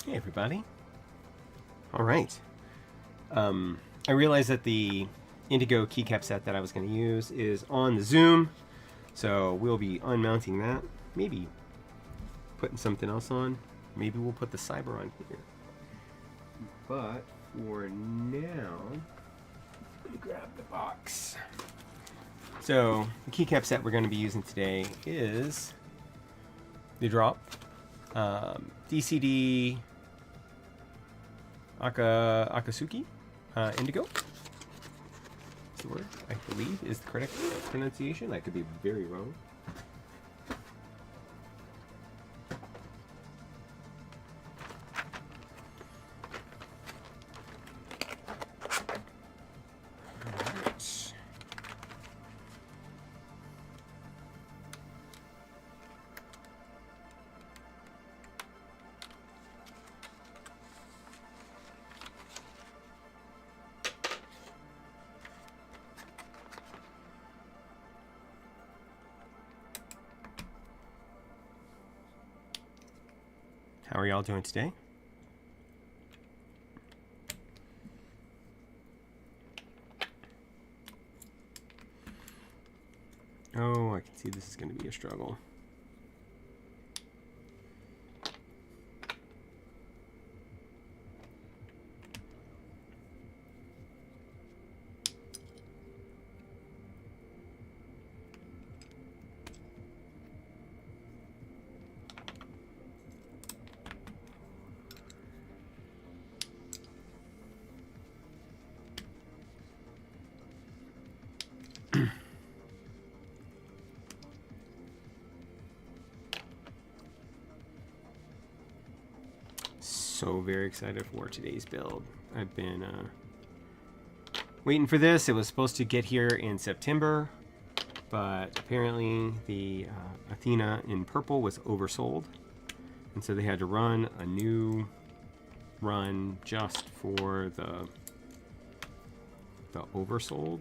Hey everybody. All right. I realized that the Indigo keycap set that I was going to use is on the Zoom, so we'll be unmounting that. Maybe putting something else on. Maybe we'll put the Cyber on here. But for now, let me grab the box. So the keycap set we're going to be using today is the drop DCD Akatsuki Indigo. That's the word, I believe, is the correct pronunciation. I could be very wrong. Alright. How are y'all doing today? Oh, I can see this is going to be a struggle. So very excited for today's build. I've been waiting for this. It was supposed to get here in September, but apparently the Athena in purple was oversold, and so they had to run a new run just for the oversold,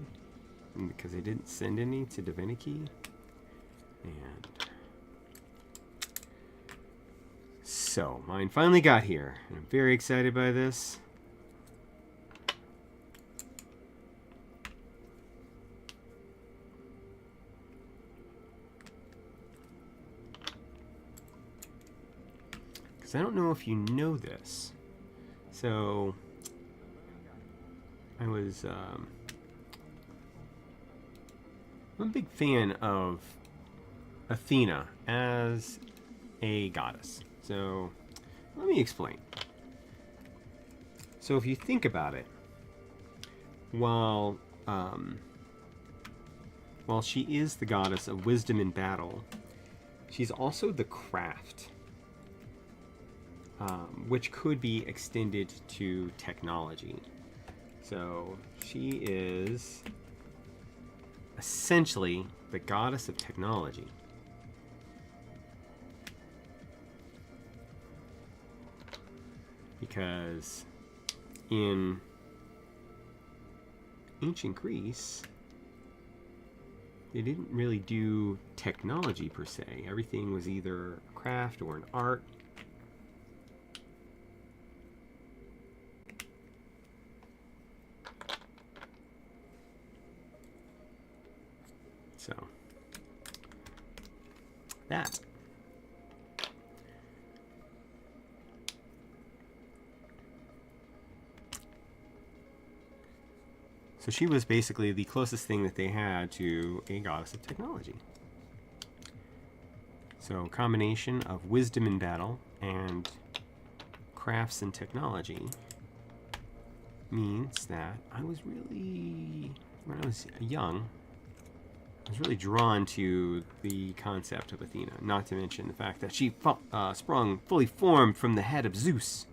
because they didn't send any to Divinity. And so mine finally got here, and I'm very excited by this. Because I don't know if you know this. So I'm a big fan of Athena as a goddess. So let me explain. So if you think about it, while she is the goddess of wisdom in battle, she's also the craft, which could be extended to technology. So she is essentially the goddess of technology. Because in ancient Greece, they didn't really do technology per se. Everything was either a craft or an art. So that. So she was basically the closest thing that they had to a goddess of technology. So combination of wisdom in battle and crafts and technology means that I was really, when I was young, I was really drawn to the concept of Athena, not to mention the fact that she sprung fully formed from the head of Zeus.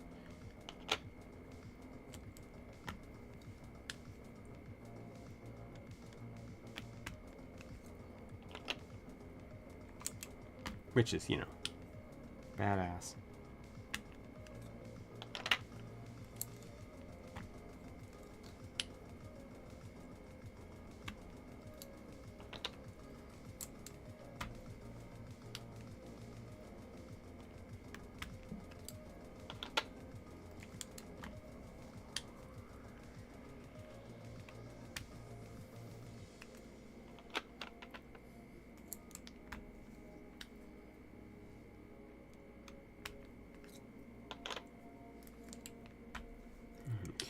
Which is, you know, badass.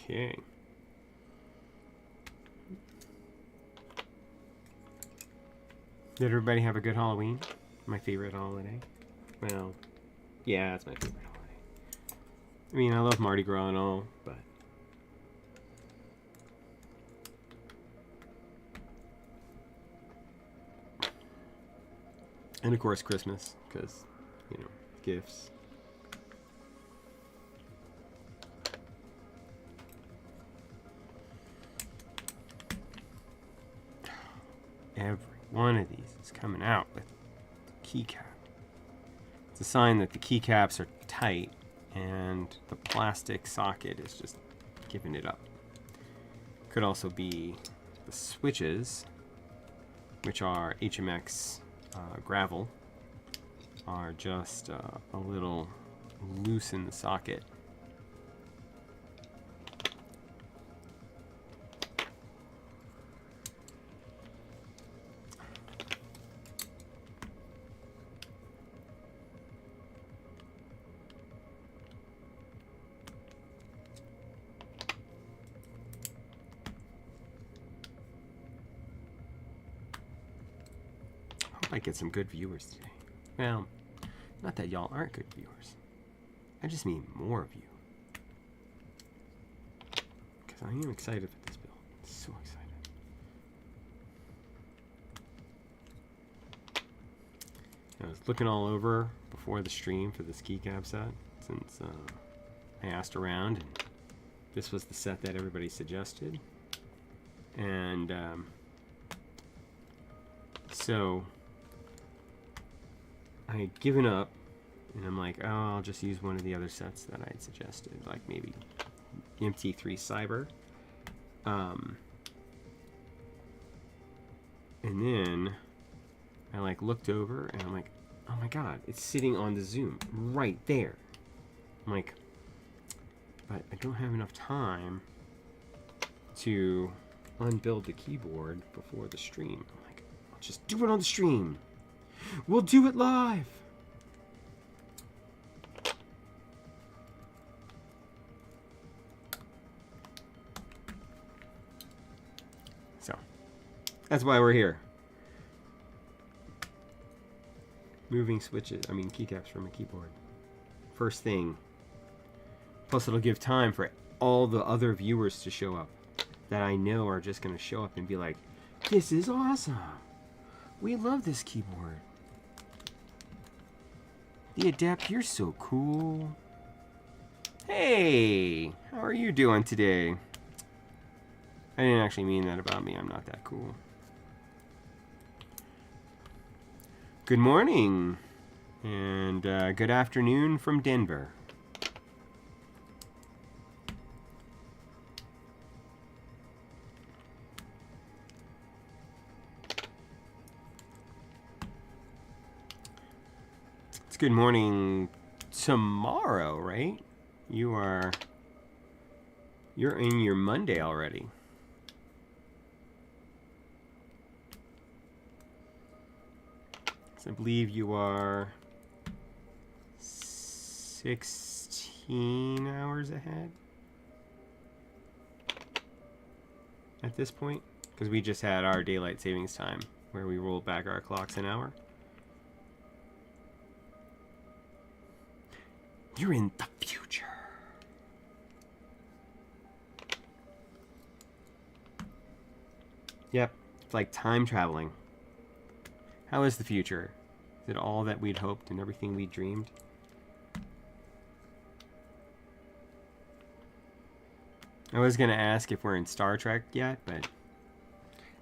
Okay. Did everybody have a good Halloween? My favorite holiday. Well, yeah, it's my favorite holiday. I mean, I love Mardi Gras and all, but... And of course Christmas, because, you know, gifts. Every one of these is coming out with the keycap. It's a sign that the keycaps are tight and the plastic socket is just giving it up. Could also be the switches, which are HMX gravel, are just a little loose in the socket. I get some good viewers today. Well, not that y'all aren't good viewers. I just mean more of you. Because I am excited for this build. So excited. I was looking all over before the stream for this keycap set, since I asked around, and this was the set that everybody suggested. And so I had given up, and I'm like, oh, I'll just use one of the other sets that I had suggested, like maybe MT3 Cyber. And then I like looked over, and I'm like, oh my god, it's sitting on the Zoom right there. I'm like, but I don't have enough time to unbuild the keyboard before the stream. I'm like, I'll just do it on the stream. We'll do it live. So, that's why we're here. Moving switches, I mean keycaps from a keyboard. First thing. Plus it'll give time for all the other viewers to show up that I know are just going to show up and be like, this is awesome. We love this keyboard. The Adept, you're so cool. Hey, how are you doing today? I didn't actually mean that about me. I'm not that cool. Good morning and good afternoon from Denver. It's good morning tomorrow, right? You're in your Monday already. So I believe you are 16 hours ahead at this point, because we just had our daylight savings time where we rolled back our clocks an hour. You're in the future. Yep, it's like time traveling. How is the future? Is it all that we'd hoped and everything we dreamed? I was going to ask if we're in Star Trek yet, but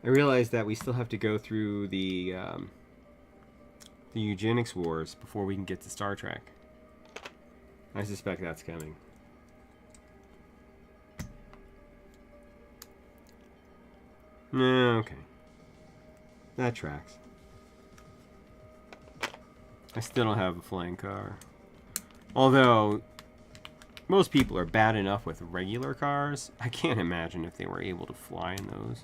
I realized that we still have to go through the eugenics wars before we can get to Star Trek. I suspect that's coming. No, okay. That tracks. I still don't have a flying car. Although, most people are bad enough with regular cars. I can't imagine if they were able to fly in those.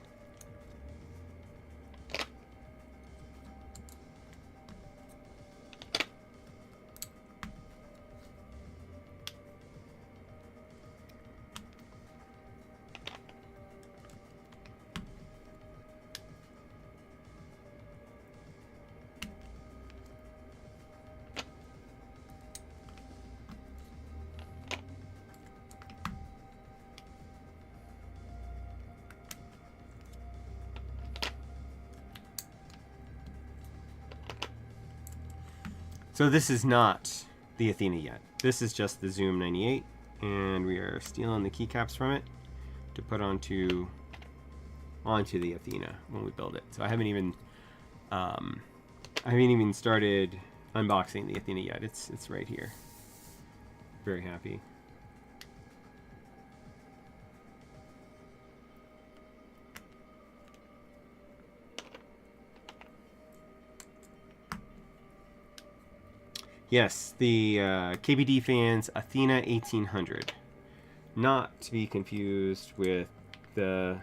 So this is not the Athena yet. This is just the Zoom 98, and we are stealing the keycaps from it to put onto the Athena when we build it. So I haven't even started unboxing the Athena yet. It's right here. Very happy. Yes, the KBDFans Athena 1800. Not to be confused with the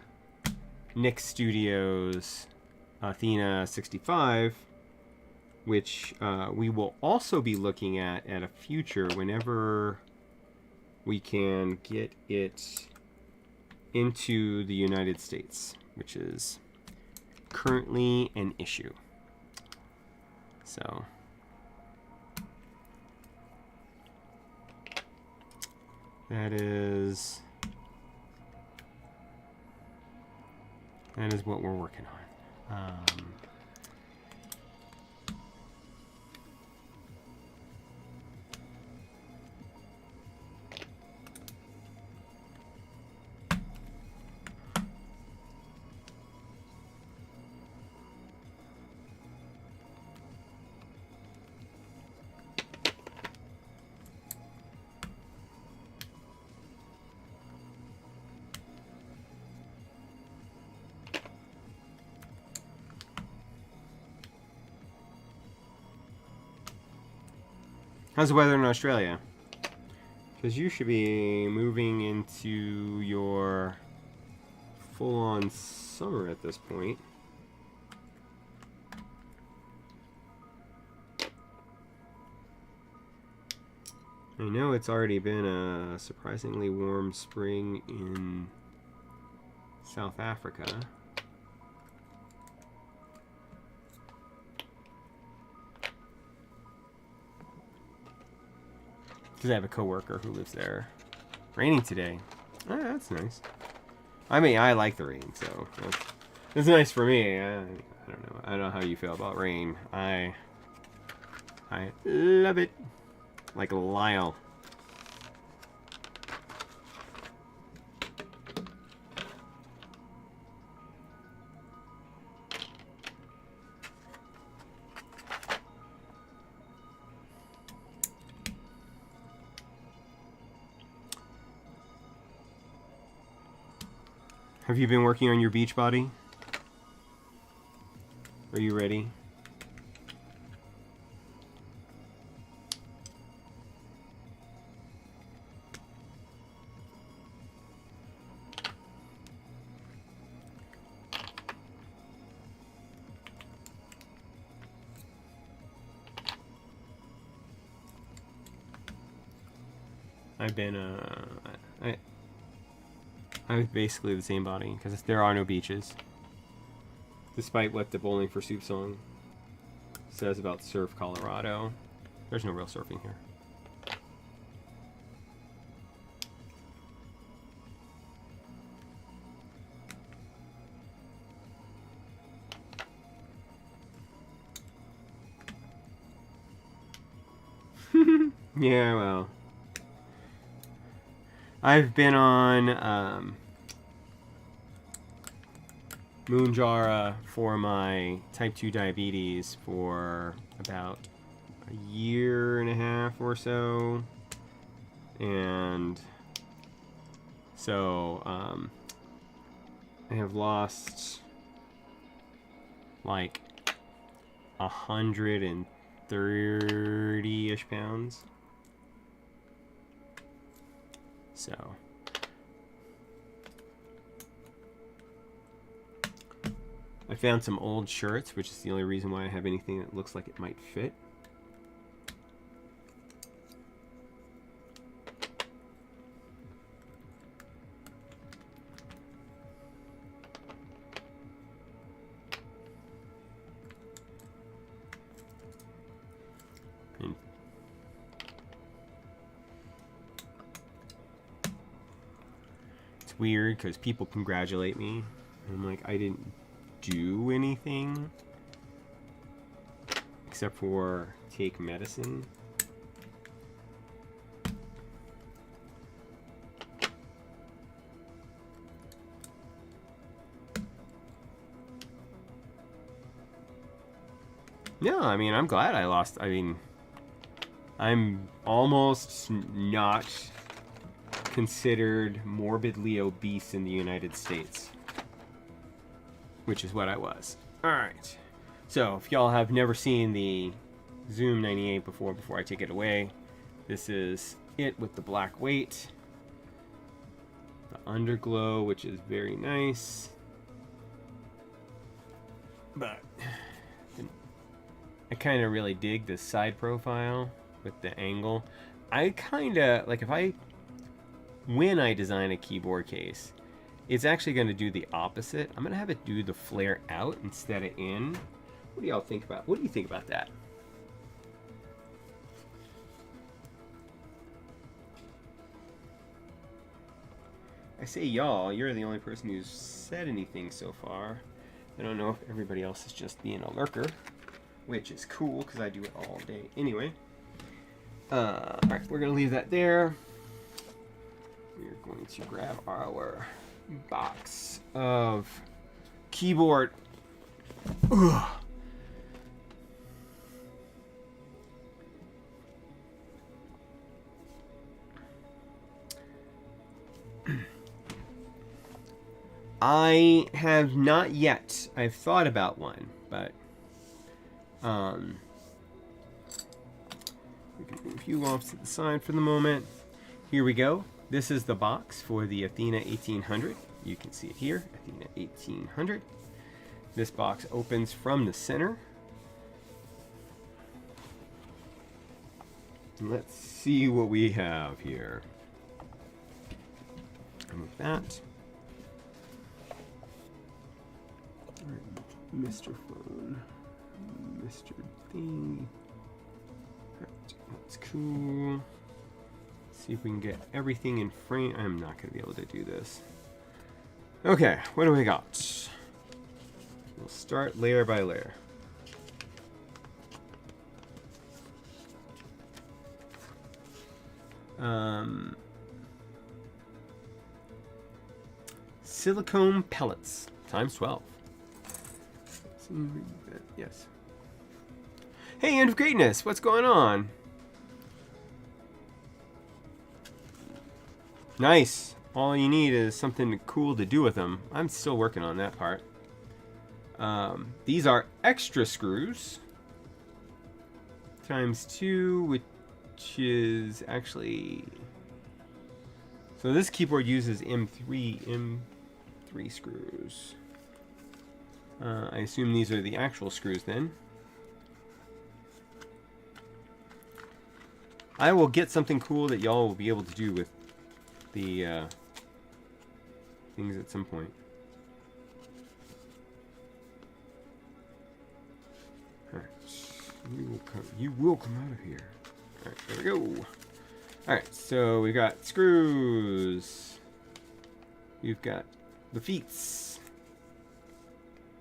Nick Studios Athena 65, which we will also be looking at a future whenever we can get it into the United States, which is currently an issue. So that is what we're working on. How's the weather in Australia? Because you should be moving into your full-on summer at this point. I know it's already been a surprisingly warm spring in South Africa. Because I have a coworker who lives there. Raining today. Oh, that's nice. I mean, I like the rain, so it's nice for me. I don't know. I don't know how you feel about rain. I love it. Like Lyle. Have you been working on your beach body? Are you ready? I've been I have basically the same body because there are no beaches, despite what the Bowling for Soup song says about Surf Colorado. There's no real surfing here. Yeah, well, I've been on Moonjara for my type 2 diabetes for about a year and a half or so, and so I have lost like 130-ish pounds. So I found some old shirts, which is the only reason why I have anything that looks like it might fit. And it's weird because people congratulate me. And I'm like, I didn't do anything except for take medicine. No, I mean, I'm glad I lost. I mean, I'm almost not considered morbidly obese in the United States, which is what I was. All right. So if y'all have never seen the Zoom 98 before I take it away, this is it with the black weight, the underglow, which is very nice, but I kind of really dig this side profile with the angle. I kind of like when I design a keyboard case, it's actually going to do the opposite. I'm going to have it do the flare out instead of in. What do y'all think about? What do you think about that? I say y'all, you're the only person who's said anything so far. I don't know if everybody else is just being a lurker, which is cool because I do it all day anyway. Alright, we're going to leave that there. We're going to grab our box of keyboard. Ugh. I have not yet. I've thought about one, but we can move you off to the side for the moment. Here we go. This is the box for the Athena 1800. You can see it here, Athena 1800. This box opens from the center. Let's see what we have here. And with that, Mr. Phone, Mr. Thing. Alright, that's cool. Let's see if we can get everything in frame. I'm not going to be able to do this. Okay, what do we got? We'll start layer by layer. Silicone pellets times 12. Yes. Hey, End of Greatness, what's going on? Nice. All you need is something cool to do with them. I'm still working on that part. These are extra screws. Times 2, which is actually... So this keyboard uses M3 screws. I assume these are the actual screws then. I will get something cool that y'all will be able to do with the things at some point. Alright, you will come out of here. Alright, there we go. Alright, so we've got screws. We've got the feets.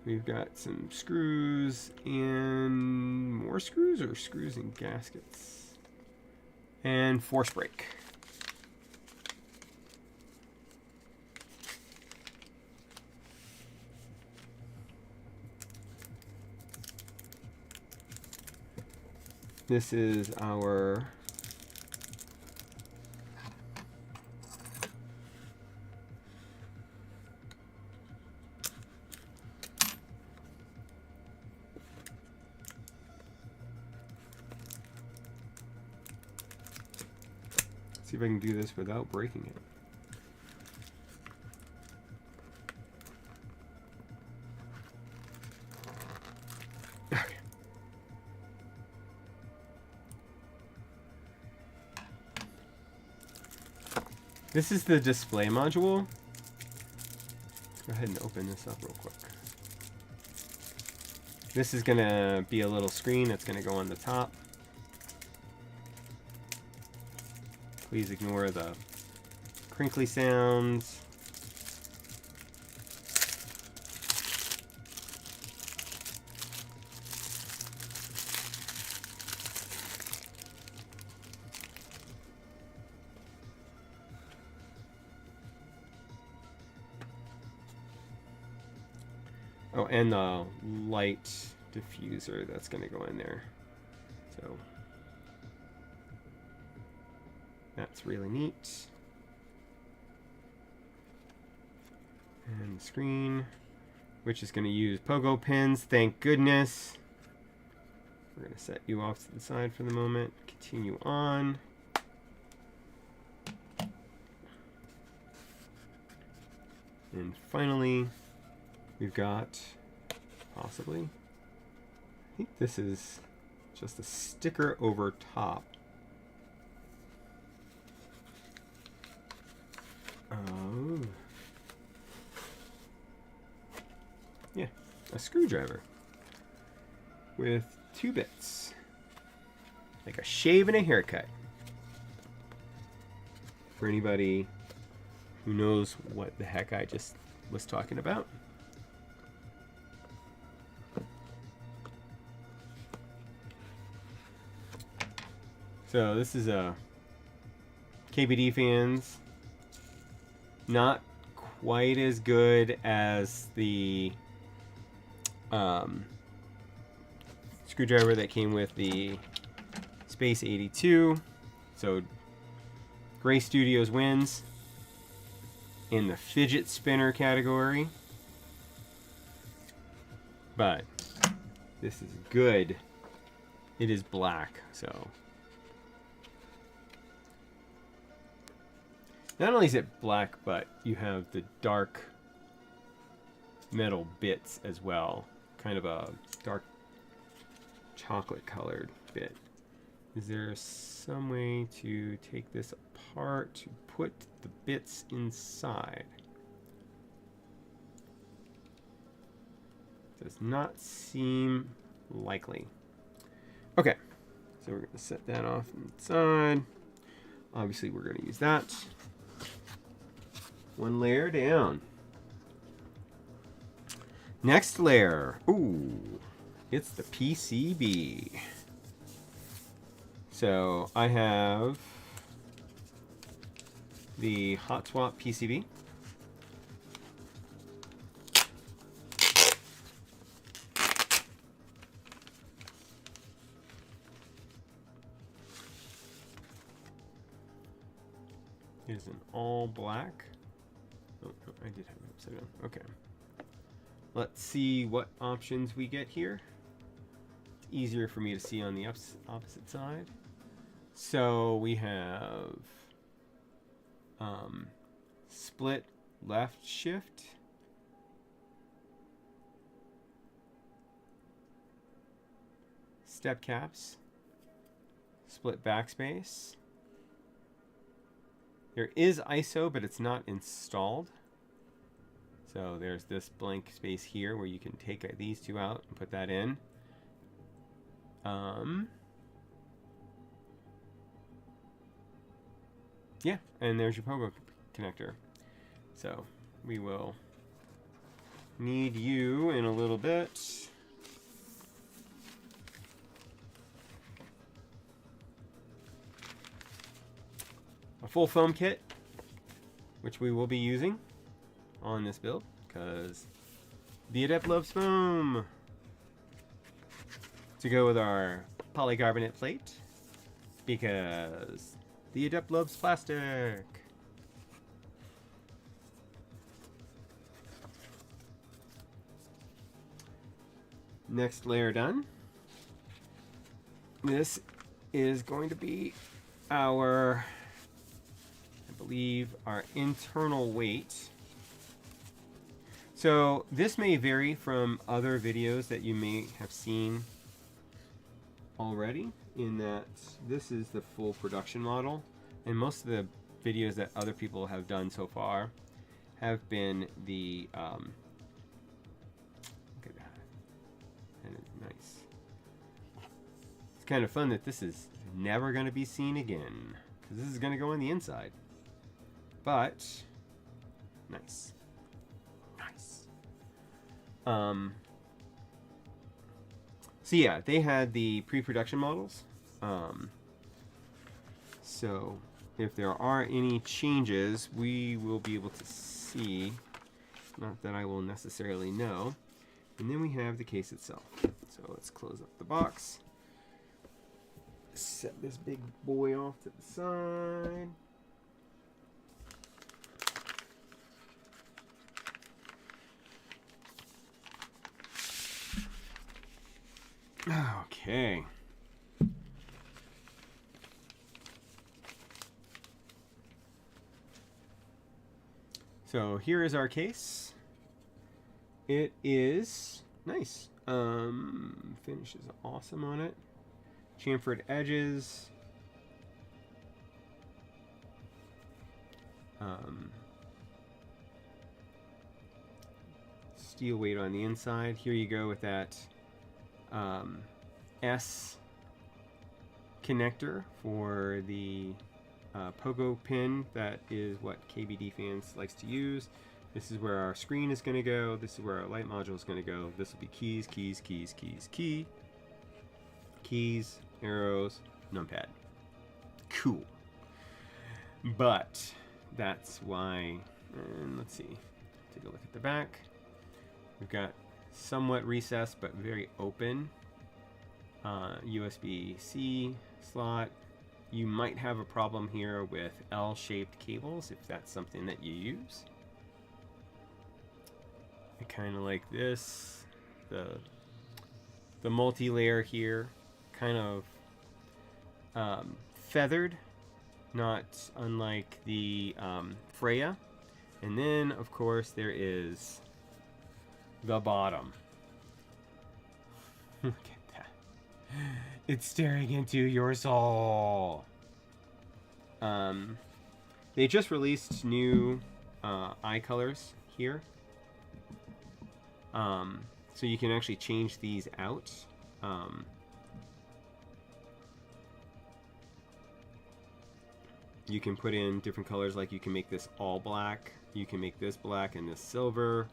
We've got some screws and more screws, or screws and gaskets. And force brake. This is our see if I can do this without breaking it. Okay. This is the display module. Go ahead and open this up real quick. This is going to be a little screen that's going to go on the top. Please ignore the crinkly sounds. Oh, and the light diffuser that's going to go in there. So that's really neat. And the screen, which is going to use pogo pins, thank goodness. We're going to set you off to the side for the moment. Continue on. And finally, we've got, possibly, I think this is just a sticker over top. Oh. Yeah, a screwdriver with 2 bits. Like a shave and a haircut. For anybody who knows what the heck I just was talking about. So this is a KBDFans. Not quite as good as the screwdriver that came with the Space 82. So Gray Studios wins in the fidget spinner category. But this is good. It is black, so not only is it black, but you have the dark metal bits as well. Kind of a dark chocolate colored bit. Is there some way to take this apart to put the bits inside? Does not seem likely. Okay, so we're going to set that off inside. Obviously, we're going to use that. One layer down. Next layer. Ooh, it's the PCB. So I have the hot swap PCB. It is an all black. Oh, no, I did have it upside down. Okay. Let's see what options we get here. It's easier for me to see on the opposite side. So we have split left shift, step caps, split backspace. There is ISO, but it's not installed. So there's this blank space here where you can take these two out and put that in. Yeah, and there's your pogo connector. So we will need you in a little bit. A full foam kit, which we will be using on this build, because the Adept loves foam. To go with our polycarbonate plate, because the Adept loves plastic. Next layer done. This is going to be our, I believe, our internal weight. So this may vary from other videos that you may have seen already, in that this is the full production model, and most of the videos that other people have done so far have been the look at that, and it's nice. It's kind of fun that this is never going to be seen again, because this is going to go on the inside, but nice. So yeah, they had the pre-production models. So if there are any changes, we will be able to see. Not that I will necessarily know. And then we have the case itself. So let's close up the box. Set this big boy off to the side. Okay. So here is our case. It is nice. Finish is awesome on it. Chamfered edges. Steel weight on the inside. Here you go with that S connector for the pogo pin. That is what KBDFans likes to use. This is where our screen is going to go. This is where our light module is going to go. This will be keys, keys, keys, keys, key. Keys, arrows, numpad. Cool. But that's why, and let's see, take a look at the back. We've got somewhat recessed but very open USB-C slot. You might have a problem here with L-shaped cables if that's something that you use. I kind of like this. The multi-layer here, kind of feathered, not unlike the Freya. And then, of course, there is the bottom. Look at that. It's staring into your soul. They just released new eye colors here. So you can actually change these out. You can put in different colors, like you can make this all black, you can make this black and this silver.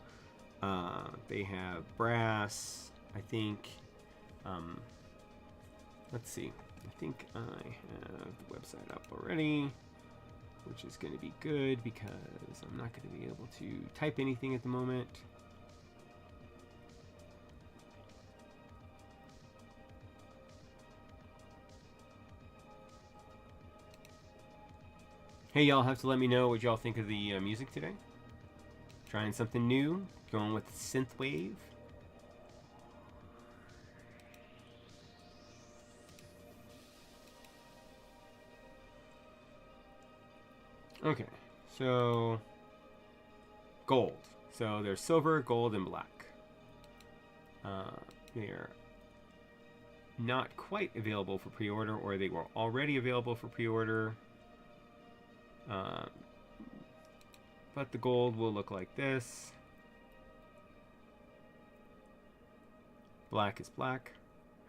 They have brass, I think. Let's see, I think I have the website up already, which is going to be good because I'm not going to be able to type anything at the moment. Hey, y'all have to let me know what y'all think of the music today. Trying something new, going with synthwave. Okay, so gold. So there's silver, gold, and black. They are not quite available for pre-order, or they were already available for pre-order. But the gold will look like this. Black is black.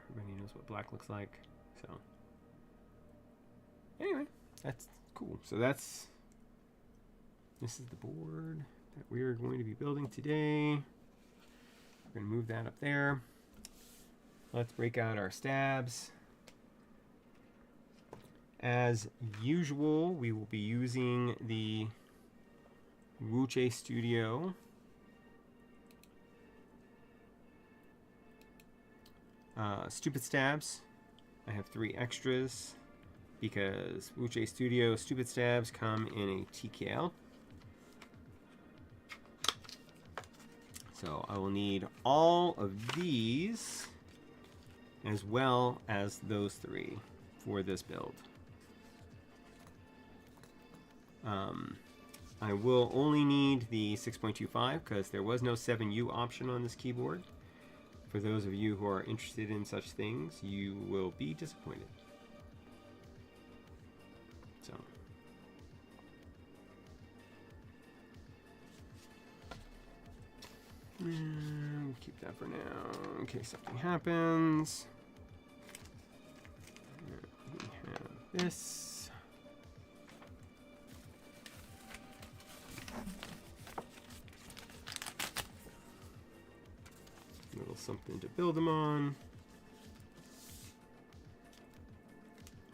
Everybody knows what black looks like. So anyway, that's cool. So this is the board that we are going to be building today. We're going to move that up there. Let's break out our stabs. As usual, we will be using the Wuche Studio stupid stabs. I have 3 extras because Wuche Studio stupid stabs come in a TKL. So I will need all of these as well as those 3 for this build. I will only need the 6.25 because there was no 7U option on this keyboard. For those of you who are interested in such things, you will be disappointed. So keep that for now in case something happens. We have this. Little something to build them on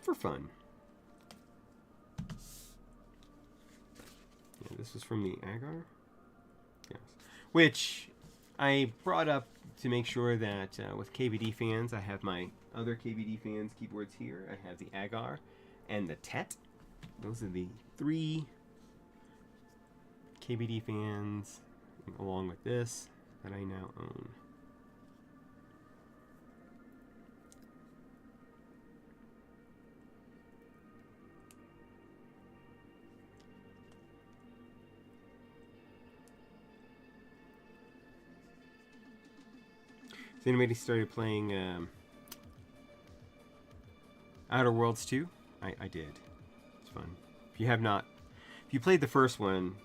for fun. Yeah, this was from the Agar. Yes, which I brought up to make sure that with KBD fans, I have my other KBD fans keyboards here. I have the Agar and the TET. Those are the 3 KBD fans, along with this, that I now own. Has anybody started playing Outer Worlds 2? I did. It's fun. If you have not, if you played the first one,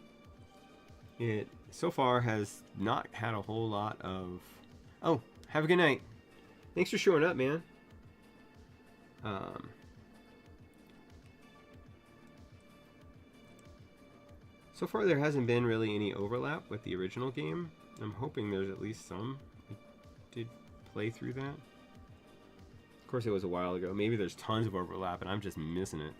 it so far has not had a whole lot of... Oh, have a good night. Thanks for showing up, man. So far there hasn't been really any overlap with the original game. I'm hoping there's at least some. Did play through that. Of course, it was a while ago. Maybe there's tons of overlap and I'm just missing it.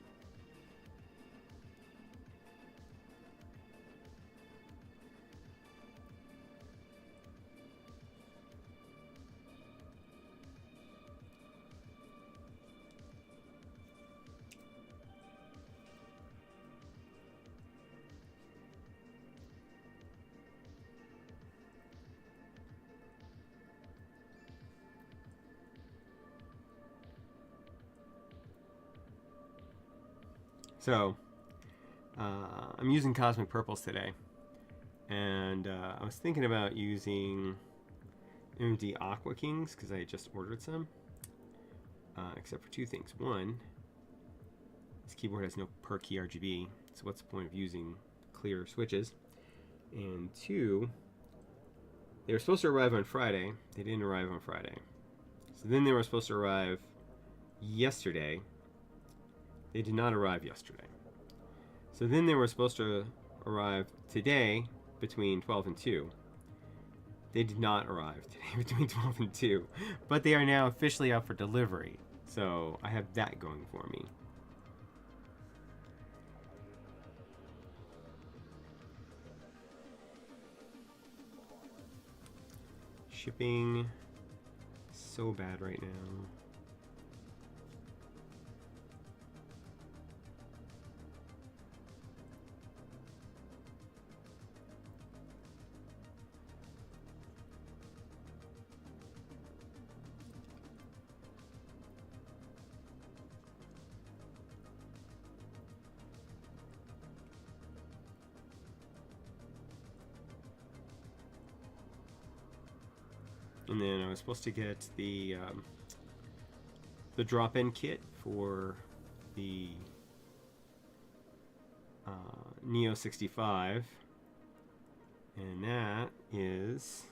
So, I'm using Cosmic Purples today, and I was thinking about using MD Aqua Kings because I had just ordered some, except for 2 things. One, this keyboard has no per key RGB, so what's the point of using clear switches? And 2, they were supposed to arrive on Friday. They didn't arrive on Friday. So then they were supposed to arrive yesterday. They did not arrive yesterday. So then they were supposed to arrive today between 12 and 2. They did not arrive today between 12 and 2. But they are now officially up for delivery. So I have that going for me. Shipping so bad right now. And then I was supposed to get the drop-in kit for the Neo 65, and that is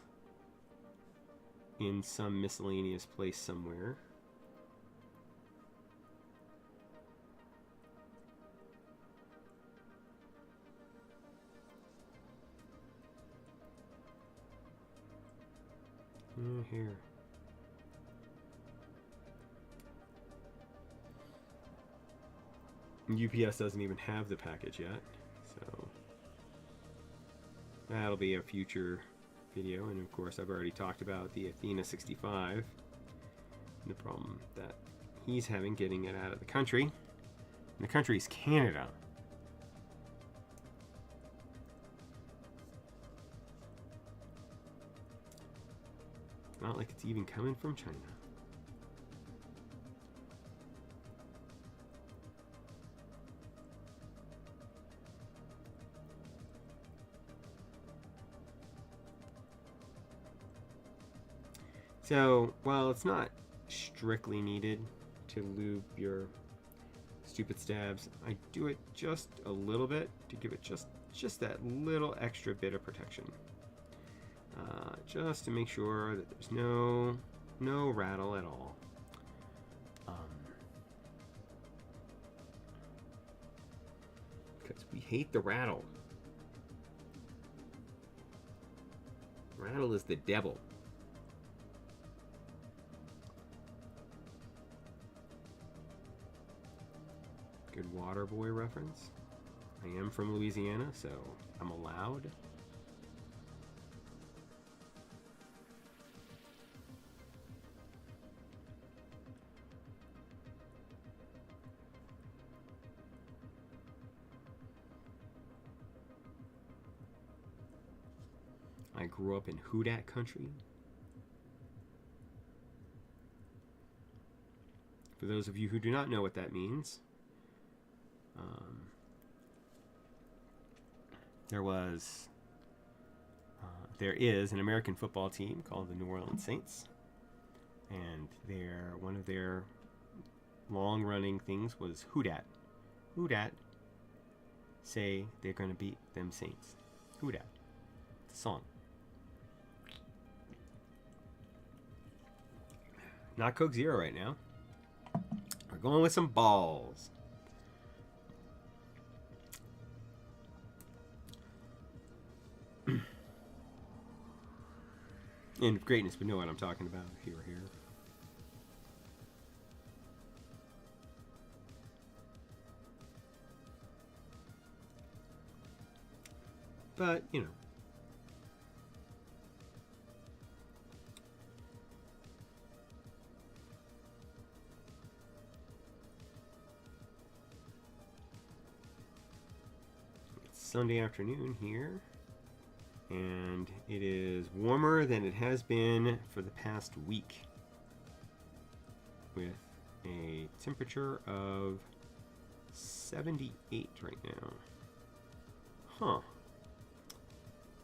in some miscellaneous place somewhere. Here. UPS doesn't even have the package yet, so that'll be a future video. And of course, I've already talked about the Athena 65 and the problem that he's having getting it out of the country. And the country is Canada. Not like it's even coming from China. So, while it's not strictly needed to lube your stupid stabs, I do it just a little bit to give it just that little extra bit of protection. Just to make sure that there's no rattle at all. Because we hate the rattle. Rattle is the devil. Good water boy reference. I am from Louisiana, so I'm allowed. I grew up in Houdat country. For those of you who do not know what that means, there is an American football team called the New Orleans Saints, and one of their long-running things was Houdat. Houdat say they're going to beat them Saints. Houdat. It's a song. Not Coke Zero right now. We're going with some balls. And greatness would know what I'm talking about if you were here. But, you know. It's Sunday afternoon here. And it is warmer than it has been for the past week, with a temperature of 78 right now. Huh.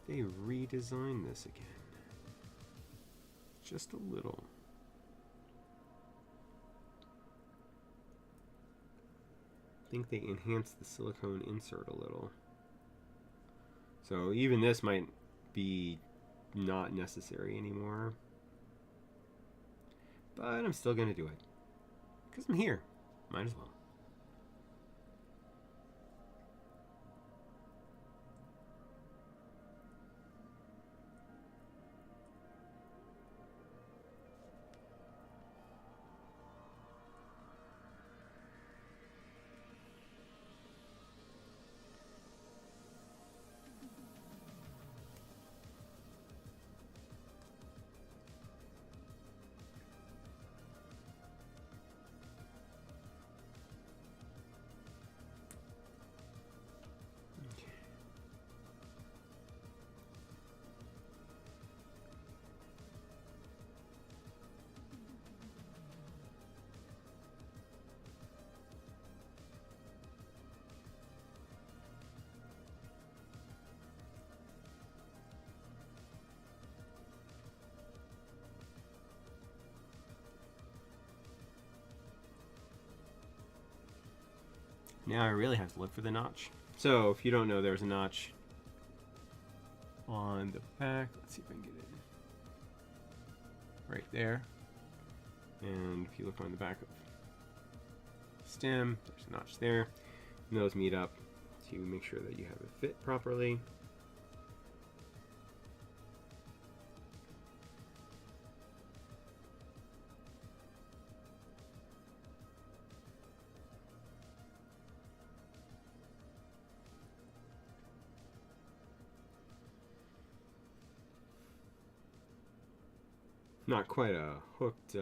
They redesigned this again. Just a little. I think they enhanced the silicone insert a little. So even this might be not necessary anymore. But I'm still going to do it. Because I'm here. Might as well. Now I really have to look for the notch. So if you don't know, there's a notch on the back. Let's see if I can get it right there. And if you look on the back of the stem, there's a notch there. And those meet up to make sure that you have it fit properly. Not quite a hooked hair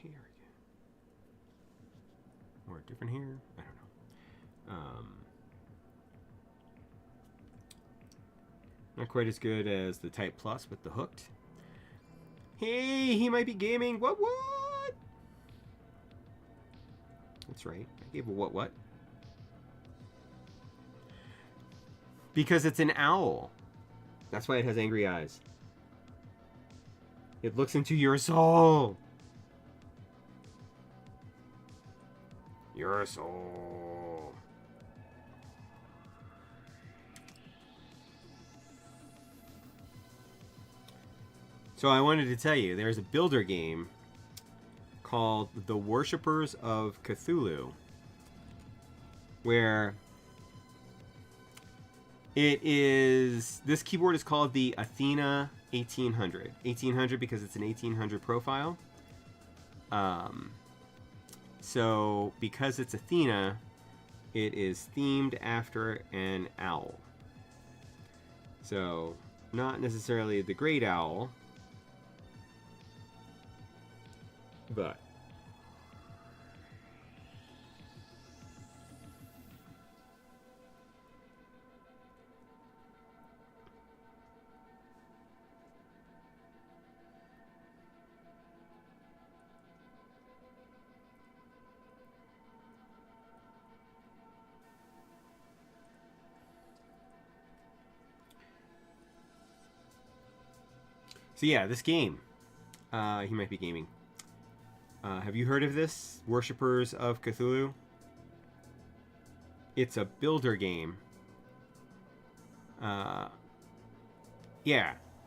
again. Or a different hair? I don't know. Not quite as good as the Type Plus with the hooked. Hey, he might be gaming. What? That's right. I gave a what? Because it's an owl. That's why it has angry eyes. It looks into your soul. Your soul. So I wanted to tell you, there's a builder game called The Worshippers of Cthulhu, where this keyboard is called the Athena 1800. 1800 because it's an 1800 profile. So because it's Athena, it is themed after an owl. So not necessarily the great owl, but So yeah, this game. He might be gaming. Have you heard of this? Worshippers of Cthulhu? It's a builder game. Yeah,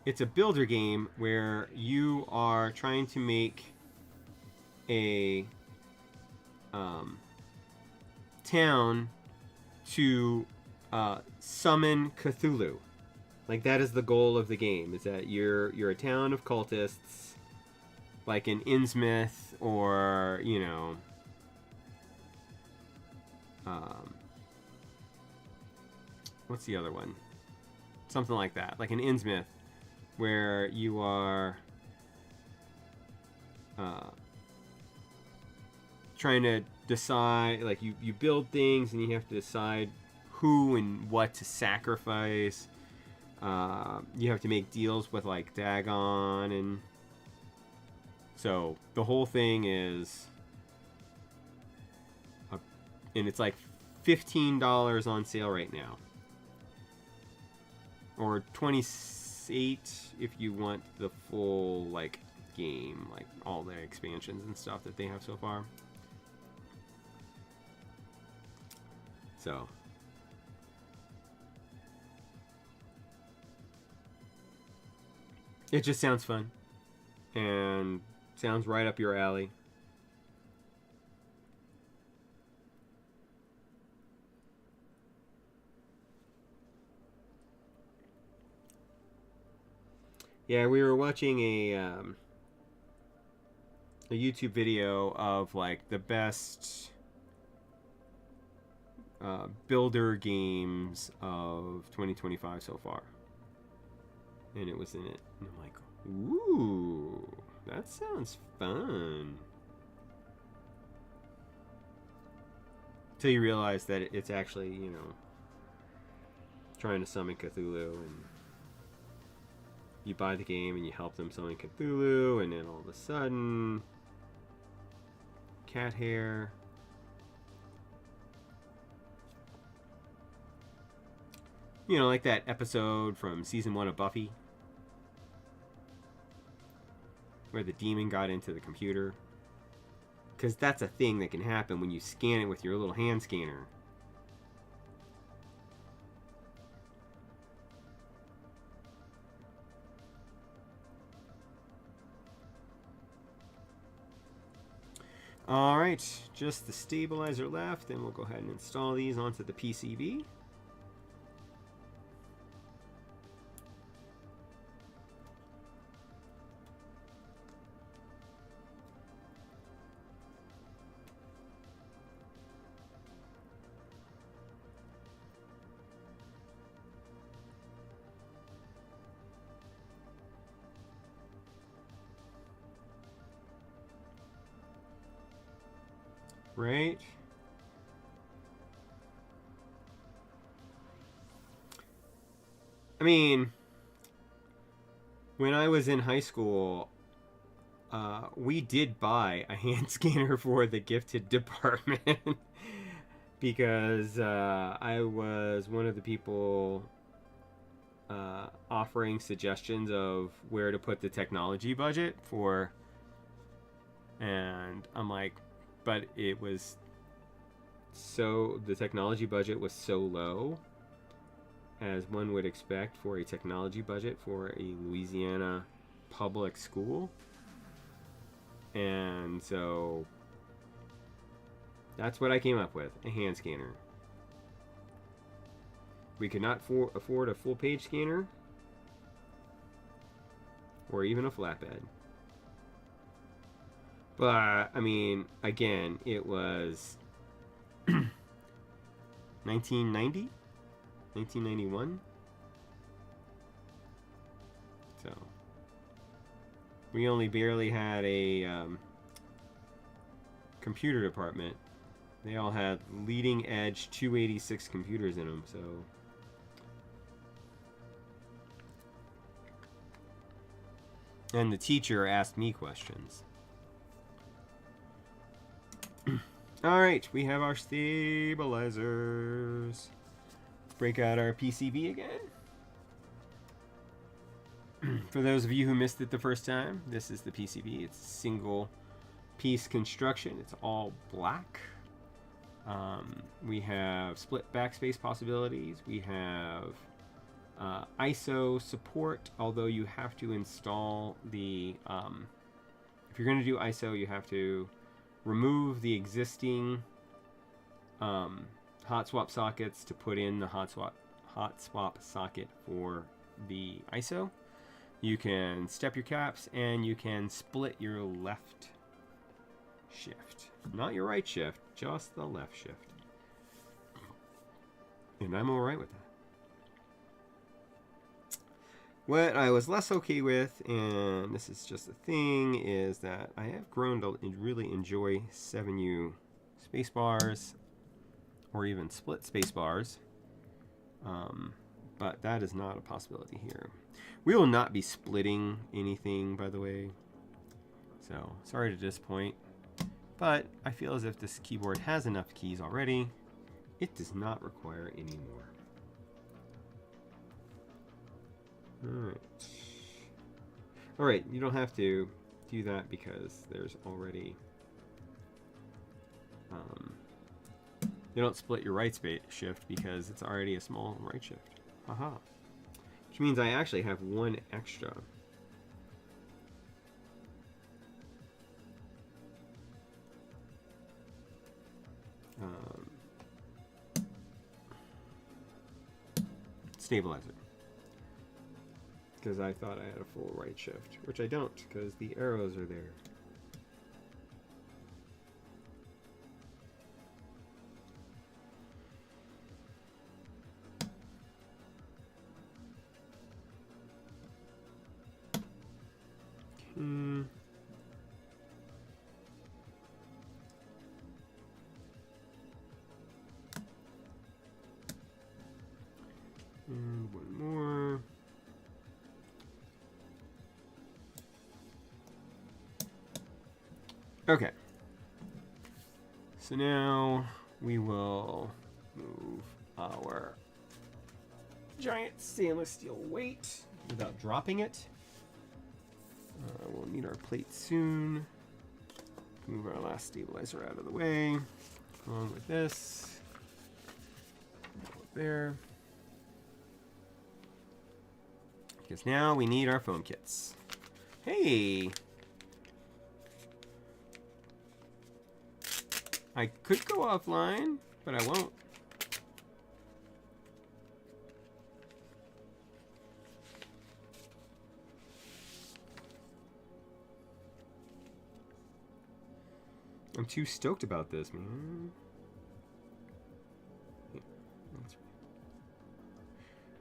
it's a builder game where you are trying to make a town to summon Cthulhu. Like, that is the goal of the game, is that you're a town of cultists, like in Innsmouth, or, you know, what's the other one? Something like that, like in Innsmouth, where you are trying to decide, like, you build things and you have to decide who and what to sacrifice. You have to make deals with, like, Dagon, and so the whole thing is, and it's like $15 on sale right now, or $28 if you want the full, like, game, like all the expansions and stuff that they have so far. So it just sounds fun and sounds right up your alley. Yeah, we were watching a YouTube video of, like, the best builder games of 2025 so far, and it was in it, and I'm like, ooh, that sounds fun. Till you realize that it's actually, you know, trying to summon Cthulhu, and you buy the game and you help them summon Cthulhu, and then all of a sudden, cat hair. You know, like that episode from season 1 of Buffy, where the demon got into the computer. Because that's a thing that can happen when you scan it with your little hand scanner. Alright, just the stabilizer left, and we'll go ahead and install these onto the PCB. Right. I mean, when I was in high school, we did buy a hand scanner for the gifted department because I was one of the people offering suggestions of where to put the technology budget for, and I'm like, but it was so, the technology budget was so low, as one would expect for a technology budget for a Louisiana public school. And so that's what I came up with, a hand scanner. We could not afford a full page scanner or even a flatbed. But, I mean, again, it was 1990? 1991? So, we only barely had a computer department. They all had leading edge 286 computers in them, so. And the teacher asked me questions. Alright, we have our stabilizers. Break out our PCB again. For those of you who missed it the first time, this is the PCB. It's single piece construction. It's all black. We have split backspace possibilities. We have ISO support, although you have to install the... if you're going to do ISO, you have to remove the existing hot swap sockets to put in the hot swap socket for the ISO. You can step your caps and you can split your left shift. Not your right shift, just the left shift. And I'm alright with that. What I was less okay with, and this is just a thing, is that I have grown to really enjoy 7U spacebars, or even split spacebars. But that is not a possibility here. We will not be splitting anything, by the way. So, sorry to disappoint. But I feel as if this keyboard has enough keys already. It does not require any more. Alright, you don't have to do that because there's already... you don't split your right shift because it's already a small right shift. Haha. Which means I actually have one extra. Stabilizer. Because I thought I had a full right shift, which I don't, because the arrows are there. And one more. Okay. So now we will move our giant stainless steel weight without dropping it. We'll need our plate soon. Move our last stabilizer out of the way, along with this. There. Because now we need our foam kits. Hey! I could go offline, but I won't. I'm too stoked about this, man. Yeah, that's right.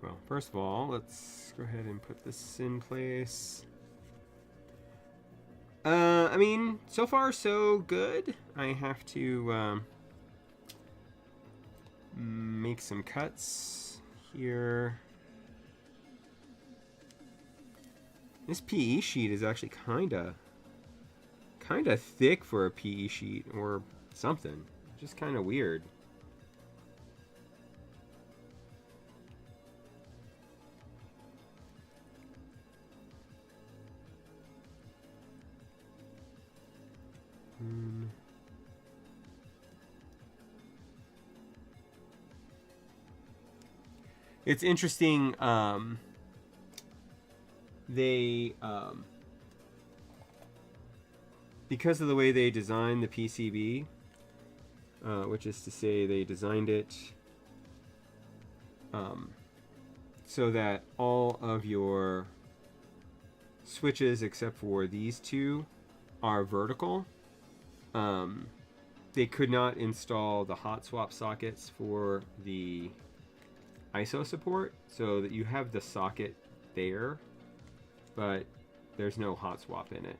Well, first of all, let's go ahead and put this in place. I mean, so far so good. I have to make some cuts here. This PE sheet is actually kind of thick for a PE sheet or something. Just kind of weird. It's interesting. They because of the way they designed the PCB, which is to say they designed it so that all of your switches except for these two are vertical. They could not install the hot swap sockets for the ISO support, so that you have the socket there, but there's no hot swap in it.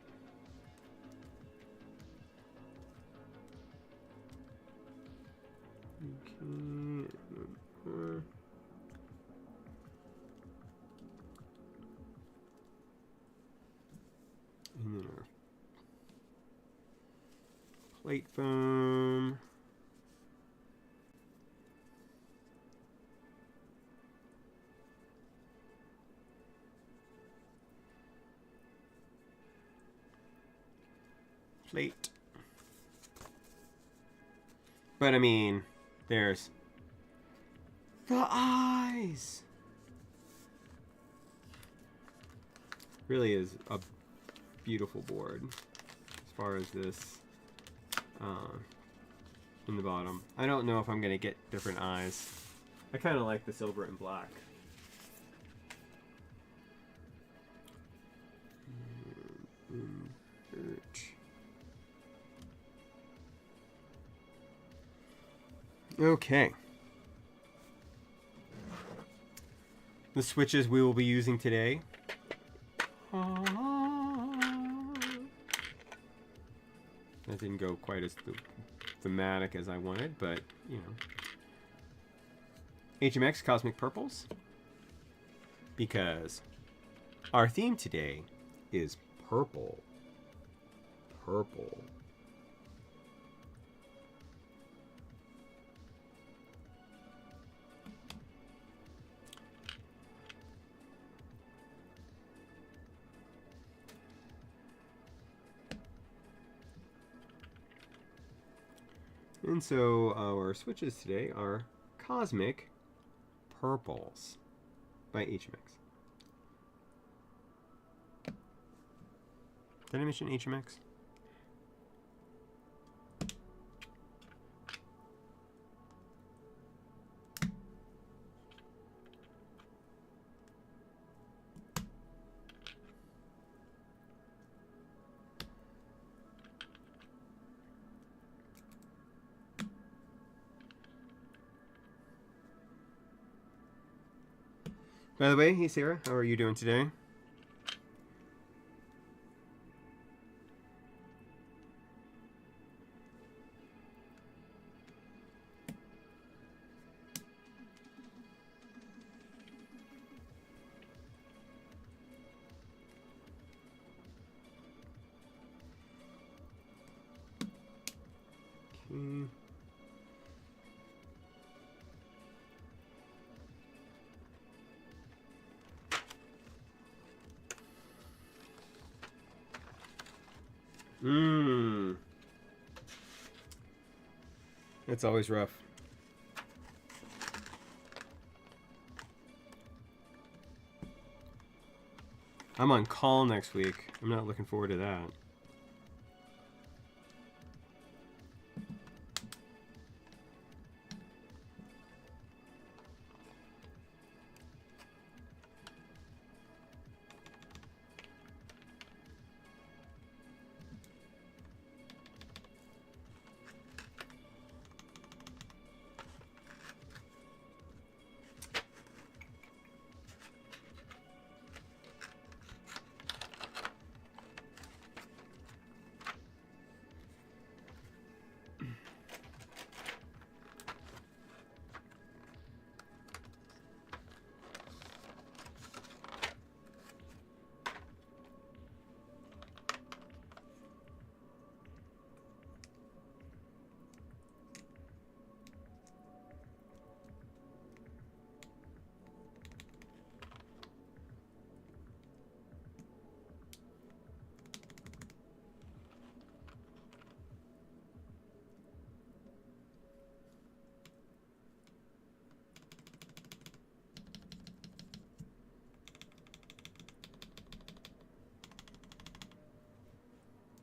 Okay. And then our plate foam. plate. But I mean, there's the eyes. Really is a beautiful board as far as this in the bottom. I don't know if I'm gonna get different eyes. I kind of like the silver and black. Okay. The switches we will be using today. That didn't go quite as thematic as I wanted, but, you know. HMX Cosmic Purples. Because our theme today is purple. Purple. And so our switches today are Cosmic Purples by HMX. Did I mention HMX? By the way, hey Sarah, how are you doing today? Okay. It's always rough. I'm on call next week. I'm not looking forward to that.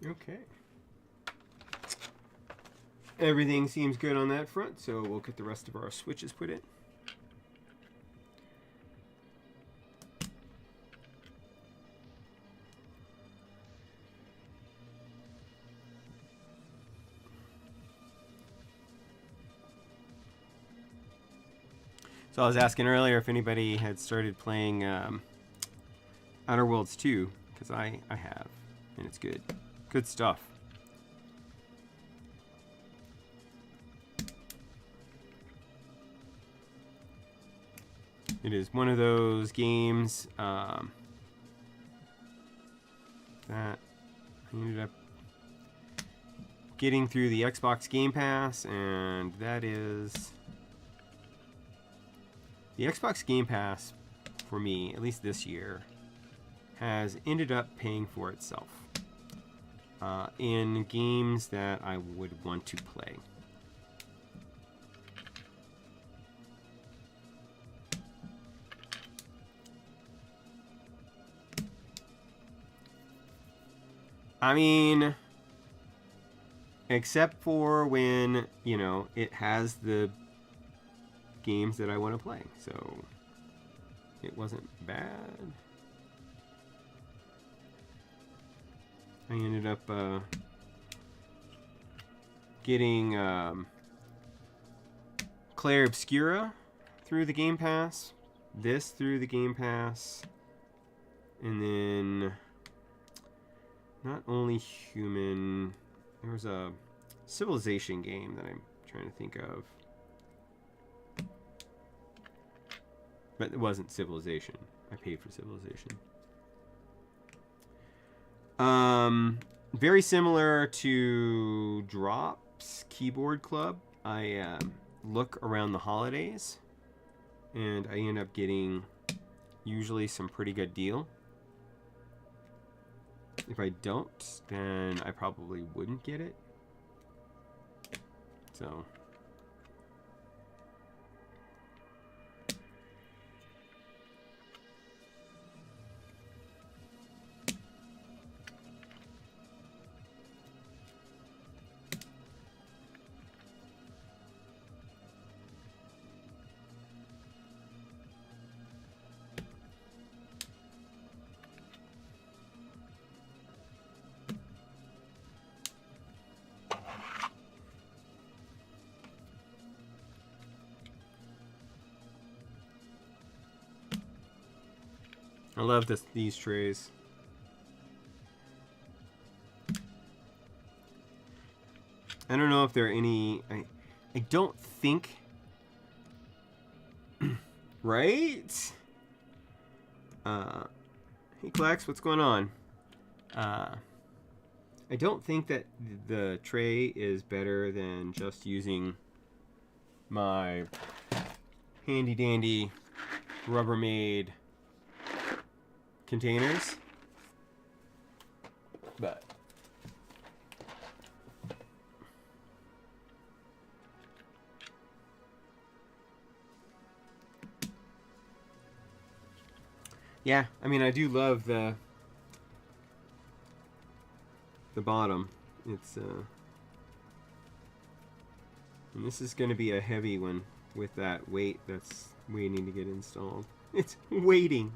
Okay. Everything seems good on that front, so we'll get the rest of our switches put in. So I was asking earlier if anybody had started playing Outer Worlds 2, because I have, and it's good. Good stuff. It is one of those games that I ended up getting through the Xbox Game Pass, and that is... The Xbox Game Pass, for me, at least this year, has ended up paying for itself. in games that I would want to play. I mean, except for when, you know, it has the games that I want to play. So it wasn't bad. I ended up getting Claire Obscura through the Game Pass, this through the Game Pass, and then not only Human, there was a Civilization game that I'm trying to think of. But it wasn't Civilization. I paid for Civilization. Very similar to Drop's Keyboard Club. I look around the holidays, and I end up getting usually some pretty good deal. If I don't, then I probably wouldn't get it. So I love these trays. I don't know if there are any. I don't think. Right? Hey, Clax, what's going on? I don't think that the tray is better than just using my handy dandy Rubbermaid containers, but yeah, I mean, I do love the bottom. It's and this is going to be a heavy one with that weight that's waiting to get installed. It's waiting.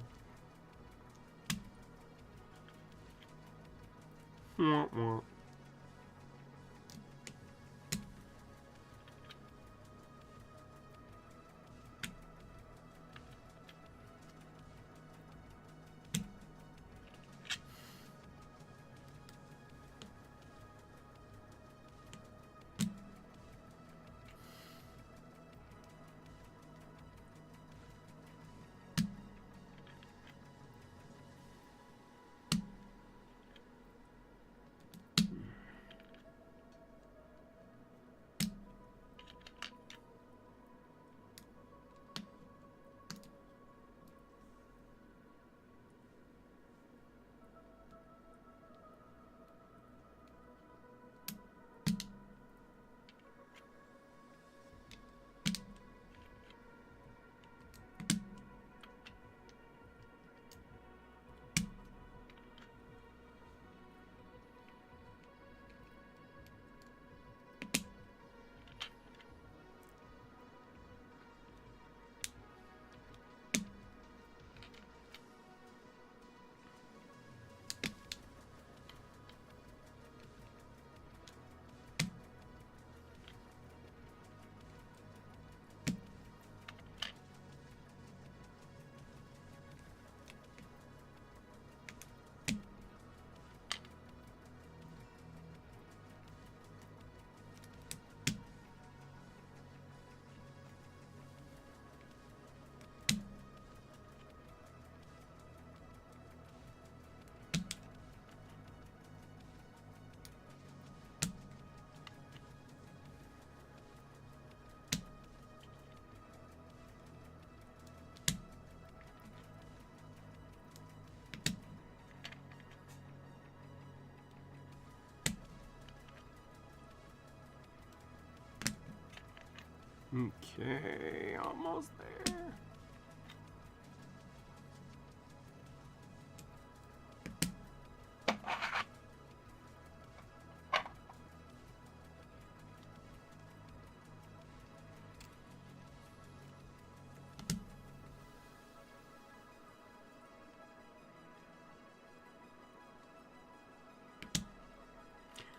Okay, almost there.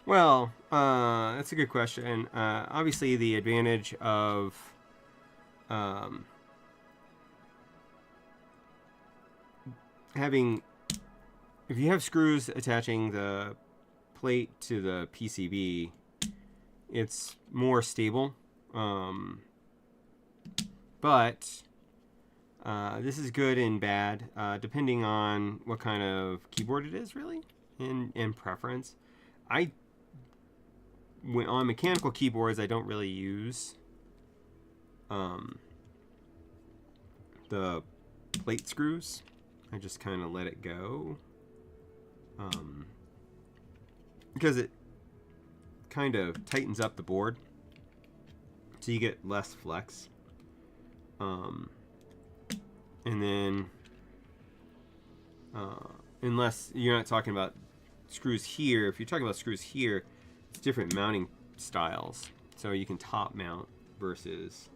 Well, that's a good question. Obviously, the advantage of having, if you have screws attaching the plate to the PCB, it's more stable. But this is good and bad, depending on what kind of keyboard it is, really, and preference. On mechanical keyboards, I don't really use the plate screws. I just kind of let it go, because it kind of tightens up the board, so you get less flex. And then, unless you're not talking about screws here, if you're talking about screws here, it's different mounting styles. So you can top mount versus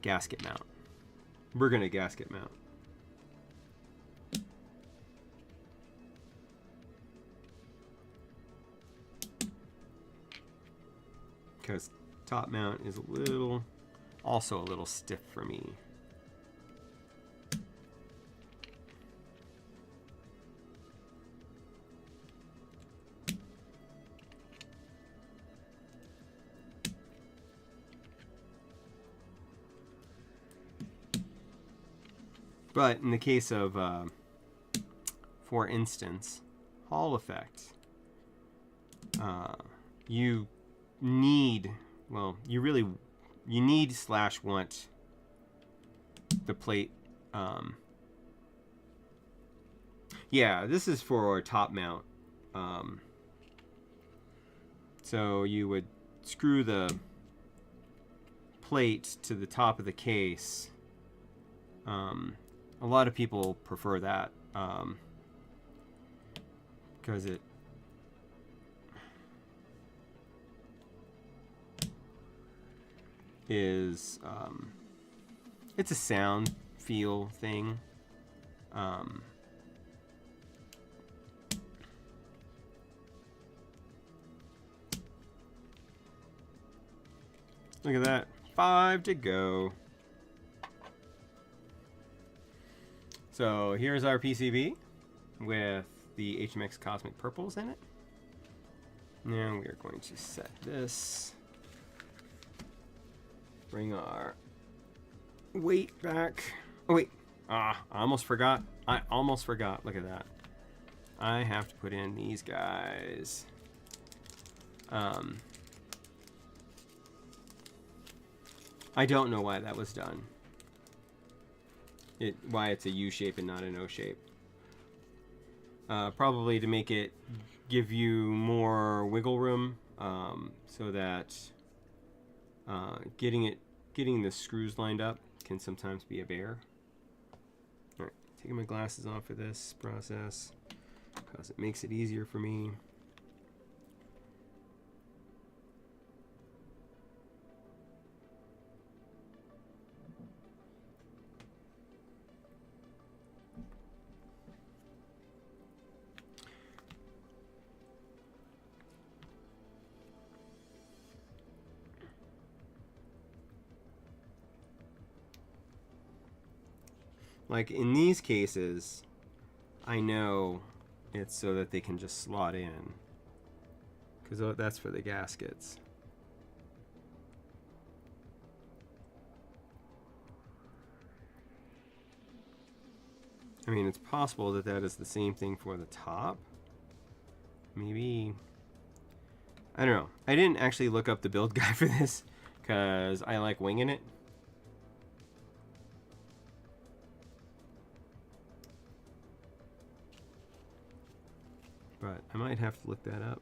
gasket mount. We're going to gasket mount. Because top mount is also a little stiff for me. But in the case of, for instance, Hall effect, you need, well, you need / want the plate. Yeah, this is for top mount. So you would screw the plate to the top of the case. A lot of people prefer that because it is it's a sound feel thing. Look at that, 5 to go. So here's our PCB with the HMX Cosmic Purples in it. Now we are going to set this. Bring our weight back. Oh wait, I almost forgot. Look at that. I have to put in these guys. I don't know why that was done. Why it's a U shape and not an O shape. Probably to make it give you more wiggle room, so that getting the screws lined up can sometimes be a bear. All right, taking my glasses off for this process because it makes it easier for me. Like in these cases, I know it's so that they can just slot in, because that's for the gaskets. I mean, it's possible that that is the same thing for the top. Maybe, I don't know. I didn't actually look up the build guide for this because I like winging it. But I might have to look that up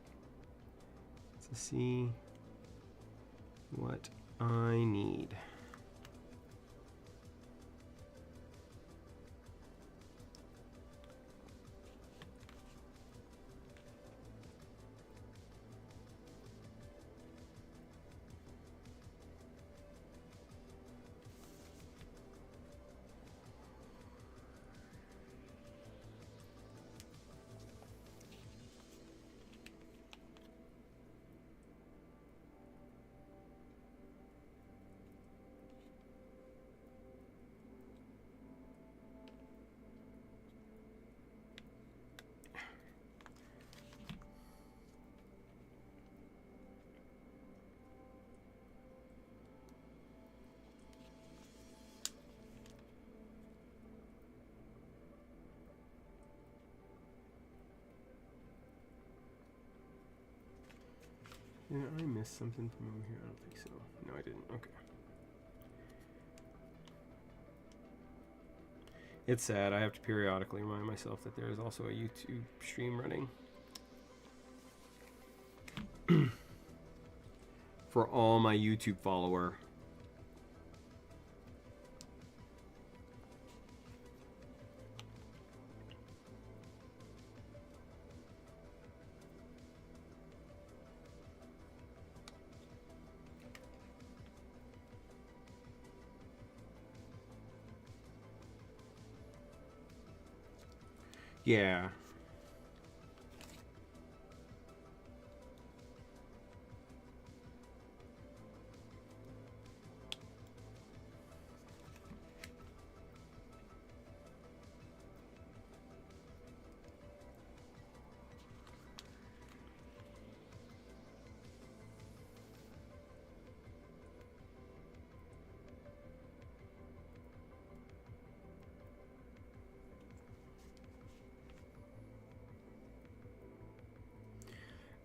to see what I need. Did I miss something from over here? I don't think so. No, I didn't. Okay. It's sad. I have to periodically remind myself that there is also a YouTube stream running. For all my YouTube follower. Yeah.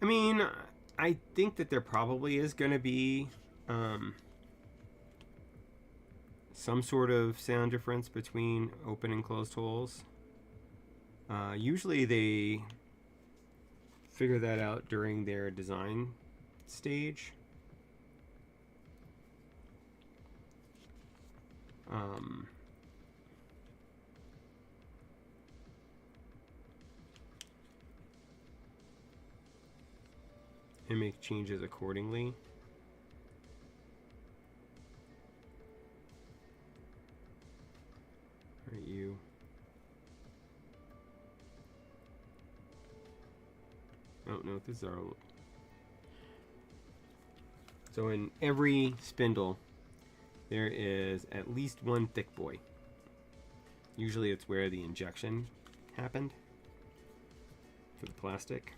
I mean, I think that there probably is going to be some sort of sound difference between open and closed holes. Usually they figure that out during their design stage. And make changes accordingly. All right, you. Oh no, this is our. So in every spindle, there is at least one thick boy. Usually it's where the injection happened for the plastic.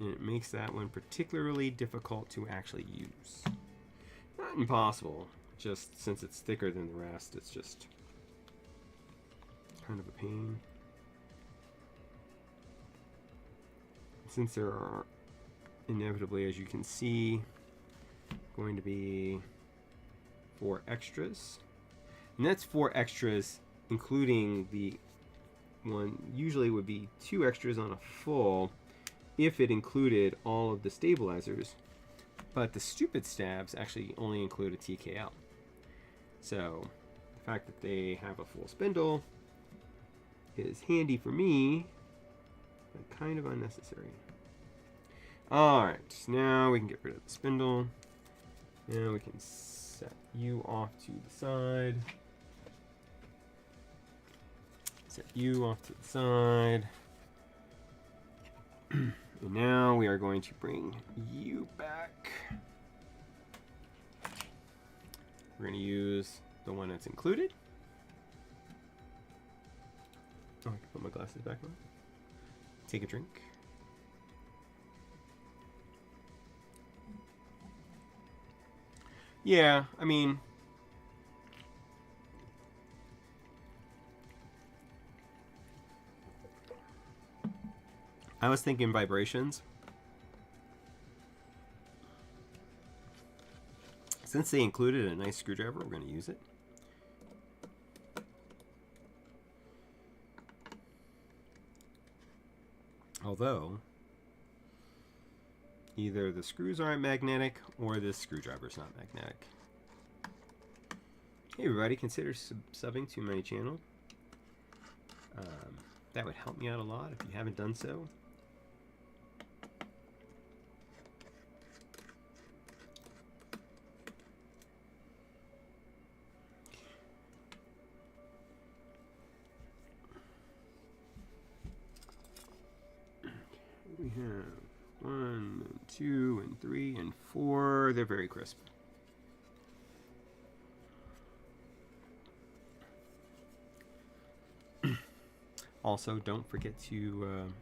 And it makes that one particularly difficult to actually use. Not impossible, just since it's thicker than the rest, it's just kind of a pain. Since there are inevitably, as you can see, going to be 4 extras. And that's 4 extras, including the one, usually would be 2 extras on a full, if it included all of the stabilizers. But the stupid stabs actually only include a TKL. So the fact that they have a full spindle is handy for me, but kind of unnecessary. Alright, now we can get rid of the spindle. Now we can set you off to the side. Set you off to the side. And now we are going to bring you back. We're going to use the one that's included. Oh, I can put my glasses back on. Take a drink. Yeah, I mean, I was thinking vibrations. Since they included a nice screwdriver, we're going to use it. Although, Either the screws aren't magnetic or this screwdriver's not magnetic. Hey everybody, consider subbing to my channel. That would help me out a lot if you haven't done so. We have 1, 2, and 3, and 4. They're very crisp. Also, don't forget to,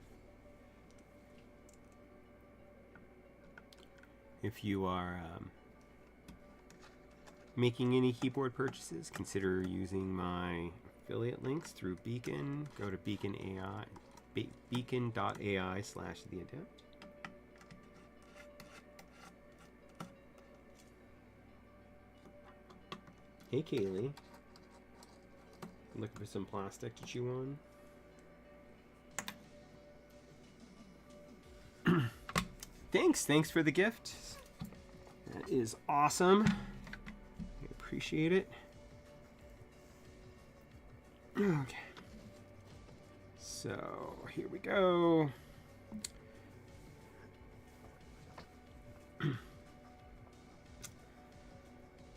if you are making any keyboard purchases, consider using my affiliate links through Beacon. Go to beacon.ai/theadept. Hey Kaylee, looking for some plastic to chew on? Thanks for the gift. That is awesome. I appreciate it. Okay. So here we go.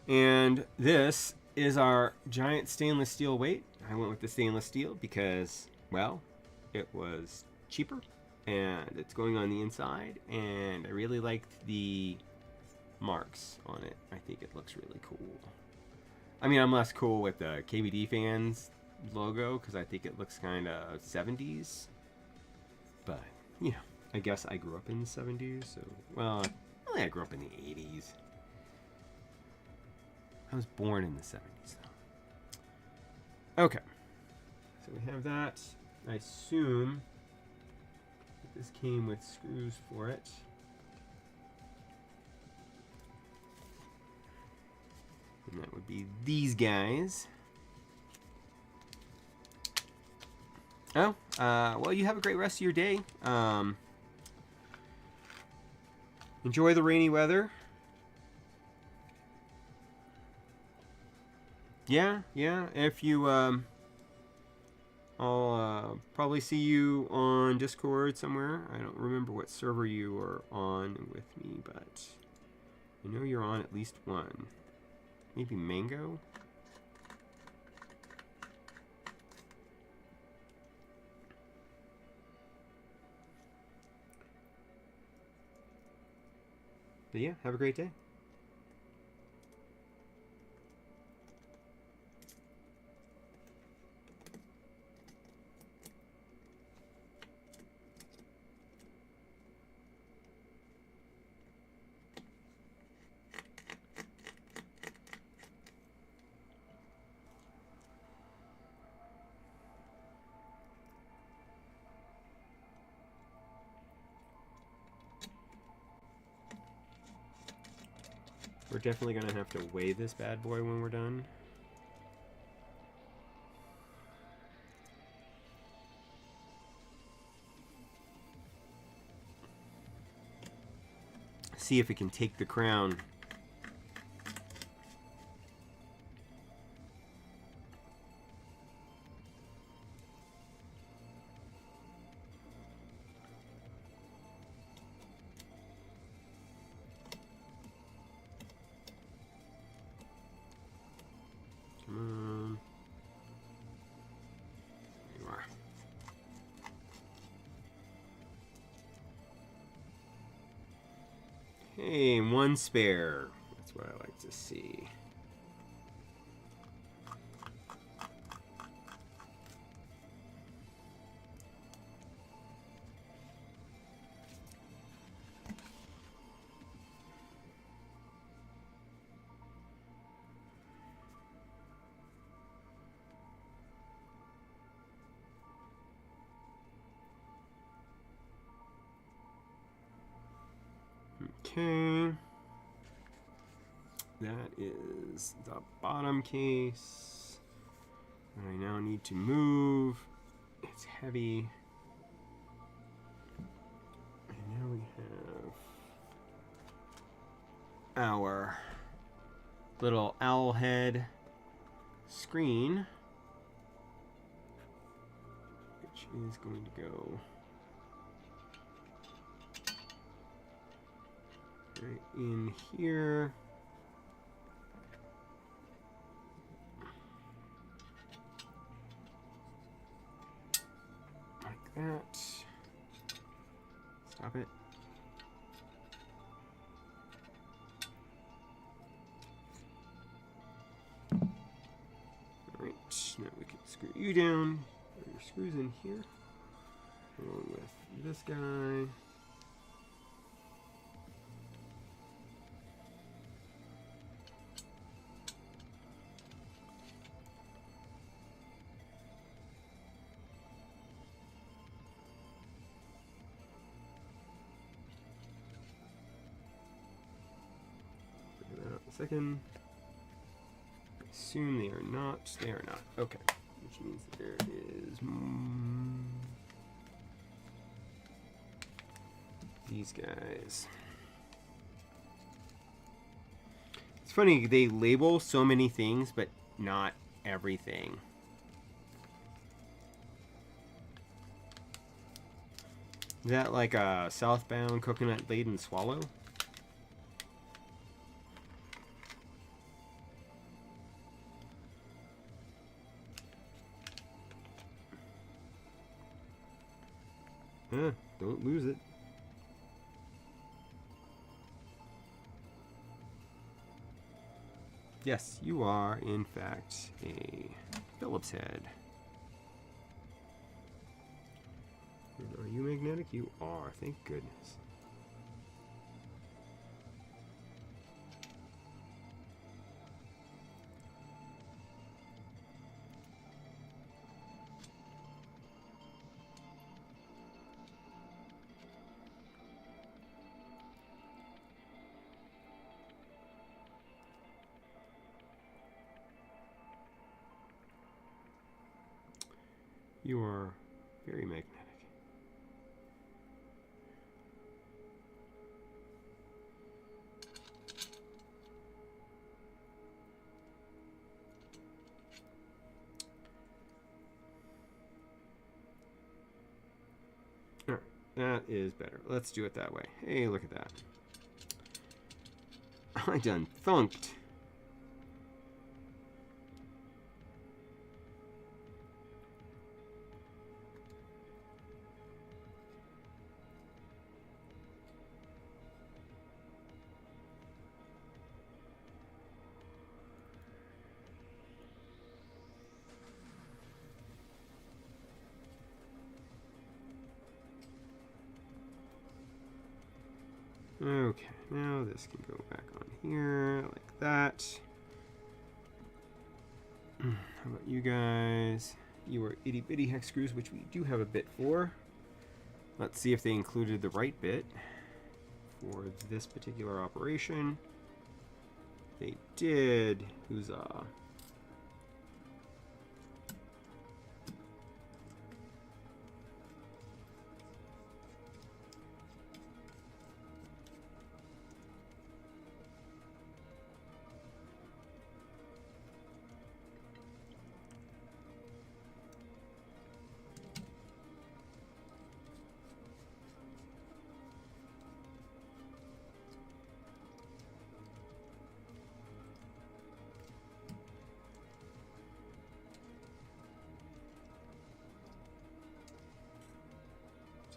And this is our giant stainless steel weight. I went with the stainless steel because, well, it was cheaper and it's going on the inside, and I really liked the marks on it. I think it looks really cool. I mean, I'm less cool with the KBDFans logo because I think it looks kind of 70s, but you know, I guess I grew up in the 70s, so, well, really I grew up in the 80s. I was born in the 70s though. Okay, so we have that. I assume that this came with screws for it. And that would be these guys. Oh, well, you have a great rest of your day. Enjoy the rainy weather. Yeah. If you, I'll probably see you on Discord somewhere. I don't remember what server you are on with me, but I know you're on at least one. Maybe Mango? But yeah, have a great day. We're definitely going to have to weigh this bad boy when we're done. See if it can take the crown. Come on. There you are. Hey, one spare. That's what I like to see. Okay. That is the bottom case. And I now need to move. It's heavy. And now we have our little owl head screen, which is going to go right in here. Like that. Stop it. Alright, now we can screw you down. Put your screws in here. Along with this guy. Second. I assume they are not. They are not. Okay. Which means that there is these guys. It's funny, they label so many things, but not everything. Is that like a southbound coconut laden swallow? Don't lose it. Yes, you are, in fact, a Phillips head. And are you magnetic? You are, thank goodness. You are very magnetic. Alright, that is better. Let's do it that way. Hey, look at that. I done thunked. Okay, now this can go back on here like that. How about you guys? You are itty bitty hex screws, which we do have a bit for. Let's see if they included the right bit for this particular operation. They did. Huzzah.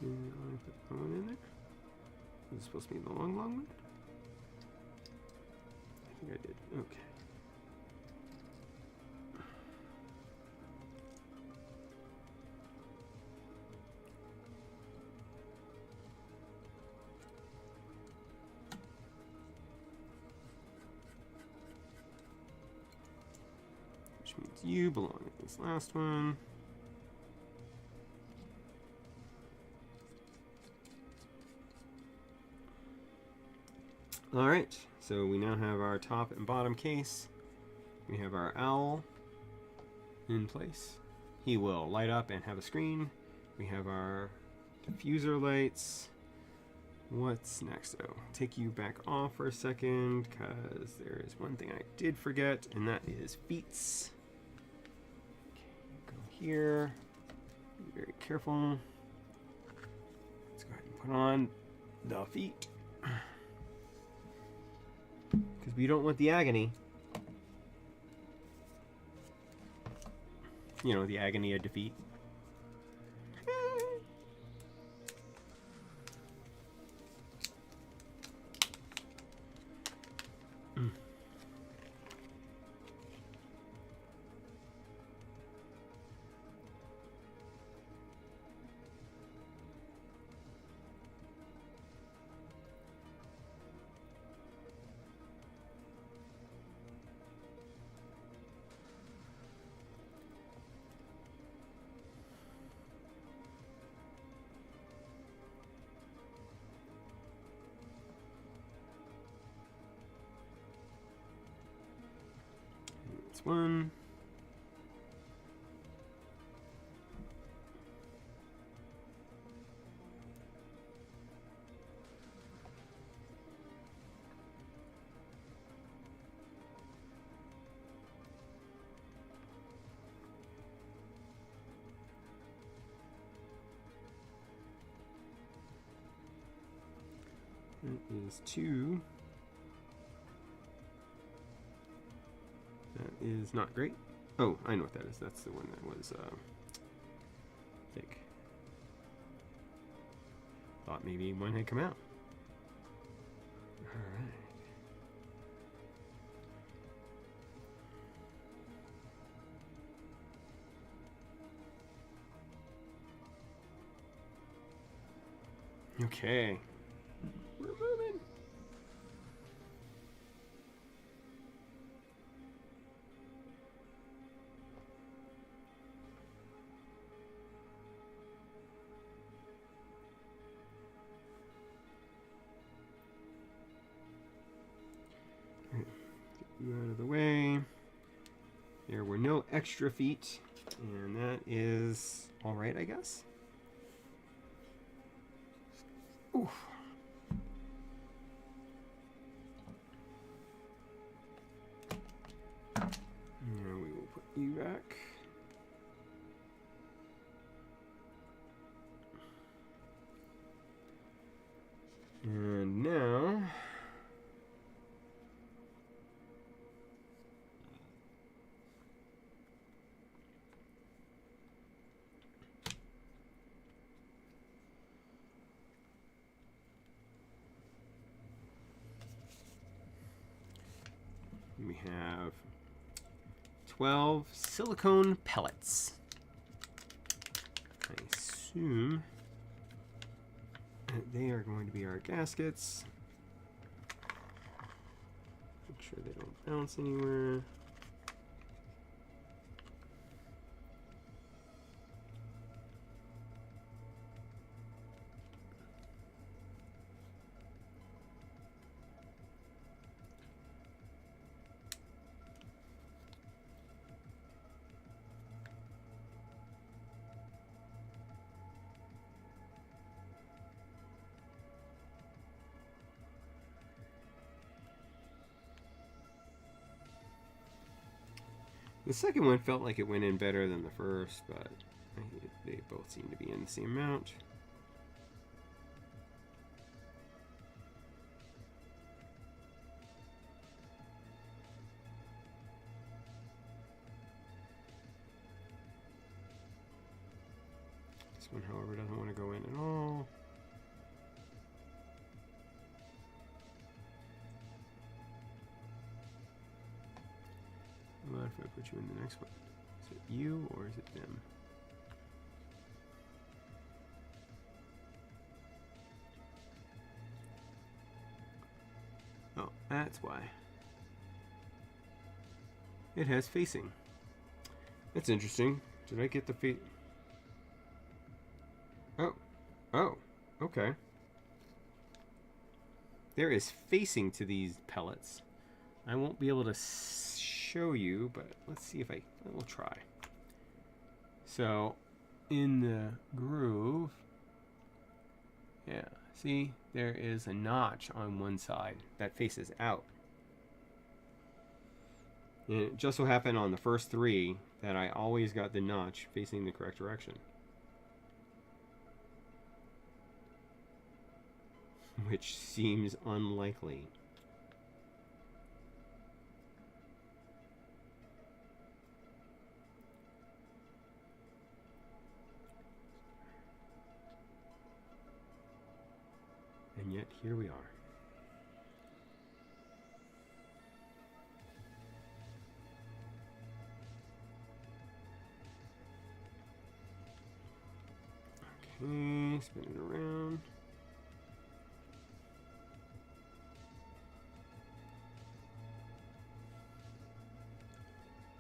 Did I put the wrong one in there? Was it supposed to be the long one? I think I did. Okay. Which means you belong in this last one. Alright, so we now have our top and bottom case. We have our owl in place. He will light up and have a screen. We have our diffuser lights. What's next? Oh, take you back off for a second because there is one thing I did forget, and that is feats. Okay, go here. Be very careful. Let's go ahead and put on the feet because we don't want the agony. You know, the agony of defeat. That's one. That is two. That is not great. Oh, I know what that is. That's the one that was thick. Thought maybe one had come out. All right. Okay. We're moving. Get you out of the way. There were no extra feet, and that is all right, I guess. Oof. Now we will put you back. And now we have 12 silicone pellets. I assume that they are going to be our gaskets. Make sure they don't bounce anywhere. The second one felt like it went in better than the first, but they both seem to be in the same amount. This one, however, doesn't want to go in at all. What if I put you in the next one? Is it you or is it them? Oh, that's why. It has facing. That's interesting. Did I get the face? Oh, okay. There is facing to these pellets. I won't be able to show you, but let's see if we'll try. So in the groove, yeah, See, there is a notch on one side that faces out. And it just so happened on the first 3 that I always got the notch facing the correct direction. Which seems unlikely. And yet, here we are. Okay, spin it around.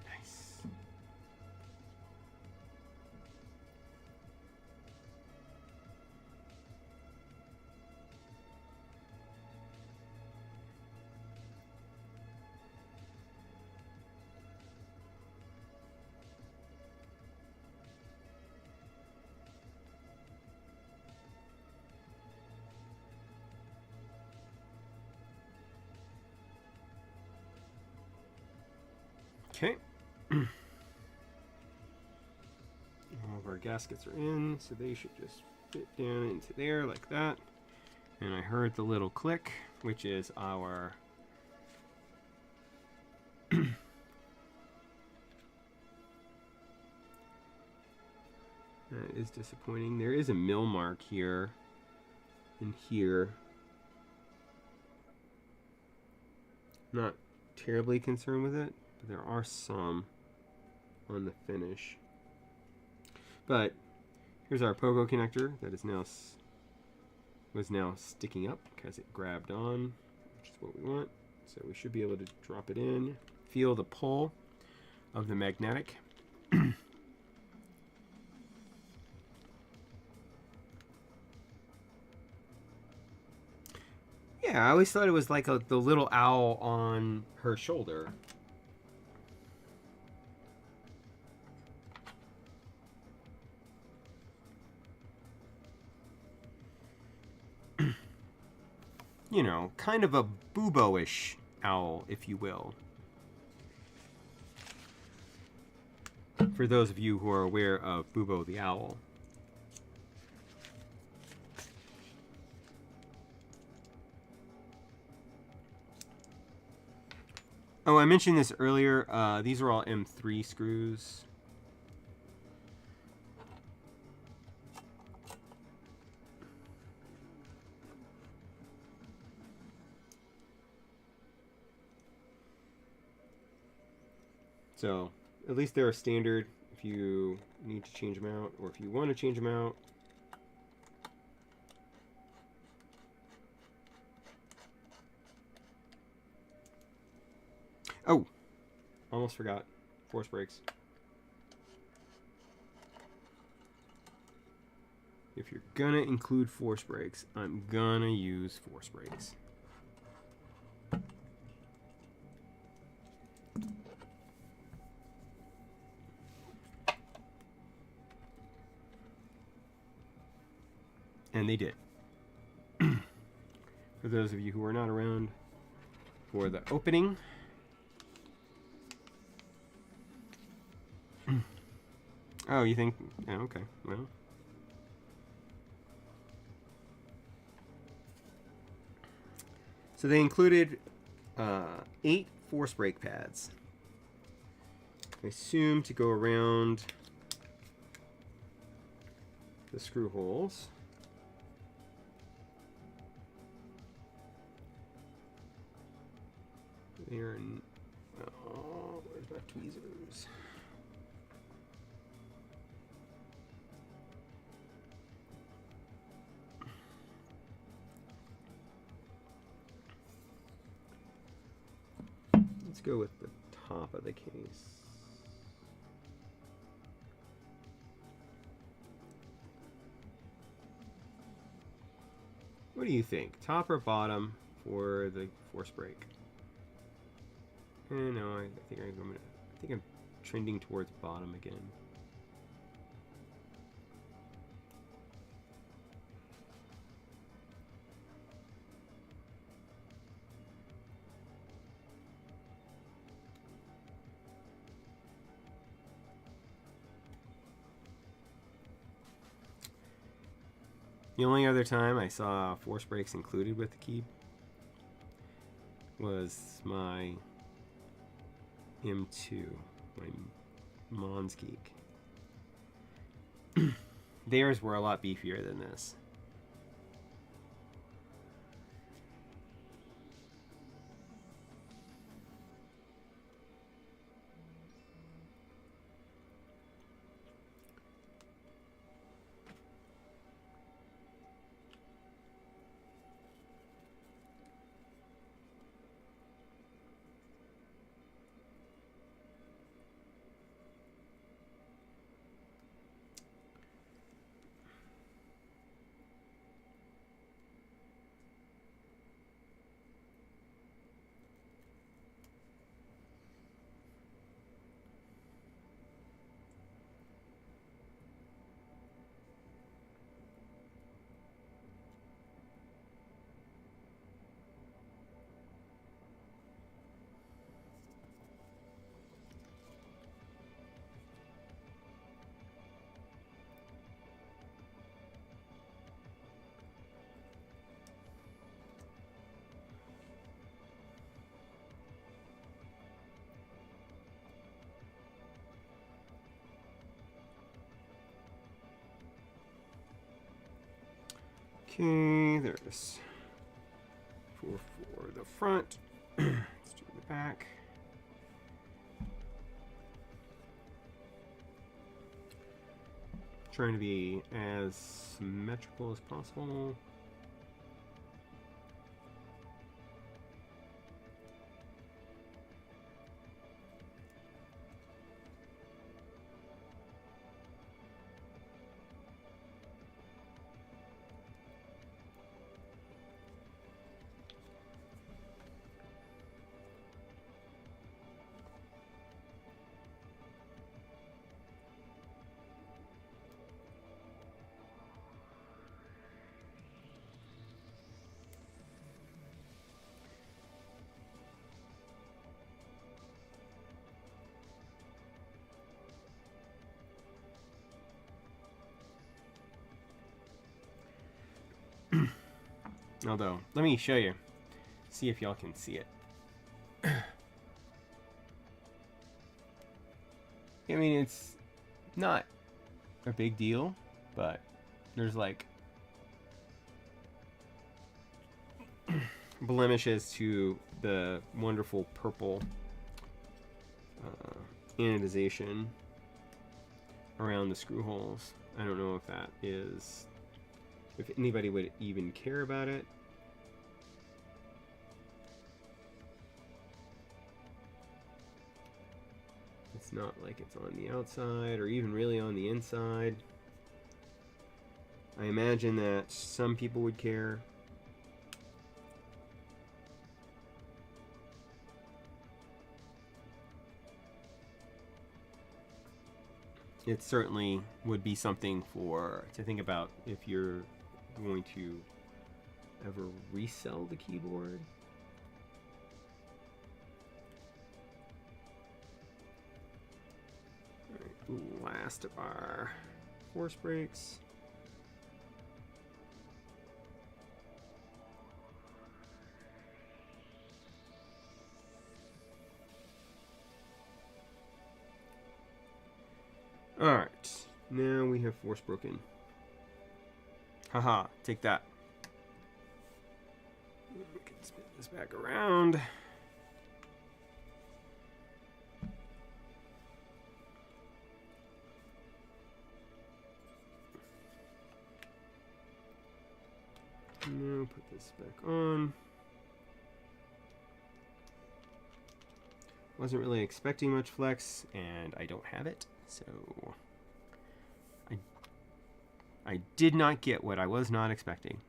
Nice. Okay. All of our gaskets are in, so they should just fit down into there like that. And I heard the little click, which is our that is disappointing. There is a mill mark here and here. Not terribly concerned with it, but there are some on the finish. But here's our pogo connector that is now was now sticking up because it grabbed on, which is what we want. So we should be able to drop it in, feel the pull of the magnetic. Yeah, I always thought it was like the little owl on her shoulder. You know, kind of a Bubo-ish owl, if you will. For those of you who are aware of Bubo the owl. Oh, I mentioned this earlier. These are all M3 screws. So, at least they're standard if you need to change them out, or if you want to change them out. Oh, almost forgot. Force brakes. If you're gonna include force brakes, I'm gonna use force brakes. And they did. For those of you who are not around for the opening. Oh, you think? Yeah, okay. Well. So they included 8 force brake pads. I assume to go around the screw holes. They're in, oh, where's my tweezers? Let's go with the top of the case. What do you think? Top or bottom for the force brake? No, I think I'm trending towards bottom again. The only other time I saw force brakes included with the key was my M2, my Mons Geek. Theirs were a lot beefier than this. Okay, there's 4 for the front. Let's do the back. Trying to be as symmetrical as possible. Although, let me show you. See if y'all can see it. I mean, it's not a big deal, but there's like blemishes to the wonderful purple anodization around the screw holes. I don't know if that is, if anybody would even care about it. It's not like it's on the outside or even really on the inside. I imagine that some people would care. It certainly would be something to think about if you're going to ever resell the keyboard. Last of our force brakes. Alright, now we have force broken. Haha, take that. We can spin this back around. Now put this back on. Wasn't really expecting much flex, and I don't have it, so I did not get what I was not expecting.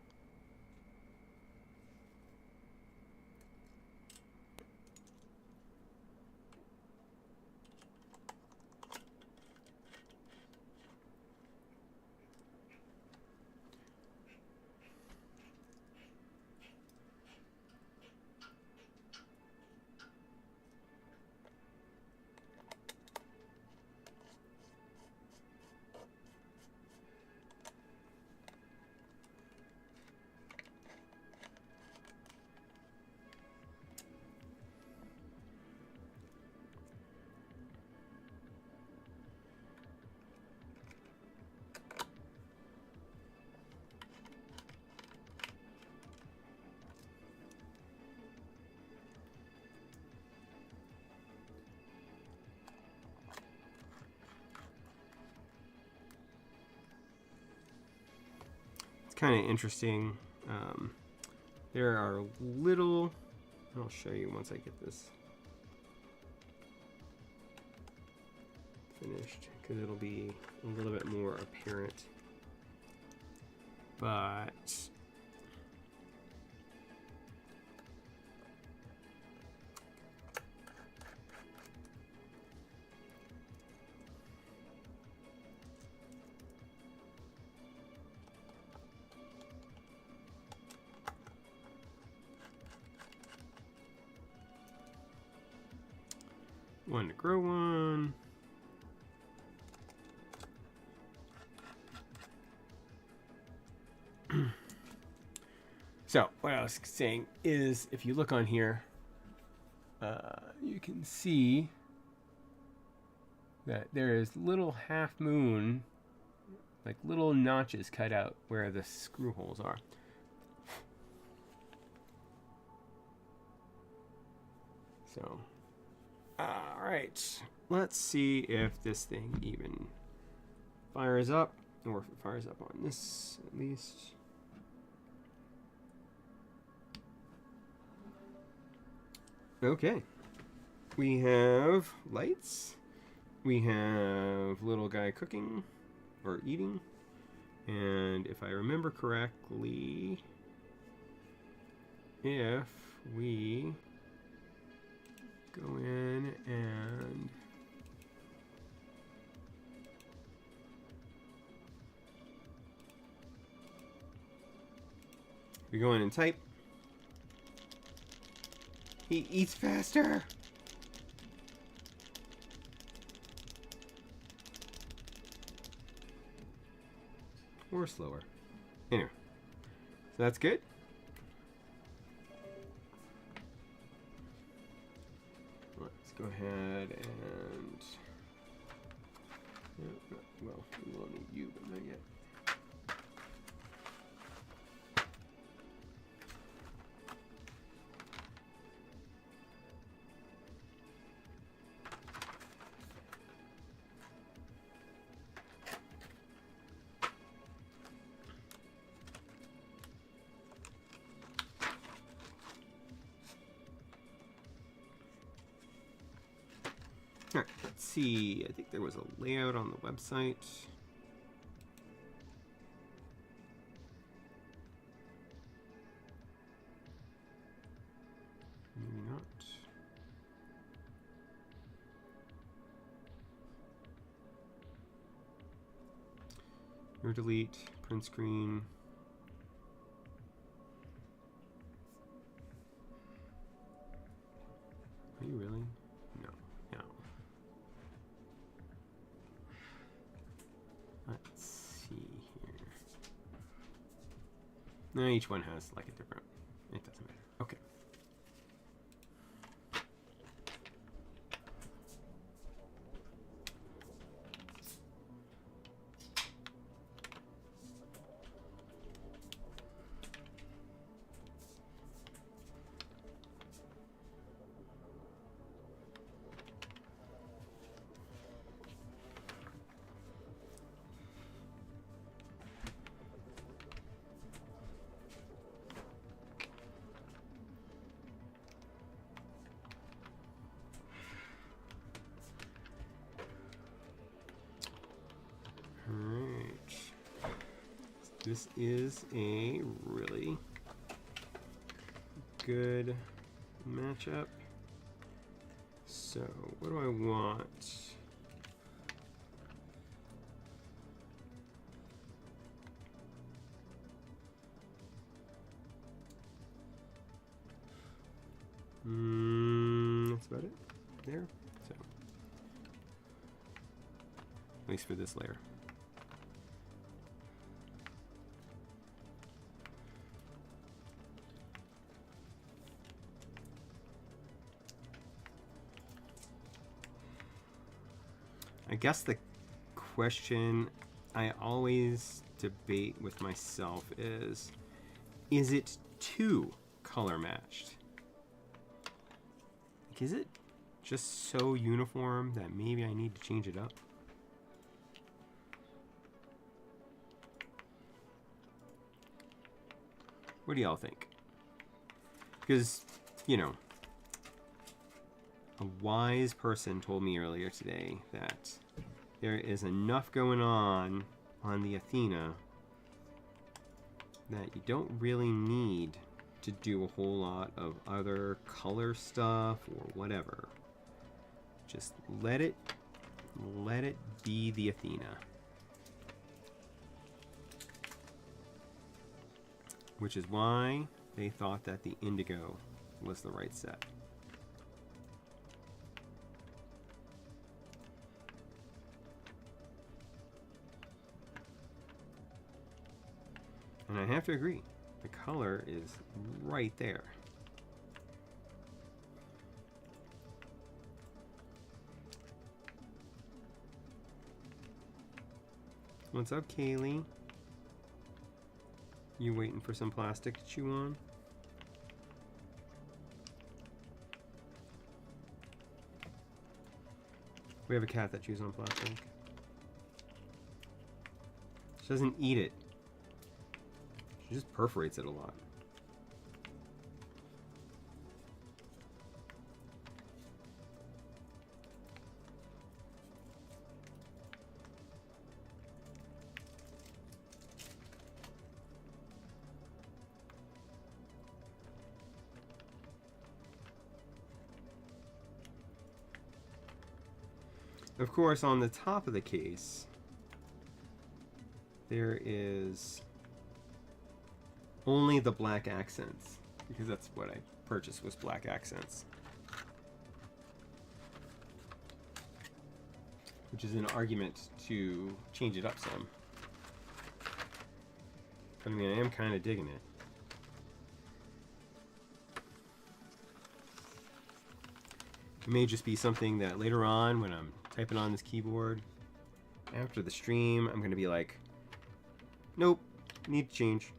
kind of interesting. There are little, I'll show you once I get this finished, because it'll be a little bit more apparent. But one to grow one. So what I was saying is, if you look on here, you can see that there is little half moon, like little notches cut out where the screw holes are. So, all right, let's see if this thing even fires up, or if it fires up on this at least. Okay, we have lights, we have little guy cooking or eating, and if I remember correctly, if we go in and type, he eats faster. Or slower. Anyway, so that's good. Let's go ahead and, well, we will need you, but not yet. All right, let's see. I think there was a layout on the website. Maybe not. Or delete, print screen. Are you really? No. No. Let's see here. No, each one has like a different. It doesn't matter. Okay. This is a really good matchup. So what do I want? That's about it there. So at least for this layer. I guess the question I always debate with myself is it too color matched? Like, is it just so uniform that maybe I need to change it up? What do y'all think? Because, you know, a wise person told me earlier today that there is enough going on the Athena that you don't really need to do a whole lot of other color stuff or whatever. Just let it be the Athena. Which is why they thought that the Indigo was the right set. And I have to agree, the color is right there. What's up, Kaylee? You waiting for some plastic to chew on? We have a cat that chews on plastic. She doesn't eat it. She just perforates it a lot. Of course, on the top of the case, there is only the black accents, because that's what I purchased, was black accents. Which is an argument to change it up some. But I mean, I am kind of digging it. It may just be something that later on, when I'm typing on this keyboard, after the stream, I'm going to be like, nope, need to change.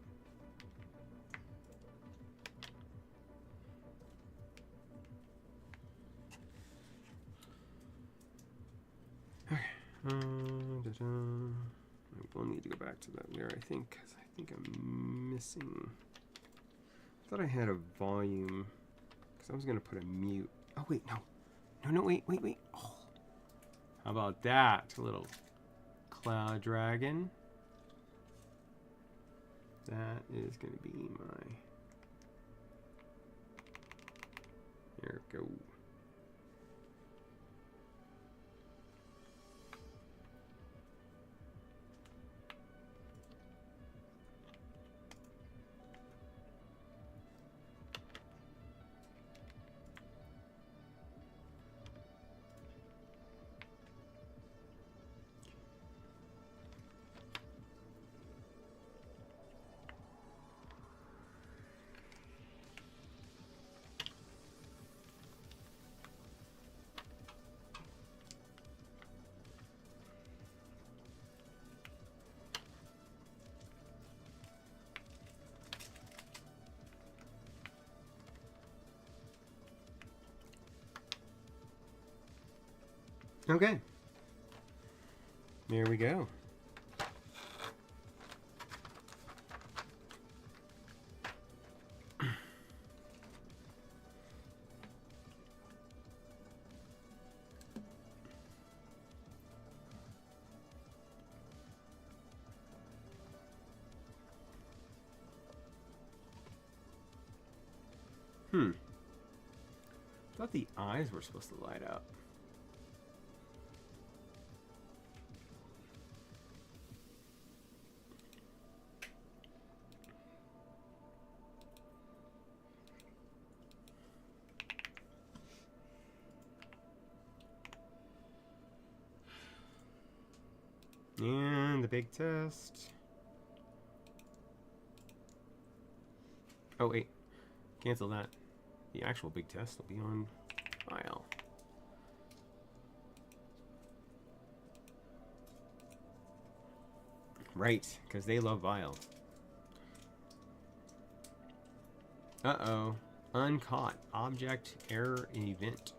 Okay. We'll need to go back to that there, I think, because I think I'm missing. I thought I had a volume, because I was going to put a mute. Oh, wait, no. No, wait. Oh. How about that? A little cloud dragon. That is going to be my... There we go. Okay. There we go. I thought the eyes were supposed to light up. And the big test. Oh wait, cancel that. The actual big test will be on file. Right, because they love vials. Uh-oh. Uncaught. Object error event.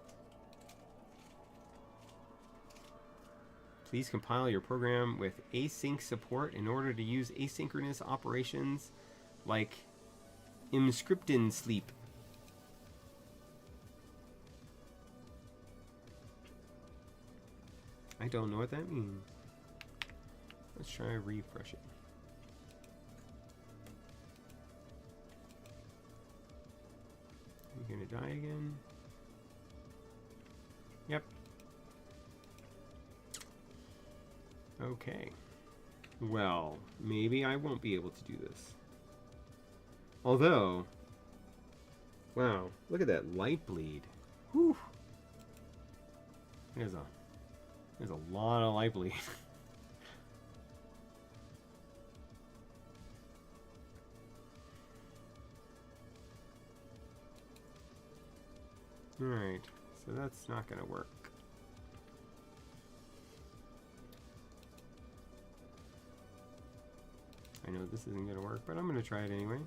Please compile your program with async support in order to use asynchronous operations like Inscriptin sleep. I don't know what that means. Let's try refresh it. Are you gonna die again? Yep. Okay. Well, maybe I won't be able to do this. Although, wow, look at that light bleed. Whew. There's a lot of light bleed. Alright, so that's not gonna work. I know this isn't gonna work, but I'm gonna try it anyway.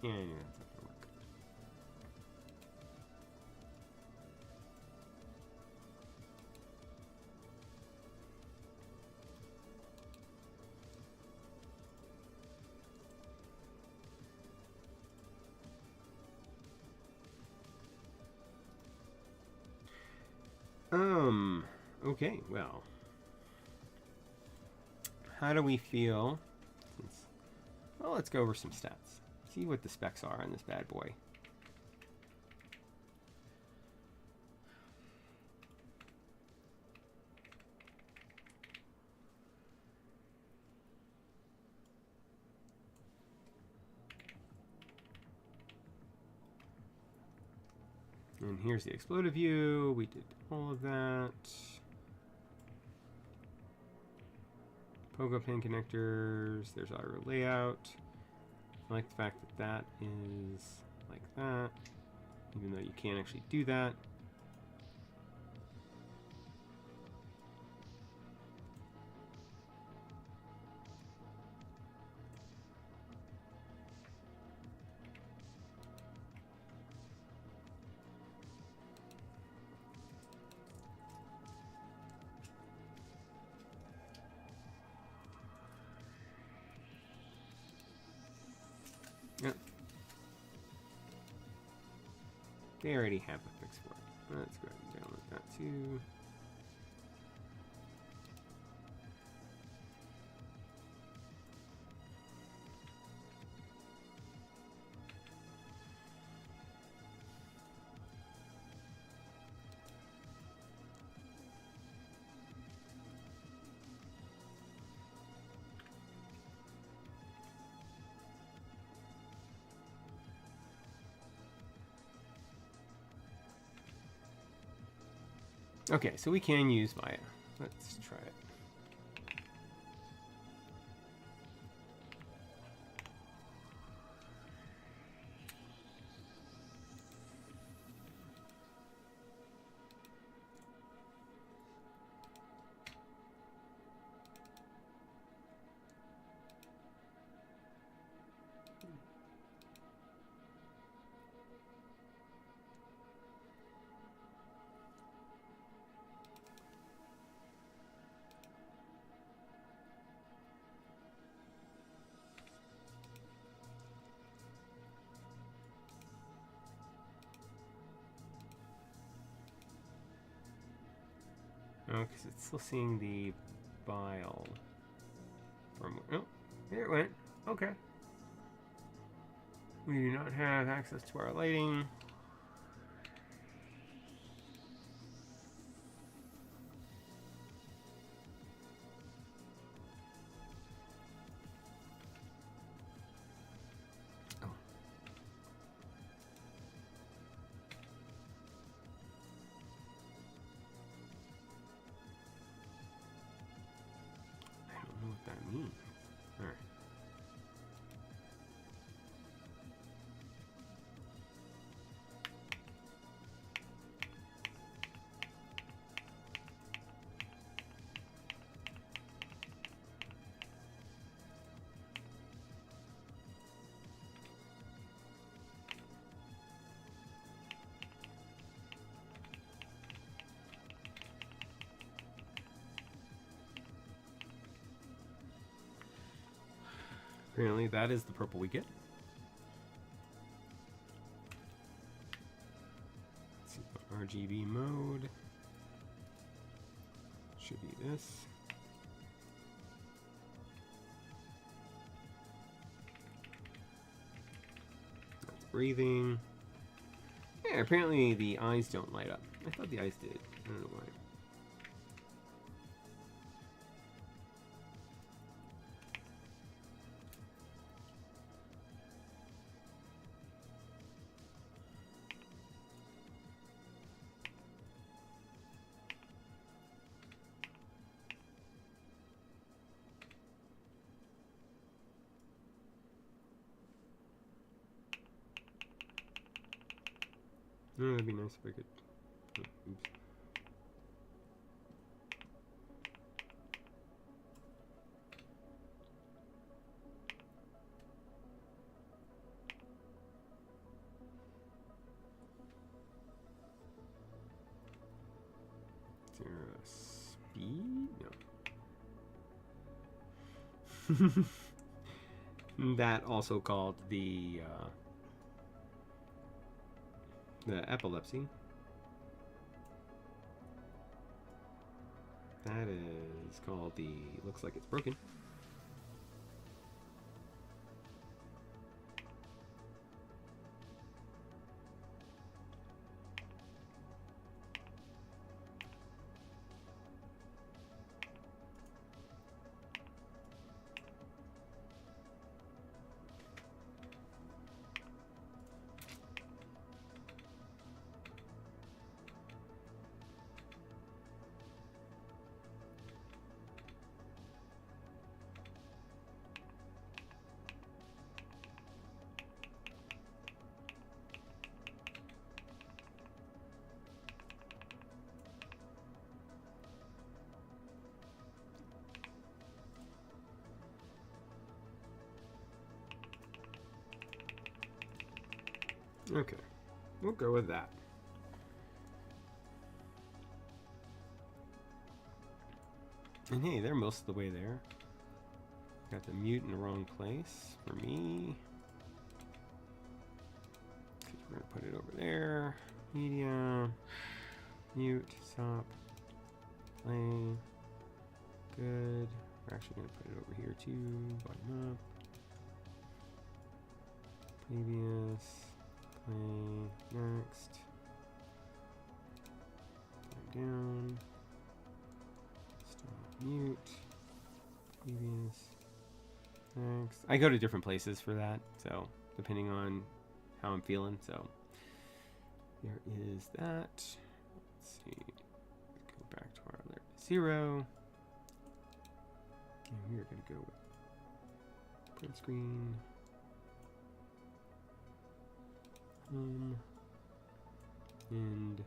Yeah, I knew that's not gonna work. Okay, well. How do we feel? Well, let's go over some stats. See what the specs are on this bad boy. And here's the explosive view. We did all of that. Pogo pin connectors. There's our layout. I like the fact that that is like that, even though you can't actually do that. Yep. They already have a fix for it. Let's go ahead and download that too. Okay, so we can use Maya. Let's try it. Oh, because it's still seeing the bile from. Oh, there it went. Okay. We do not have access to our lighting. Oh. I don't know what that means. All right. Apparently that is the purple we get. RGB mode. Should be this. That's breathing. Yeah, apparently the eyes don't light up. I thought the eyes did. I don't know why. Oh, that'd be nice if I could. Oh, oops. Is there a speed? No. That also called the epilepsy. That is called the, looks like it's broken. Okay, we'll go with that. And hey, they're most of the way there. Got the mute in the wrong place for me. We're gonna put it over there. Media, mute, stop, play. Good. We're actually gonna put it over here too. Button up. Previous. Play. Next. Play down. Stop. Mute. Previous. Next. I go to different places for that, so depending on how I'm feeling. So there is that. Let's see. Go back to our alert 0. And we are going to go with print screen. Home. And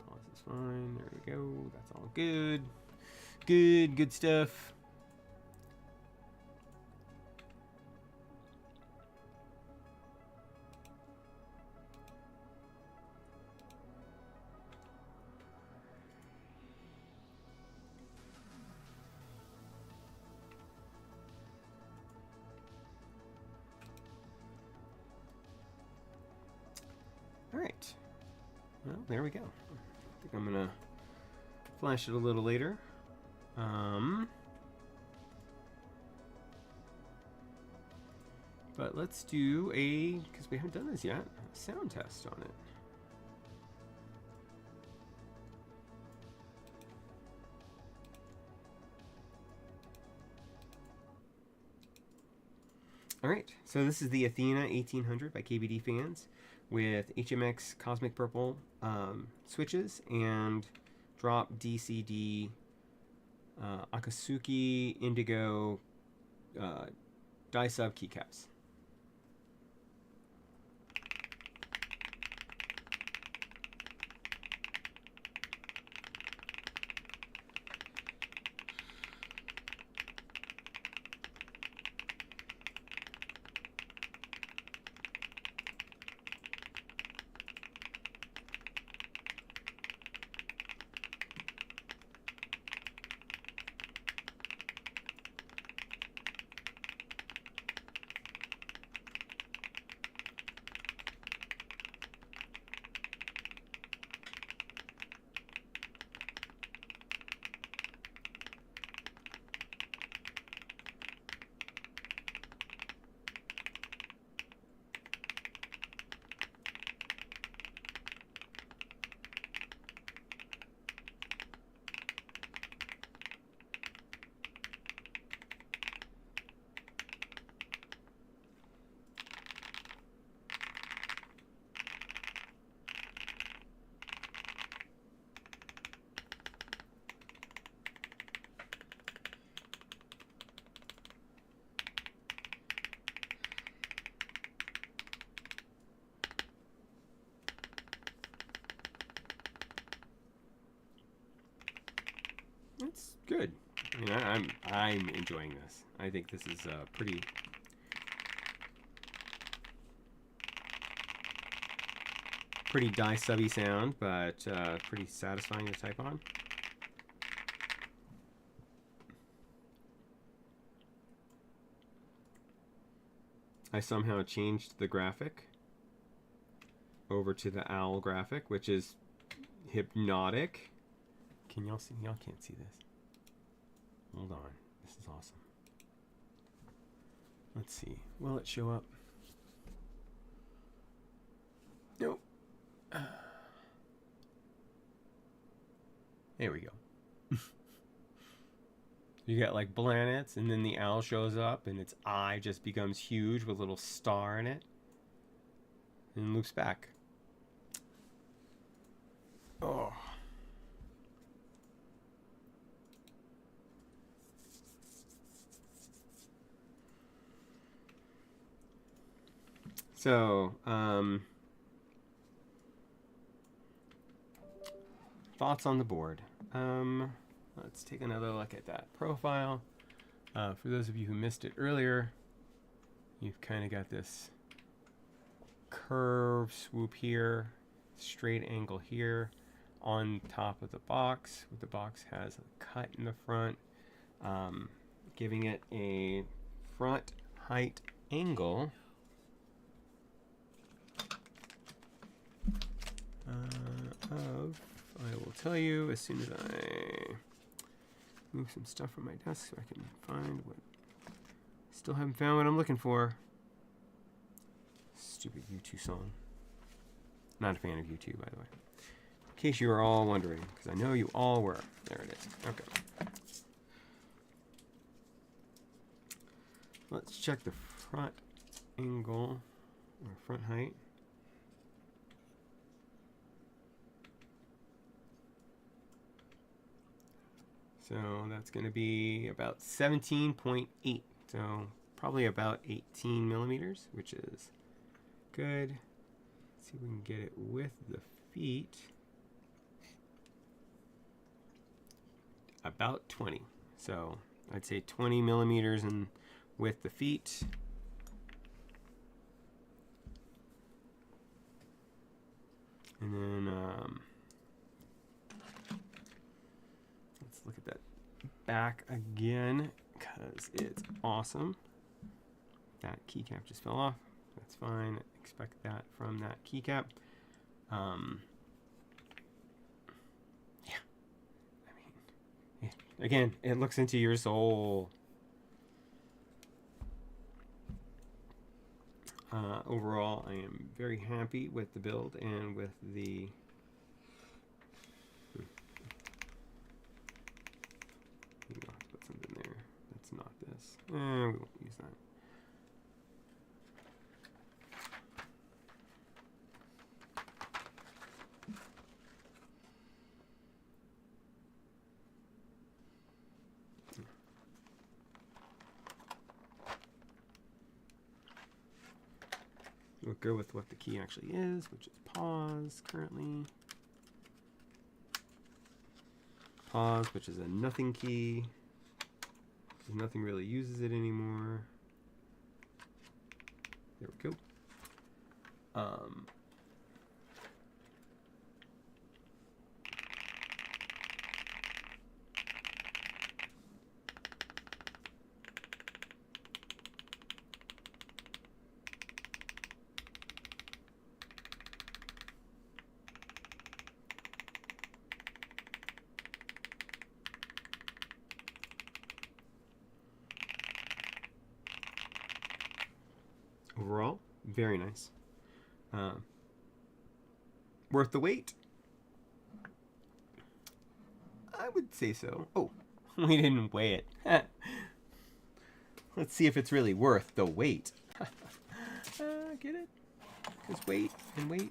pause is fine. There we go. That's all good. Good stuff. All right. Well, there we go. I think I'm gonna flash it a little later. But let's do a, because we haven't done this yet, a sound test on it. All right, so this is the Athena 1800 by KBDFans with HMX Cosmic Purple switches and drop DCD Akatsuki Indigo die sub keycaps. It's good. I mean, I'm enjoying this. I think this is pretty die subby sound, but pretty satisfying to type on. I somehow changed the graphic over to the owl graphic, which is hypnotic. Can y'all see? Y'all can't see this. Hold on. This is awesome. Let's see. Will it show up? Nope. There we go. You got like planets, and then the owl shows up, and its eye just becomes huge with a little star in it, and loops back. Oh. So, thoughts on the board. Let's take another look at that profile. For those of you who missed it earlier, you've kind of got this curve swoop here, straight angle here on top of the box. The box has a cut in the front, giving it a front height angle of, I will tell you as soon as I move some stuff from my desk so I can find what, still haven't found what I'm looking for. Stupid U2 song. Not a fan of U2, by the way. In case you were all wondering, because I know you all were. There it is. Okay. Let's check the front angle, or front height. So that's going to be about 17.8. So probably about 18 millimeters, which is good. Let's see if we can get it with the feet. About 20. So I'd say 20 millimeters and with the feet. And then let's look at that back again because it's awesome. That keycap just fell off. That's fine. Expect that from that keycap. Yeah. I mean, again, it looks into your soul. Overall, I am very happy with the build and with the put something there. That's not this. We won't use that. We'll go with what the key actually is, which is pause currently. Pause, which is a nothing key. Nothing really uses it anymore. There we go. Overall, very nice. Worth the wait? I would say so. Oh, we didn't weigh it. Let's see if it's really worth the wait. Get it? Just wait and wait.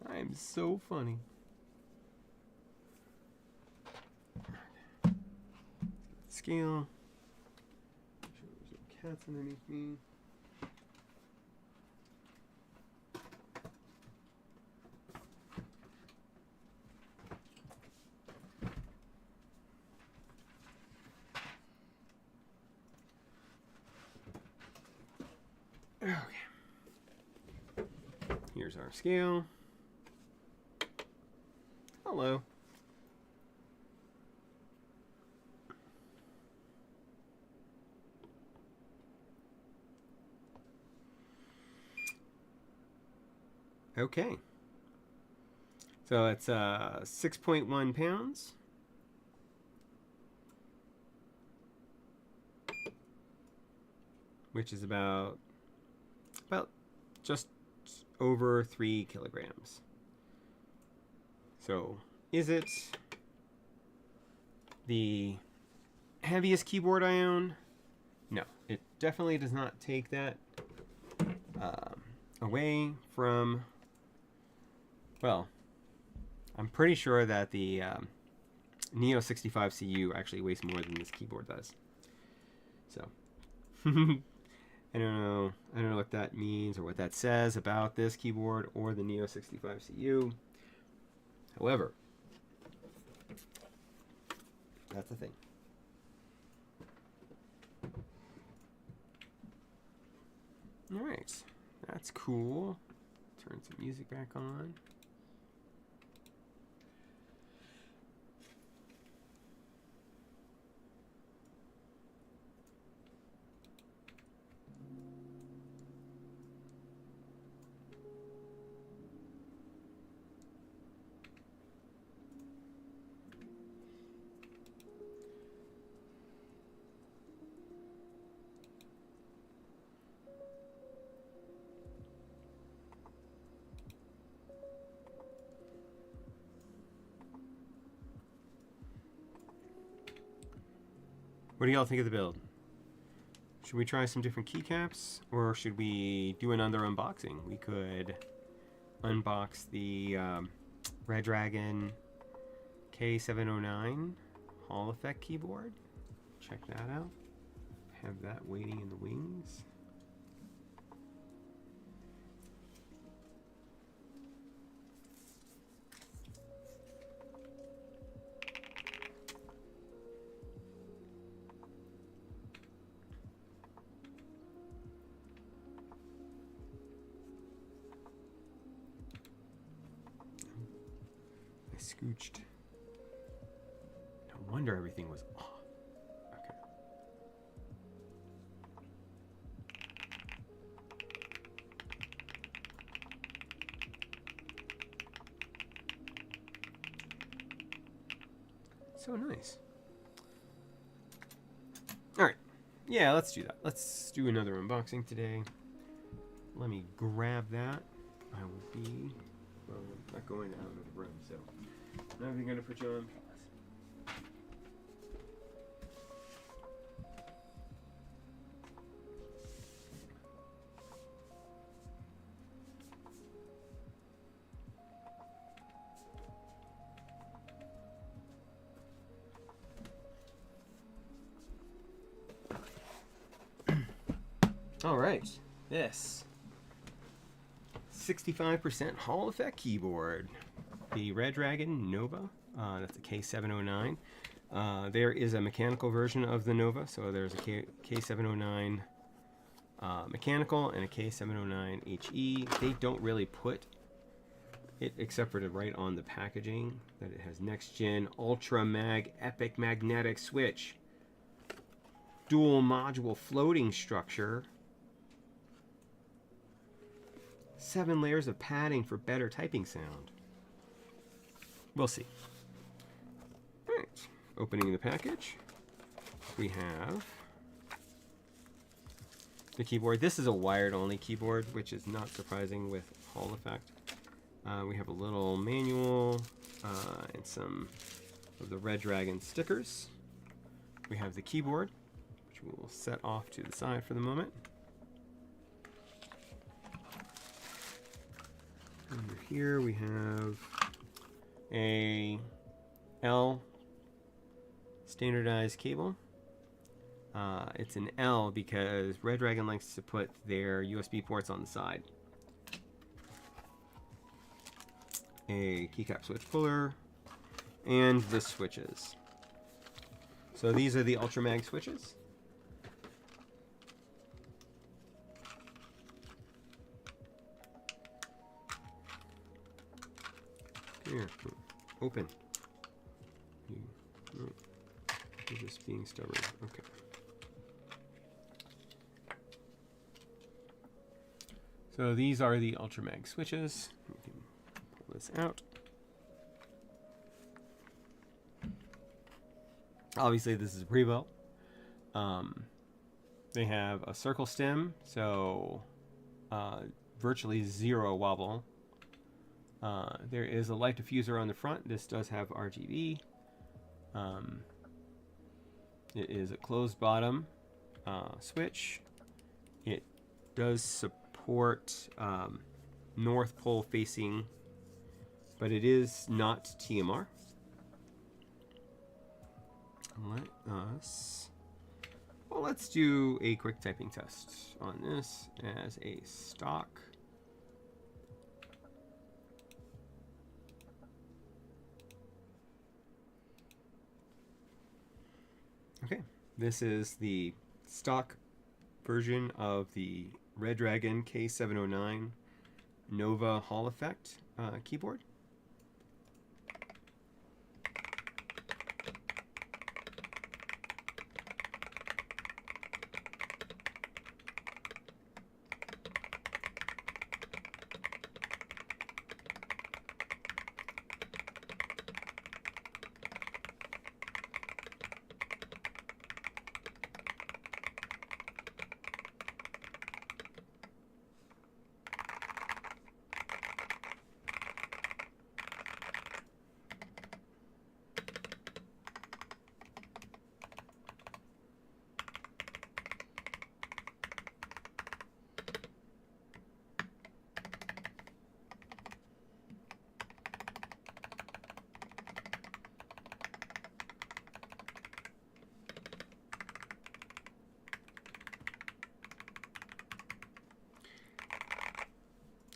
I'm so funny. Scale. Cats underneath me. Okay. Here's our scale. Hello. Okay. So it's 6.1 pounds. Which is about just over 3 kilograms. So, is it the heaviest keyboard I own? No, it definitely does not take that away from, well, I'm pretty sure that the Neo 65 CU actually weighs more than this keyboard does. So, I don't know what that means or what that says about this keyboard or the Neo 65 CU. However, that's the thing. All right, that's cool. Turn some music back on. What do y'all think of the build? Should we try some different keycaps, or should we do another unboxing? We could unbox the Red Dragon K709 Hall Effect keyboard. Check that out. Have that waiting in the wings. I scooched. No wonder everything was off. Okay. So nice. All right. Yeah, let's do that. Let's do another unboxing today. Let me grab that. I will be, well, I'm not going out of the room, so I'm not even going to put you on pause. All right, this 65% Hall Effect keyboard, the Red Dragon Nova. That's a K709. There is a mechanical version of the Nova, so there's a K709 mechanical and a K709 HE. They don't really put it, except for to write on the packaging, that it has next gen Ultra Mag Epic magnetic switch, dual module floating structure, 7 layers of padding for better typing sound. We'll see. All right, opening the package, we have the keyboard. This is a wired only keyboard, which is not surprising with Hall Effect. We have a little manual and some of the Red Dragon stickers. We have the keyboard, which we will set off to the side for the moment. Under here we have a L standardized cable. It's an L because Red Dragon likes to put their USB ports on the side. A keycap switch puller, and the switches. So these are the Ultra Mag switches. Here, open. You're just being stubborn. Okay. So these are the Ultramag switches. We can pull this out. Obviously, this is a pre-built. They have a circle stem, so virtually zero wobble. There is a light diffuser on the front. This does have RGB. It is a closed bottom switch. It does support North Pole facing, but it is not TMR. Let's do a quick typing test on this as a stock. Okay, this is the stock version of the Red Dragon K709 Nova Hall Effect keyboard.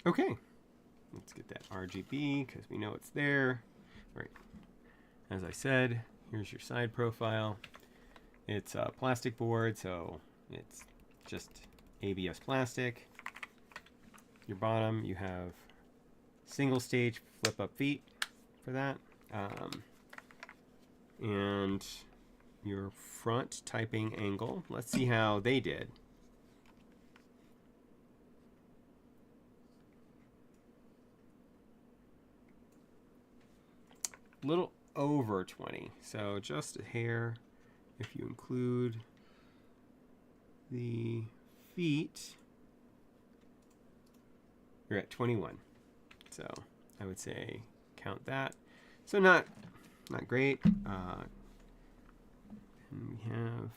Okay, let's get that RGB because we know it's there. All right, as I said, here's your side profile. It's a plastic board, so it's just ABS plastic. Your bottom, you have single stage flip up feet for that. And your front typing angle. Let's see how they did. Little over 20, so just a hair. If you include the feet, you're at 21. So I would say count that. So not great. And we have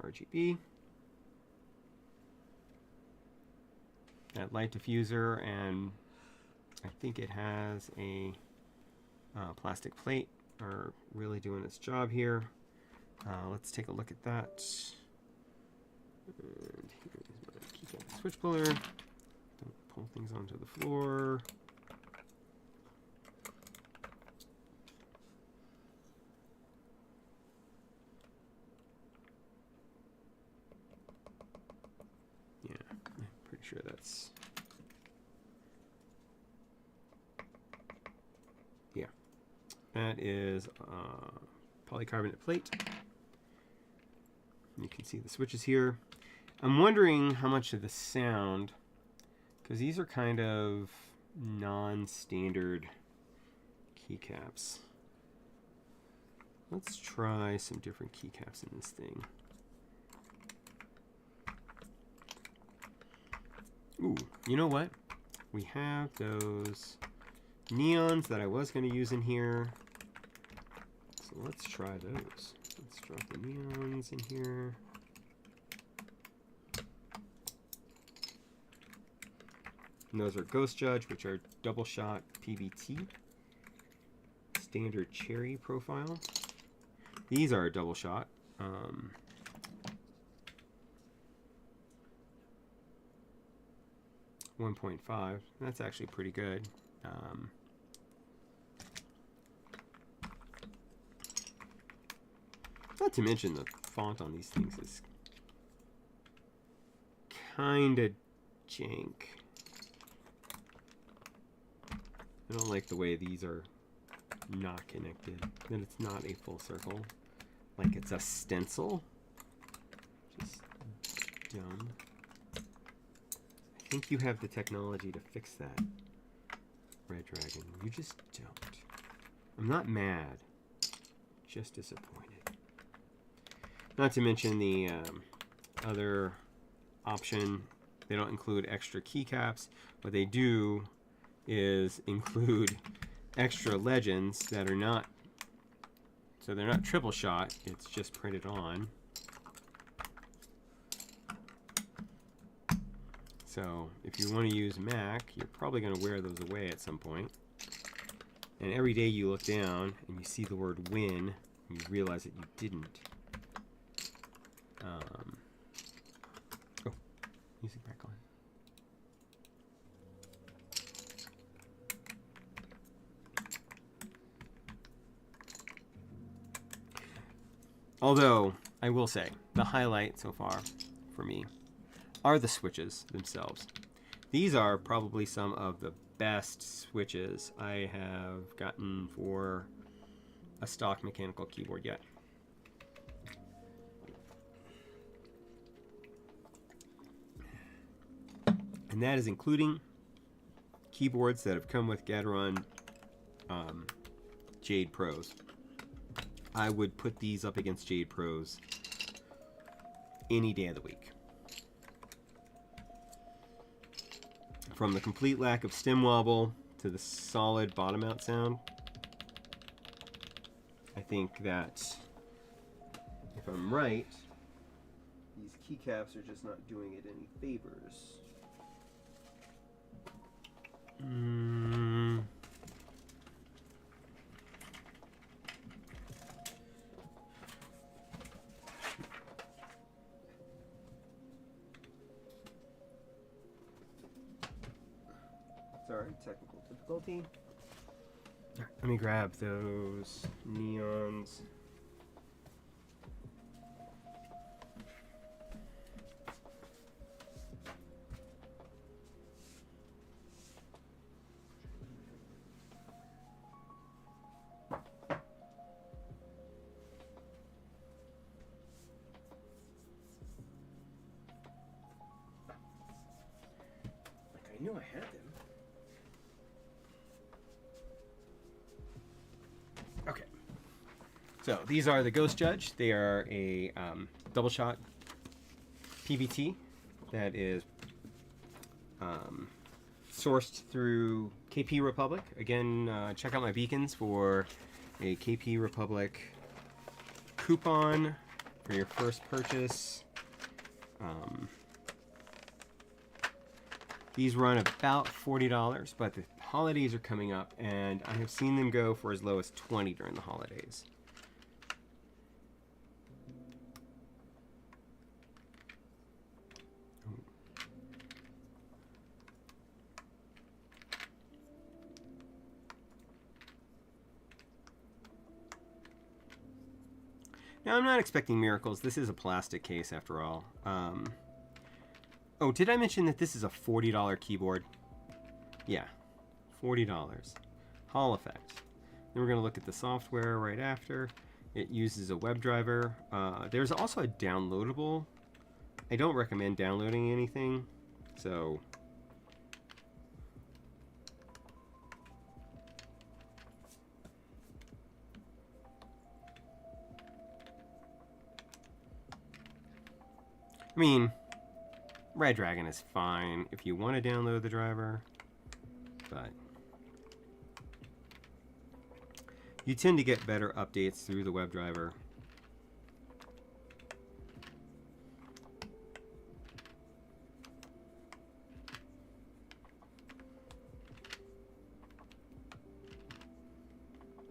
RGB, that light diffuser, and I think it has a plastic plate are really doing its job here. Let's take a look at that. And here's my keycap switch puller. Don't pull things onto the floor. Yeah, I'm pretty sure that's... That is polycarbonate plate. You can see the switches here. I'm wondering how much of the sound, because these are kind of non-standard keycaps. Let's try some different keycaps in this thing. Ooh, you know what? We have those neons that I was going to use in here. So let's try those. Let's drop the neons in here. And those are Ghost Judge, which are double shot PBT. Standard cherry profile. These are a double shot. 1.5. That's actually pretty good. Not to mention the font on these things is kind of jank. I don't like the way these are not connected. That it's not a full circle. Like it's a stencil. Just dumb. I think you have the technology to fix that, Red Dragon. You just don't. I'm not mad. Just disappointed. Not to mention the other option. They don't include extra keycaps. What they do is include extra legends that are not, so they're not triple shot, it's just printed on. So if you want to use Mac, you're probably going to wear those away at some point. And every day you look down and you see the word win, and you realize that you didn't. Oh, music back on. Although, I will say, the highlight so far for me are the switches themselves. These are probably some of the best switches I have gotten for a stock mechanical keyboard yet. And that is including keyboards that have come with Gateron Jade Pros. I would put these up against Jade Pros any day of the week. From the complete lack of stem wobble to the solid bottom out sound, I think that if I'm right, these keycaps are just not doing it any favors. Sorry, technical difficulty. Let me grab those neons. Like I knew I had them. Okay, so these are the Ghost Judge. They are a double shot PVT that is sourced through KP Republic. Again, check out my beacons for a KP Republic coupon for your first purchase. These run about $40, but the holidays are coming up, and I have seen them go for as low as $20 during the holidays. Now, I'm not expecting miracles. This is a plastic case after all. Oh, did I mention that this is a $40 keyboard? Yeah, $40. Hall effect. Then we're going to look at the software right after. It uses a WebDriver. There's also a downloadable. I don't recommend downloading anything, so... I mean, Red Dragon is fine if you want to download the driver, but you tend to get better updates through the WebDriver.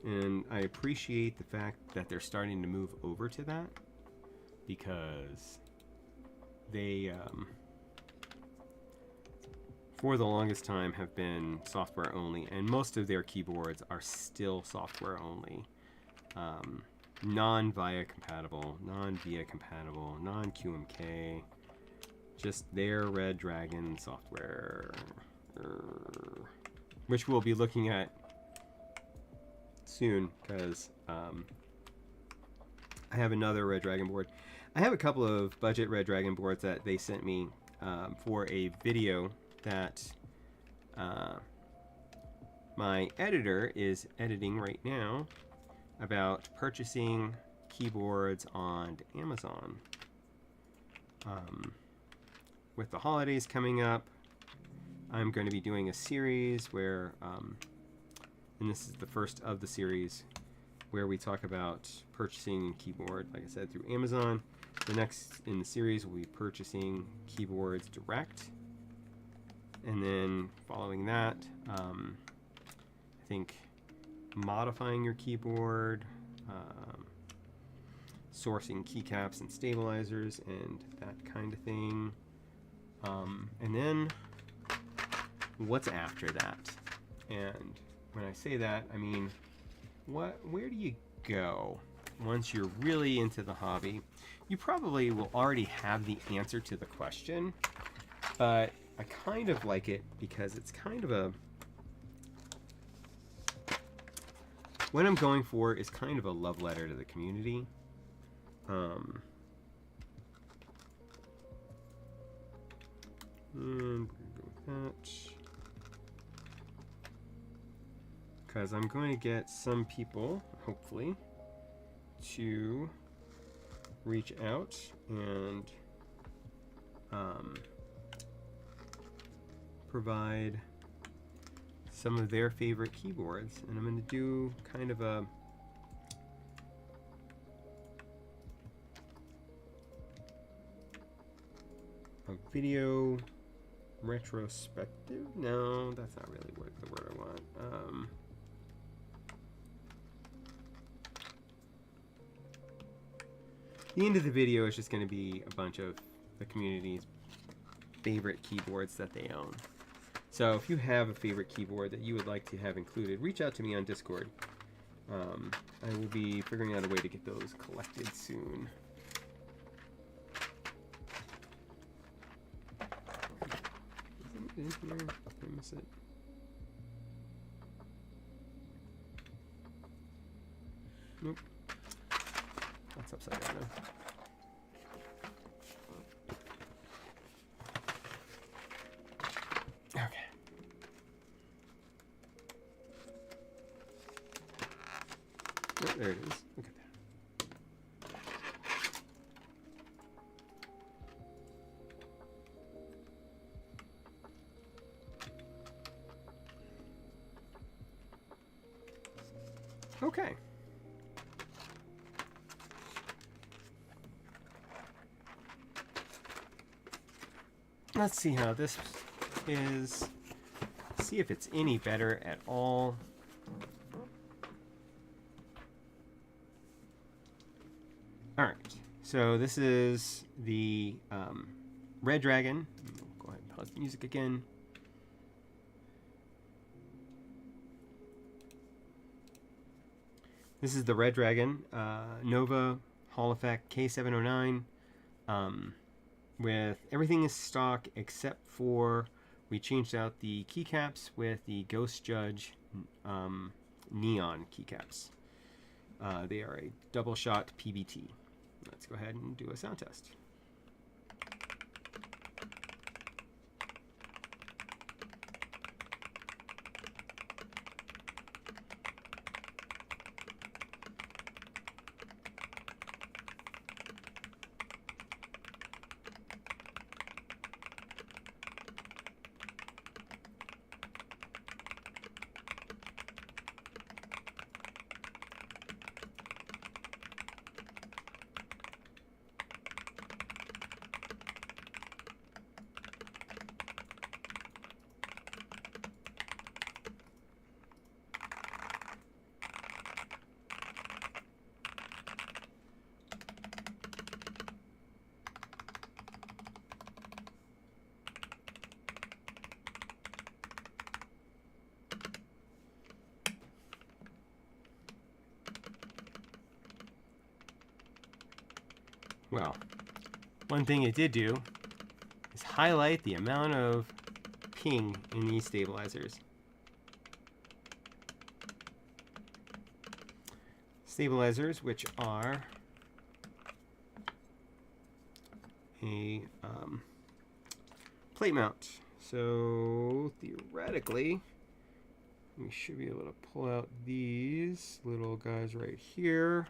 And I appreciate the fact that they're starting to move over to that, because they, for the longest time, have been software only, and most of their keyboards are still software only. Non-VIA compatible, non-VIA compatible, non-QMK, just their Red Dragon software. which we'll be looking at soon, because I have another Red Dragon board. I have a couple of budget Red Dragon boards that they sent me for a video that my editor is editing right now about purchasing keyboards on Amazon. With the holidays coming up, I'm going to be doing a series where, and this is the first of the series, where we talk about purchasing a keyboard, like I said, through Amazon. The next in the series will be purchasing keyboards direct. And then following that, I think modifying your keyboard, sourcing keycaps and stabilizers and that kind of thing. And then what's after that? And when I say that, I mean, where do you go once you're really into the hobby? You probably will already have the answer to the question, but I kind of like it because it's kind of a... What I'm going for is kind of a love letter to the community. And we're going to go with that. Because I'm going to get some people, hopefully, to reach out and provide some of their favorite keyboards. And I'm going to do kind of a video retrospective? No, that's not really what the word I want. The end of the video is just going to be a bunch of the community's favorite keyboards that they own. So if you have a favorite keyboard that you would like to have included, reach out to me on Discord. I will be figuring out a way to get those collected soon. Is it in here? Did I miss it? Nope. That's upside down now. Okay. Oh, there it is. Look at that. Okay. Let's see how this is. See if it's any better at all. Alright, so this is the Red Dragon. Go ahead and pause the music again. This is the Red Dragon Nova Hall Effect K709. With everything is stock except for we changed out the keycaps with the Ghost Judge neon keycaps. They are a double shot PBT. Let's go ahead and do a sound test. Well, one thing it did do is highlight the amount of ping in these stabilizers. stabilizers, which are a plate mount. So theoretically, we should be able to pull out these little guys right here.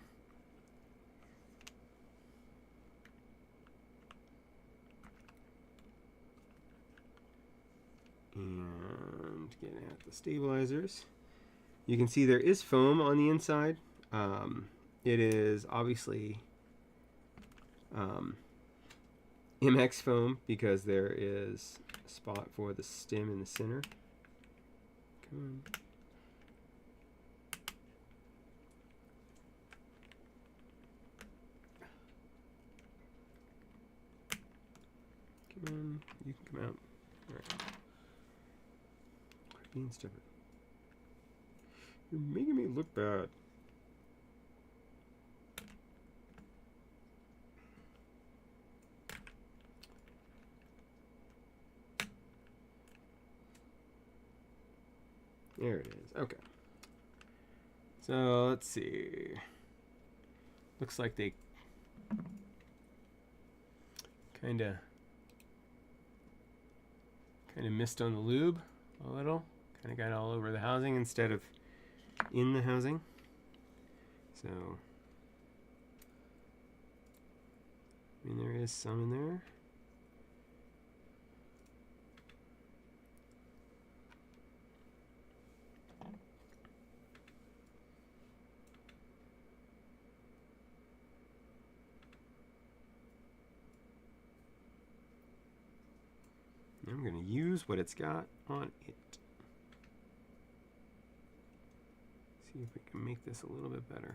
And get at the stabilizers. You can see there is foam on the inside. It is obviously MX foam because there is a spot for the stem in the center. Come on. Come on, you can come out. All right. Being stubborn. You're making me look bad. There it is. Okay. So let's see. Looks like they kind of missed on the lube a little. Kind of got all over the housing instead of in the housing. So, I mean, there is some in there. I'm going to use what it's got on it. See if we can make this a little bit better.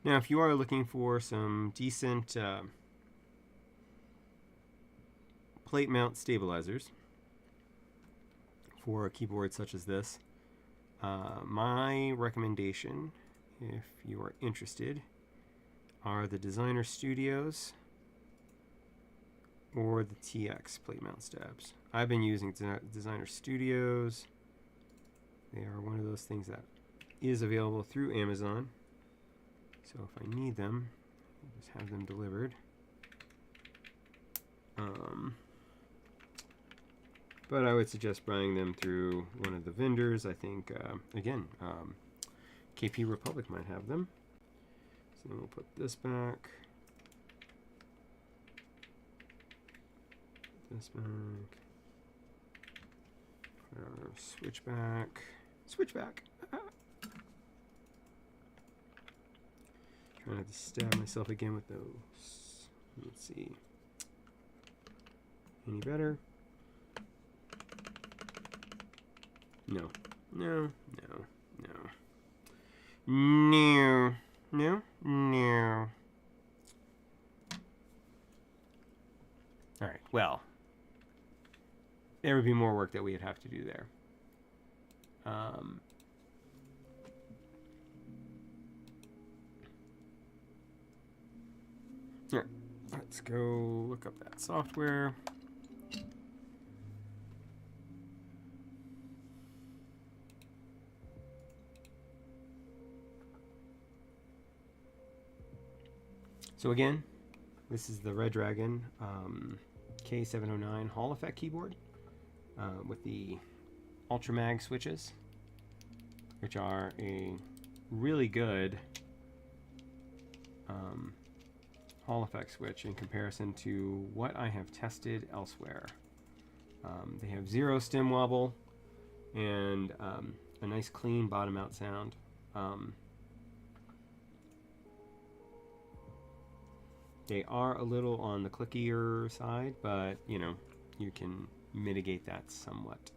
Now, if you are looking for some decent plate mount stabilizers for a keyboard such as this, my recommendation, if you are interested, are the Designer Studios or the TX plate mount stabs. I've been using Designer Studios. They are one of those things that is available through Amazon. So if I need them, I'll just have them delivered. But I would suggest buying them through one of the vendors. I think, again, KP Republic might have them. So then we'll put this back. This back. Put our switch back. Switch back! Trying not to stab myself again with those. Let's see. Any better? No. No. No. No. No. No. No. Alright, well. There would be more work that we'd have to do there. Alright, let's go look up that software. So again, this is the Red Dragon K709 Hall Effect keyboard with the Ultramag switches, which are a really good Hall Effect switch in comparison to what I have tested elsewhere. They have zero stem wobble and a nice clean bottom out sound. They are a little on the clickier side, but you know, you can mitigate that somewhat.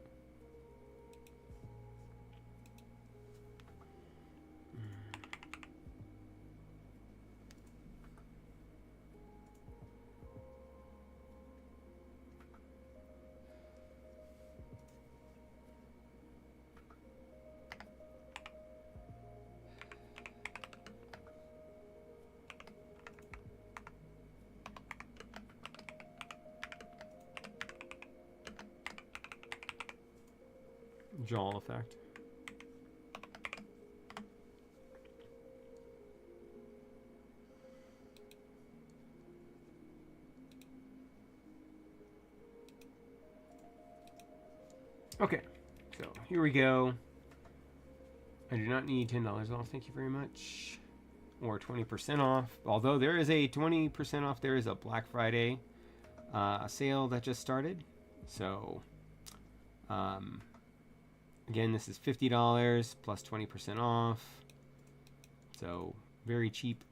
jaw effect. Okay, so here we go. I do not need $10 off, thank you very much. Or 20% off. Although there is a 20% off, there is a Black Friday sale that just started. So, again, this is $50 plus 20% off. So, very cheap.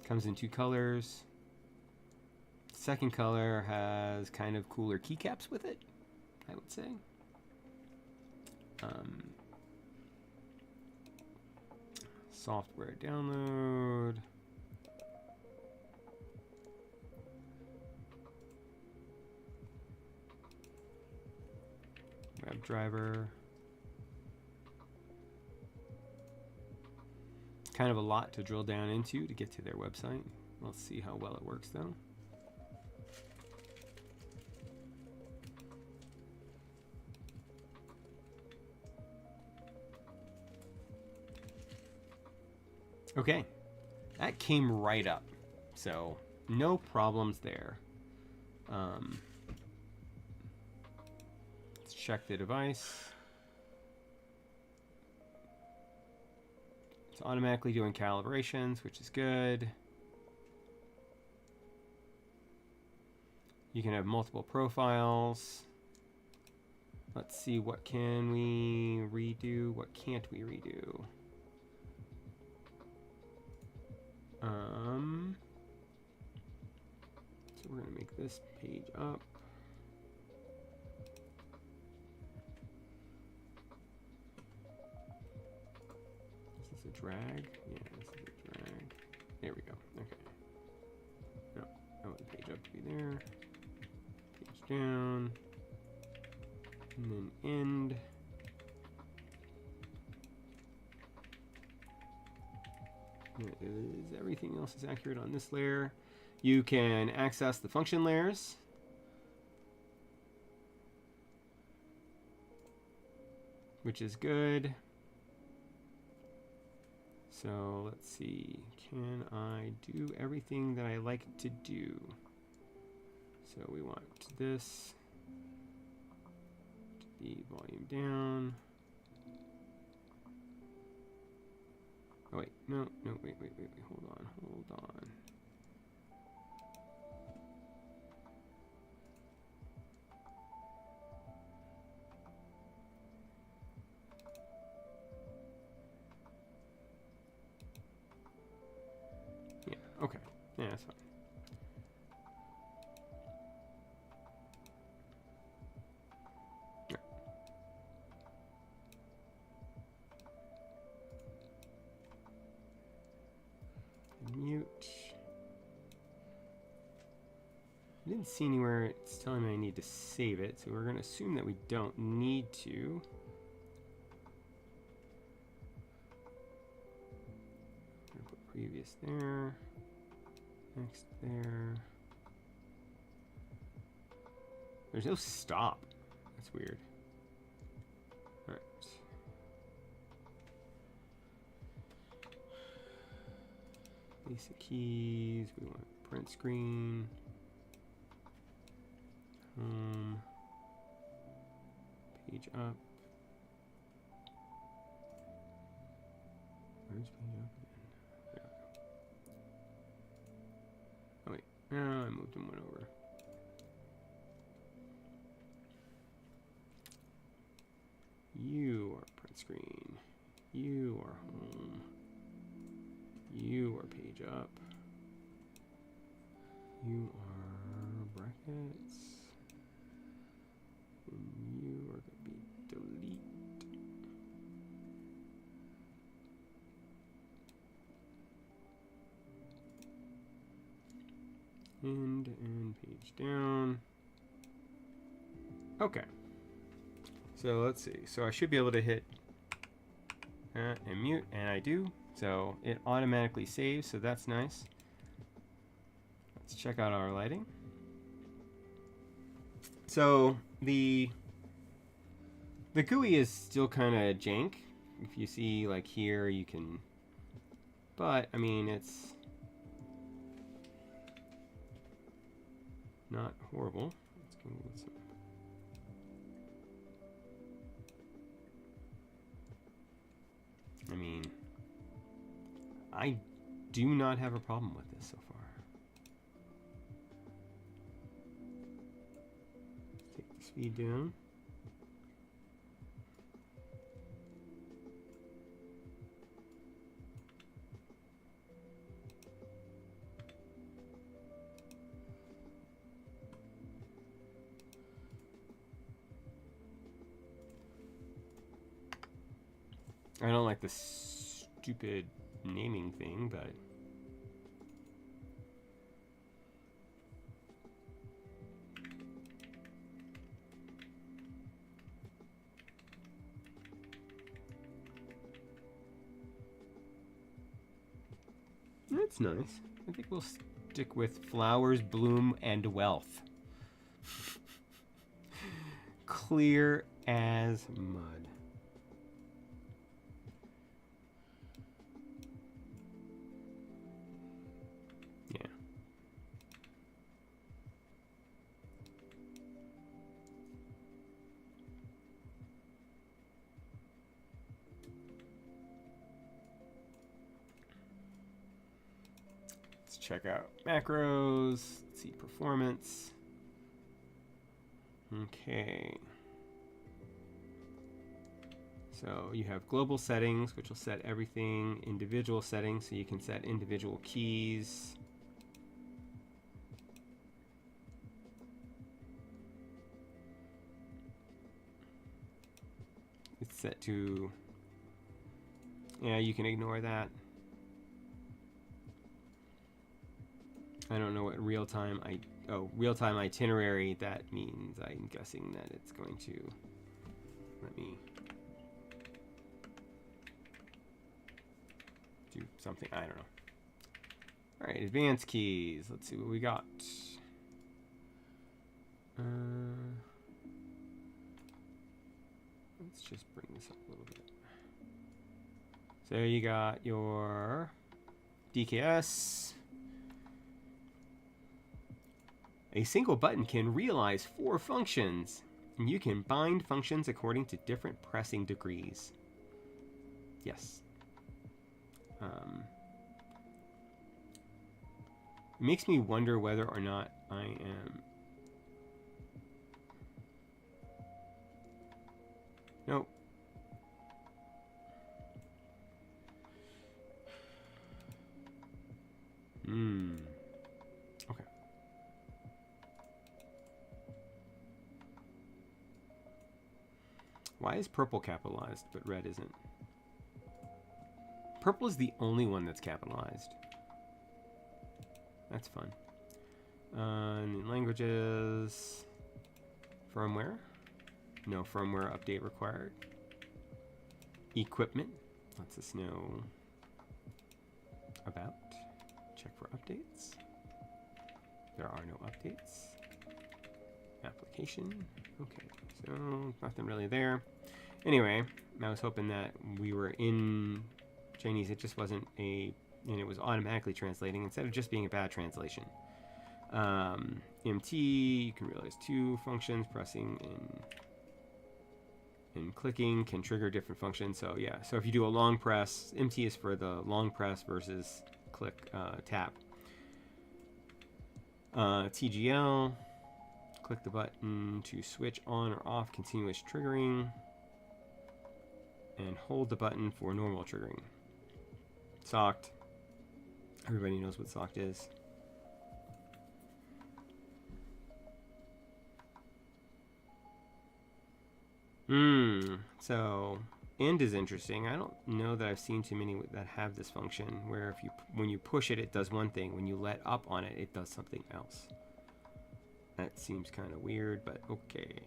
Comes in 2 colors. Second color has kind of cooler keycaps with it, I would say. Software download. WebDriver. Kind of a lot to drill down into to get to their website. Let's see how well it works though. Okay, that came right up, so no problems there. Let's check the device. It's automatically doing calibrations, which is good. You can have multiple profiles. Let's see, what can we redo? What can't we redo? So we're gonna make this page up. Is this a drag? Yeah, this is a drag. There we go. Okay. No, I want the page up to be there. Page down. And then end. Everything else is accurate on this layer. You can access the function layers. Which is good. So let's see. Can I do everything that I like to do? So we want this to be volume down. Oh wait, no, wait, hold on. Yeah, okay, yeah, that's fine. Mute. I didn't see anywhere it's telling me I need to save it, so we're going to assume that we don't need to. I'm going to put previous there, next there. There's no stop. That's weird. All right. Basic keys, we want print screen, home, page up. Where's page up again? There. Oh wait, no, I moved them one over. You are print screen, you are home. You are page up. You are brackets. And you are going to be delete. End and page down. Okay. So let's see. So I should be able to hit and mute, and I do. So it automatically saves, so that's nice. Let's check out our lighting. So the The GUI is still kind of jank. If you see, like here, you can... But, I mean, it's not horrible. Let's go with some... I mean, I do not have a problem with this so far. Let's take the speed down. I don't like the stupid naming thing, but that's nice. I think we'll stick with flowers, bloom, and wealth. Clear as mud. Yeah. Let's check out macros. Let's see performance. Okay. So you have global settings, which will set everything. Individual settings, so you can set individual keys. It's set to, yeah, you can ignore that. I don't know what real-time real-time itinerary, that means. I'm guessing that it's going to let me do something. I don't know. All right, advanced keys. Let's see what we got. Let's just bring this up a little bit. So you got your DKS. A single button can realize 4 functions, and you can bind functions according to different pressing degrees. Yes. It makes me wonder whether or not I am... Nope. Okay. Why is purple capitalized, but red isn't? Purple is the only one that's capitalized. That's fun. New languages. Firmware. No firmware update required. Equipment. Lets us know about. Check for updates. There are no updates. Application. Okay, so nothing really there. Anyway, I was hoping that we were in Chinese. It just wasn't and it was automatically translating instead of just being a bad translation. MT, you can realize 2 functions. Pressing and clicking can trigger different functions. So yeah, so if you do a long press, MT is for the long press versus click, tap. TGL, click the button to switch on or off continuous triggering, and hold the button for normal triggering. Socked. Everybody knows what socked is. So end is interesting. I don't know that I've seen too many that have this function where if when you push it, it does one thing. When you let up on it, it does something else. That seems kind of weird, but okay.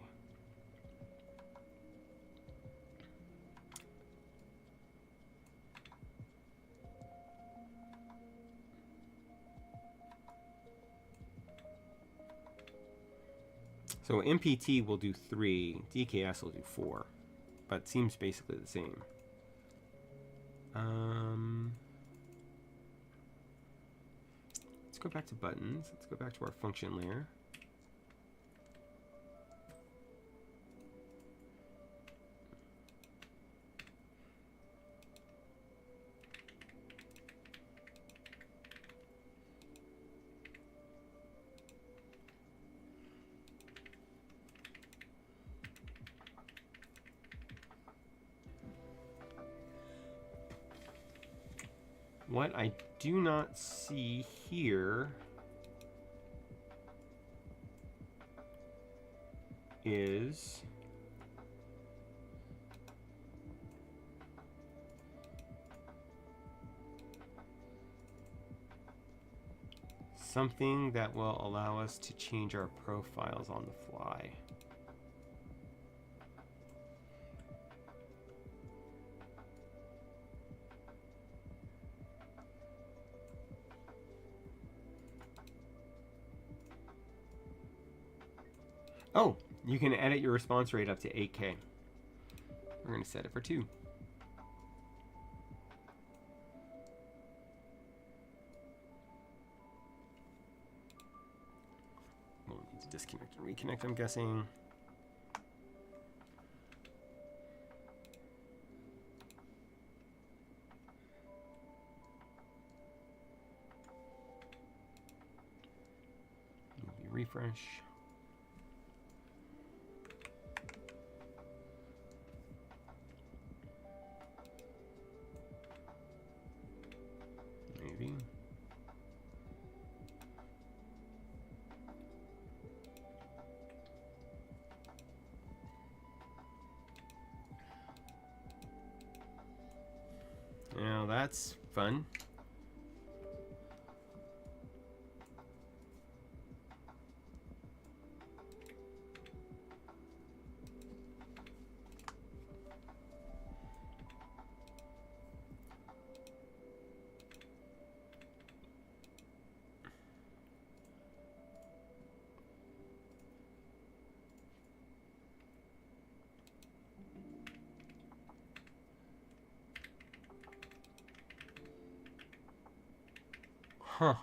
So MPT will do 3, DKS will do 4. but seems basically the same. Let's go back to buttons. Let's go back to our function layer. What I do not see here is something that will allow us to change our profiles on the fly. Oh, you can edit your response rate up to 8K. We're going to set it for 2. We'll need to disconnect and reconnect, I'm guessing. Maybe refresh. Maybe. Now that's fun. Huh.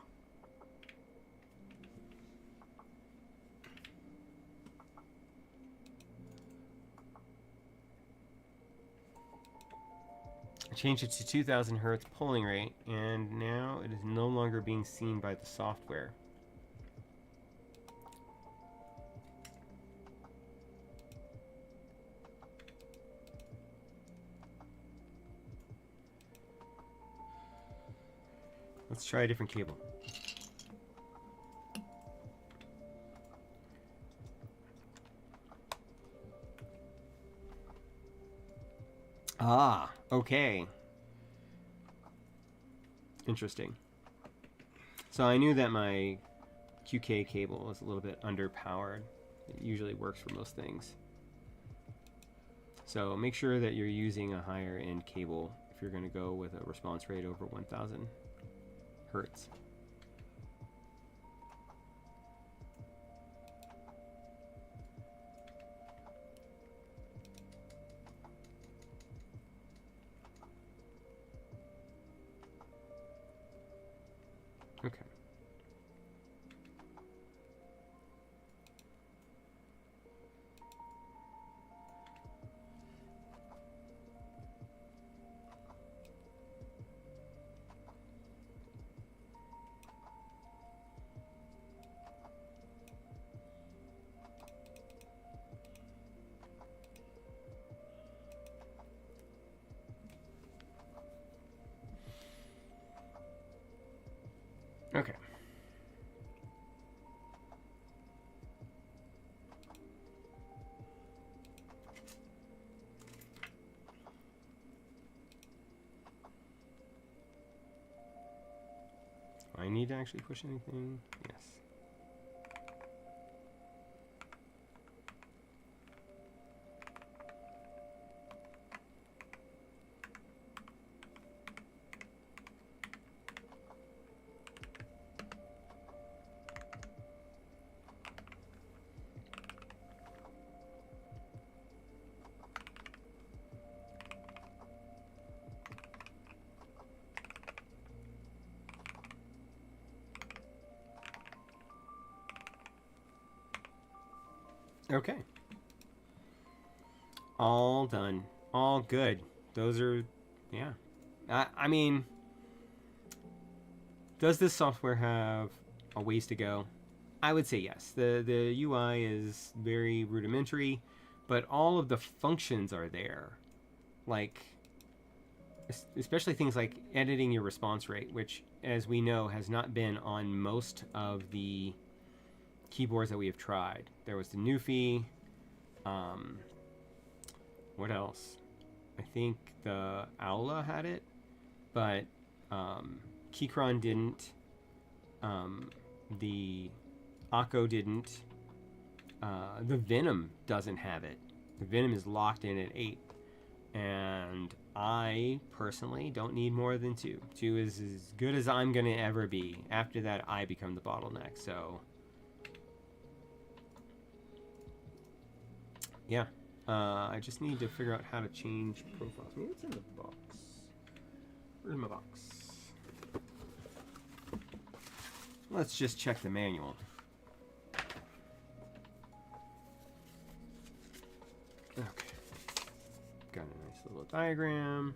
I changed it to 2000 hertz polling rate, and now it is no longer being seen by the software. Let's try a different cable. Ah, okay. Interesting. So I knew that my QK cable was a little bit underpowered. It usually works for most things. So make sure that you're using a higher end cable if you're going to go with a response rate over 1000 hertz. Okay. Okay. Do I need to actually push anything? Yes. Okay. All done. All good. Those are, yeah. I mean, does this software have a ways to go? I would say yes. The UI is very rudimentary, but all of the functions are there. Like, especially things like editing your response rate, which, as we know, has not been on most of the keyboards that we have tried. There was the Newfie. What else? I think the Aula had it, but Keychron didn't. The Akko didn't. The Venom doesn't have it. The Venom is locked in at 8. And I personally don't need more than 2. 2 is as good as I'm going to ever be. After that, I become the bottleneck. So, yeah. I just need to figure out how to change profiles. Maybe it's in the box. Where's my box? Let's just check the manual. Okay. Got a nice little diagram.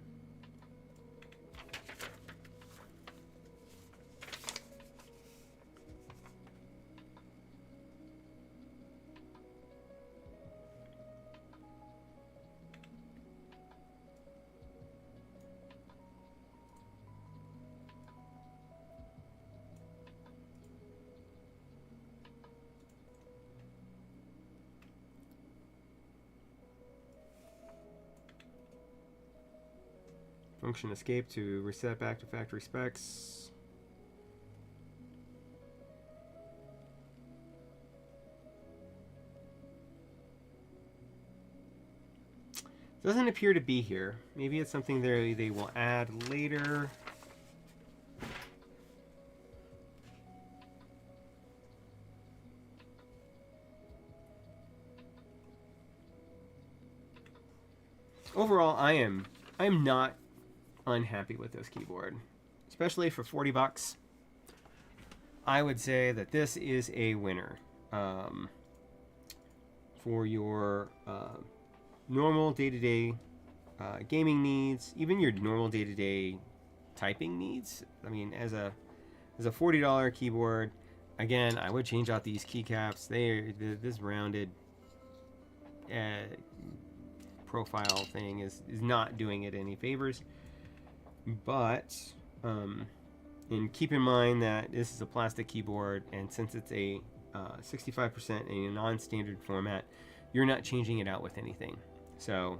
Function escape to reset back to factory specs. Doesn't appear to be here. Maybe it's something they will add later. Overall, I am not unhappy with this keyboard, especially for 40 bucks. I would say that this is a winner for your normal day-to-day gaming needs, even your normal day-to-day typing needs. I mean, as a $40 keyboard, again, I would change out these keycaps. This rounded profile thing is not doing it any favors. But and keep in mind that this is a plastic keyboard, and since it's a 65% in a non-standard format, you're not changing it out with anything. So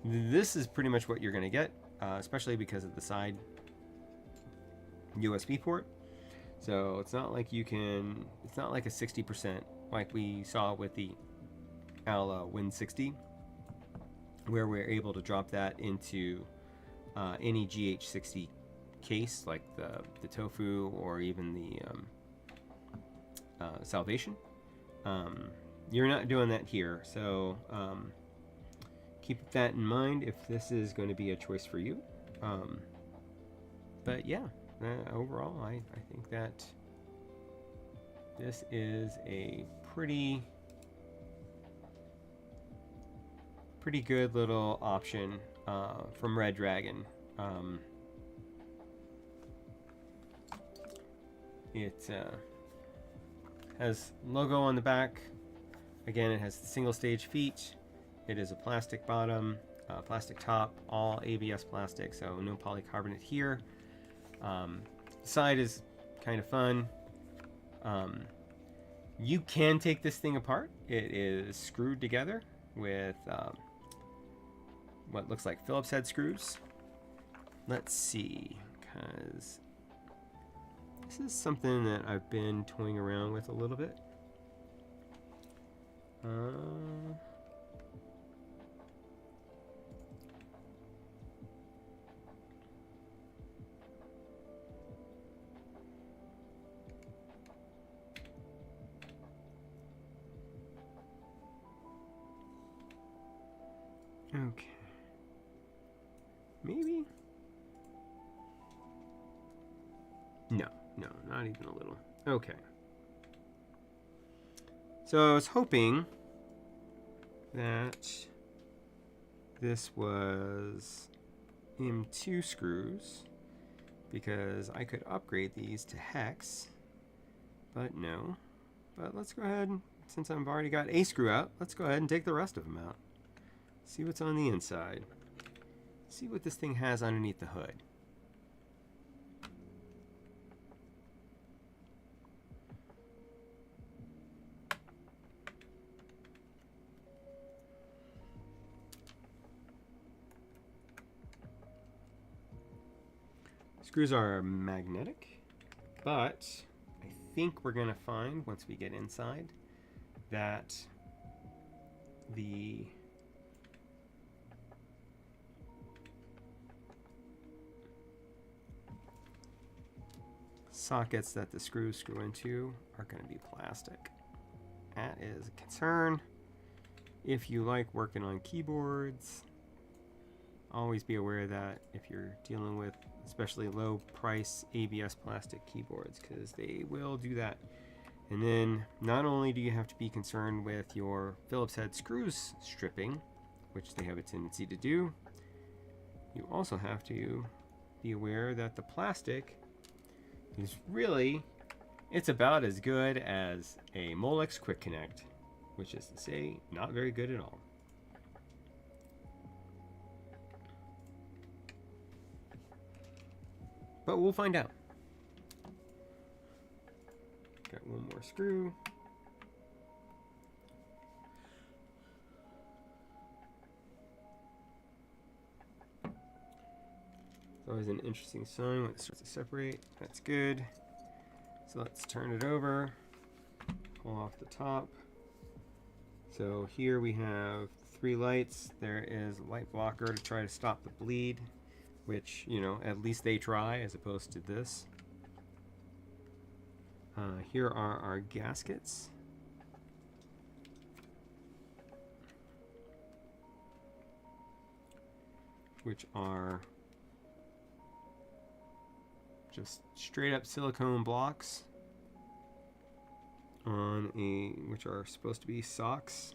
this is pretty much what you're going to get, especially because of the side USB port. So it's not like you can, it's not like a 60% like we saw with the Aula Win60, where we're able to drop that into any GH60 case, like the Tofu or even the Salvation. You're not doing that here, so keep that in mind if this is going to be a choice for you. But yeah, overall, I think that this is a pretty good little option from Red Dragon. It has logo on the back. Again, it has single stage feet. It is a plastic bottom, plastic top, all ABS plastic, so no polycarbonate here. Side is kind of fun. You can take this thing apart. It is screwed together with what looks like Phillips head screws. Let's see, because this is something that I've been toying around with a little bit. Okay. Maybe? No, not even a little. Okay. So I was hoping that this was M2 screws because I could upgrade these to hex, but no. But let's go ahead, since I've already got a screw out, let's go ahead and take the rest of them out. See what's on the inside. See what this thing has underneath the hood. Screws are magnetic, but I think we're going to find, once we get inside, that the sockets that the screws screw into are going to be plastic. That is a concern. If you like working on keyboards, always be aware that if you're dealing with especially low price ABS plastic keyboards, because they will do that. And then not only do you have to be concerned with your Phillips head screws stripping, which they have a tendency to do, you also have to be aware that the plastic is really, it's about as good as a Molex Quick Connect, which is to say, not very good at all. But we'll find out. Got one more screw. It's always an interesting sign when it starts to separate. That's good. So let's turn it over. Pull off the top. So here we have 3 lights. There is a light blocker to try to stop the bleed, which, you know, at least they try as opposed to this. Here are our gaskets. Which are just straight up silicone blocks on which are supposed to be socks.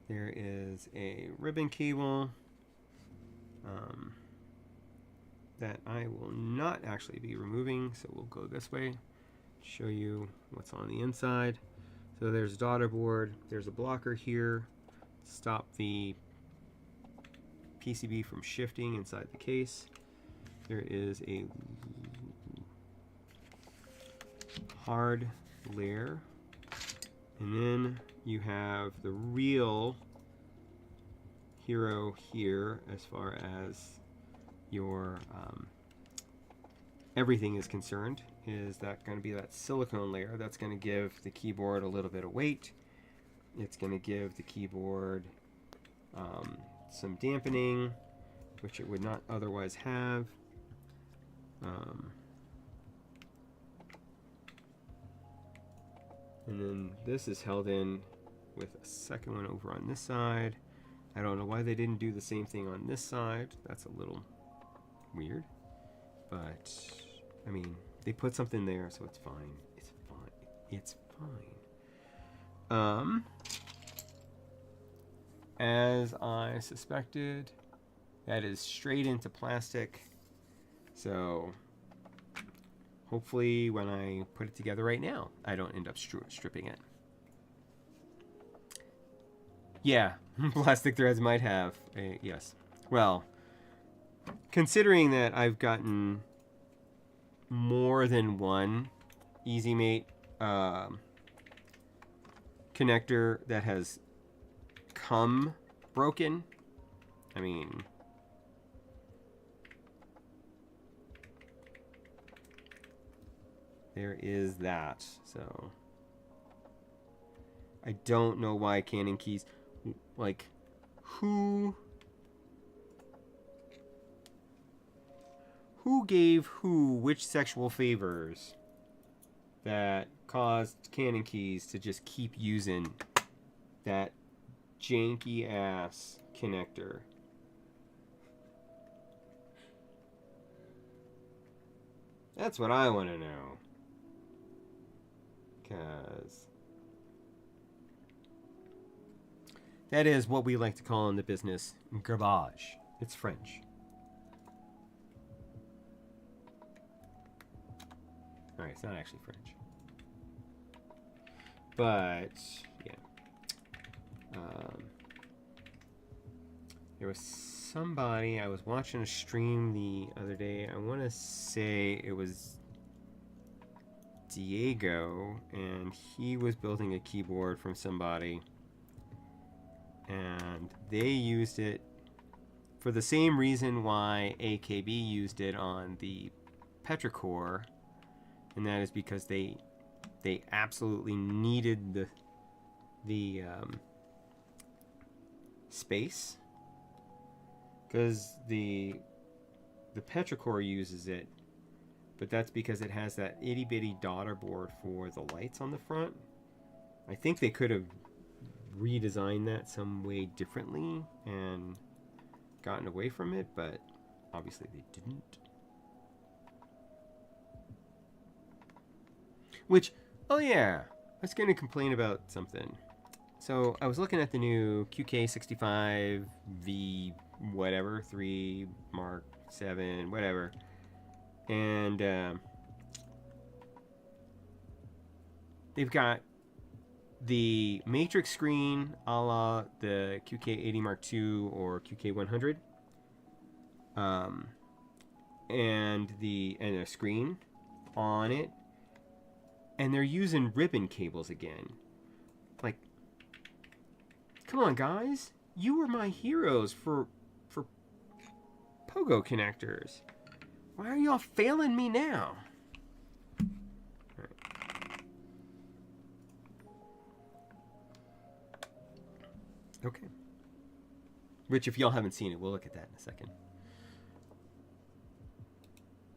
There is a ribbon cable that I will not actually be removing, so we'll go this way, show you what's on the inside. So there's a daughter board, there's a blocker here to stop the PCB from shifting inside the case. There is a hard layer, and then you have the real hero here as far as your everything is concerned. Is that going to be that silicone layer that's going to give the keyboard a little bit of weight. It's going to give the keyboard some dampening, which it would not otherwise have. And then this is held in with a second one over on this side. I don't know why they didn't do the same thing on this side. That's a little weird. But, I mean, they put something there, so it's fine. It's fine. It's fine. As I suspected, that is straight into plastic. So, hopefully when I put it together right now, I don't end up stripping it. Yeah, plastic threads might have. Yes. Well, considering that I've gotten more than one EasyMate connector that has come broken, I mean, there is that. So I don't know why Canon keys, like, who gave who which sexual favors that caused Canon keys to just keep using that janky ass connector? That's what I want to know. Because That is what we like to call in the business garbage. It's French. Alright, it's not actually French. But, yeah. There was somebody, I was watching a stream the other day. I want to say it was Diego, and he was building a keyboard from somebody. And they used it for the same reason why AKB used it on the Petrichor, and that is because they absolutely needed the space, because the Petrichor uses it, but that's because it has that itty bitty daughter board for the lights on the front. I think they could have redesigned that some way differently and gotten away from it, but obviously they didn't. Which, oh yeah, I was going to complain about something. So I was looking at the new QK65V whatever, 3 Mark 7, whatever. And they've got the matrix screen a la the QK80 Mark II or QK100. And a screen on it. And they're using ribbon cables again. Like, come on, guys. You were my heroes for pogo connectors. Why are y'all failing me now? All right. Okay. Which, if y'all haven't seen it, we'll look at that in a second.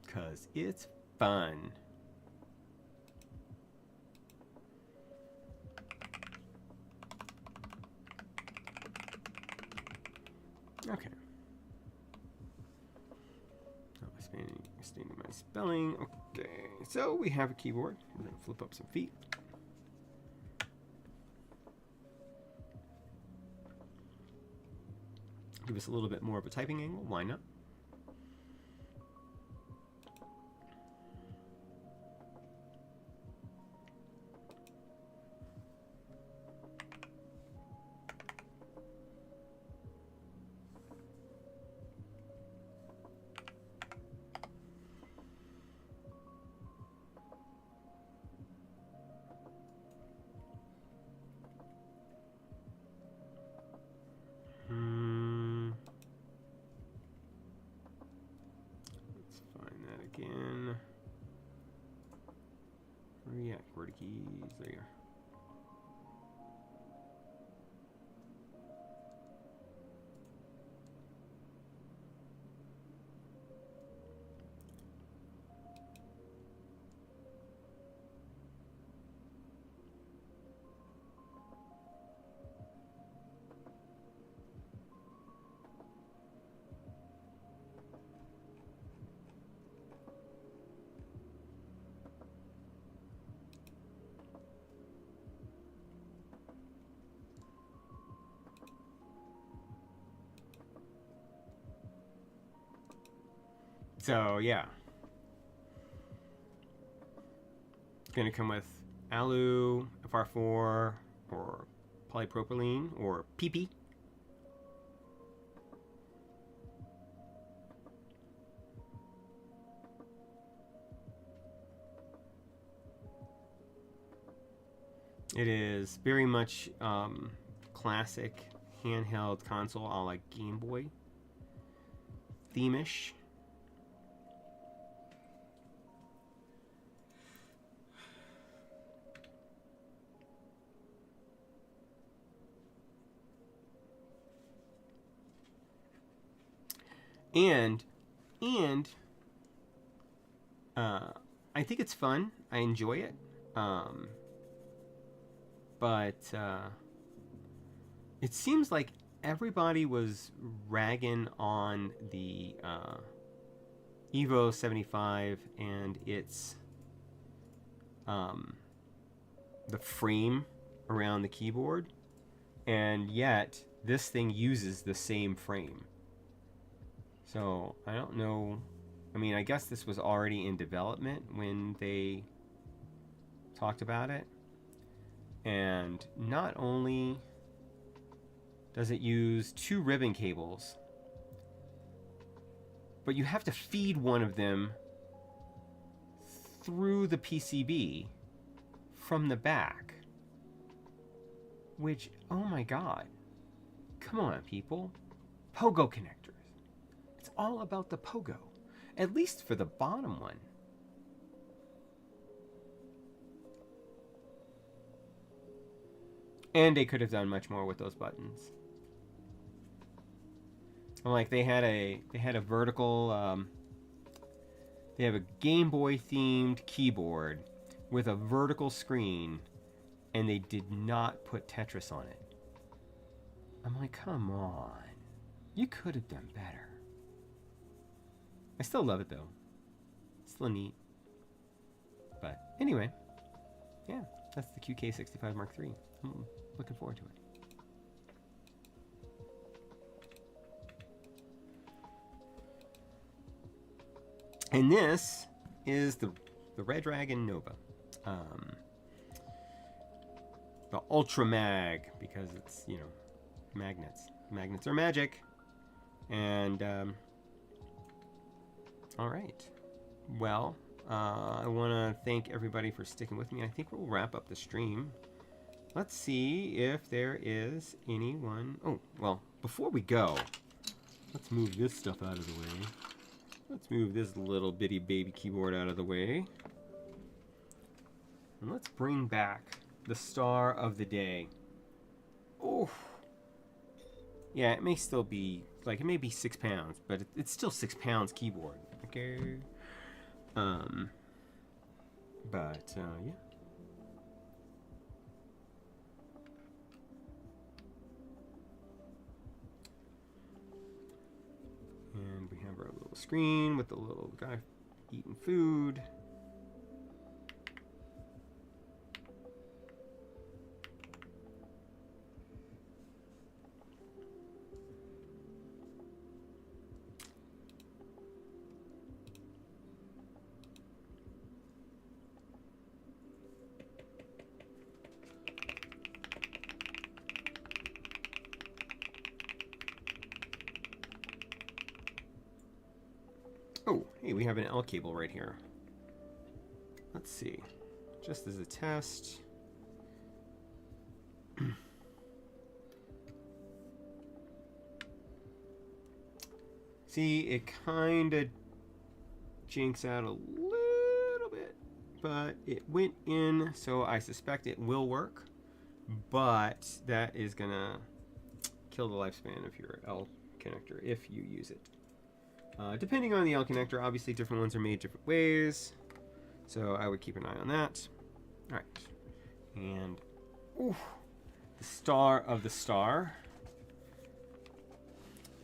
Because it's fun. Okay. Oh, stating my spelling. Okay. So we have a keyboard. We're going to flip up some feet. Give us a little bit more of a typing angle. Why not? Let's find that again. Where are you at? Where are the keys? There you are. So yeah, it's going to come with alu, FR4, or polypropylene, or PP. It is very much classic handheld console, a la Game Boy theme-ish. And I think it's fun. I enjoy it. But it seems like everybody was ragging on the Evo 75 and its the frame around the keyboard. and yet this thing uses the same frame. So I don't know. I mean, I guess this was already in development when they talked about it. And not only does it use 2 ribbon cables, but you have to feed one of them through the PCB from the back. Which, oh my god. Come on, people. Pogo connectors. It's all about the pogo. At least for the bottom one. And they could have done much more with those buttons. Like they had a vertical they have a Game Boy themed keyboard with a vertical screen, and they did not put Tetris on it. I'm like, come on. You could have done better. I still love it though. Still neat. But anyway, yeah, that's the QK65 Mark III. I'm looking forward to it. And this is the Red Dragon Nova. The Ultra Mag, because it's, you know, magnets. Magnets are magic. And, all right. Well, I want to thank everybody for sticking with me. I think we'll wrap up the stream. Let's see if there is anyone. Oh, well, before we go, let's move this stuff out of the way. Let's move this little bitty baby keyboard out of the way. And let's bring back the star of the day. Oh. Yeah, it may still be, like, it may be 6 pounds, but it's still 6 pounds keyboard. Okay. But, yeah. And we have our little screen with the little guy eating food. Oh, hey, we have an L cable right here. Let's see. Just as a test. See, it kind of jinks out a little bit, but it went in, so I suspect it will work. But that is gonna kill the lifespan of your L connector if you use it. Depending on the L connector, obviously different ones are made different ways, so I would keep an eye on that. All right, and ooh, the star of the star,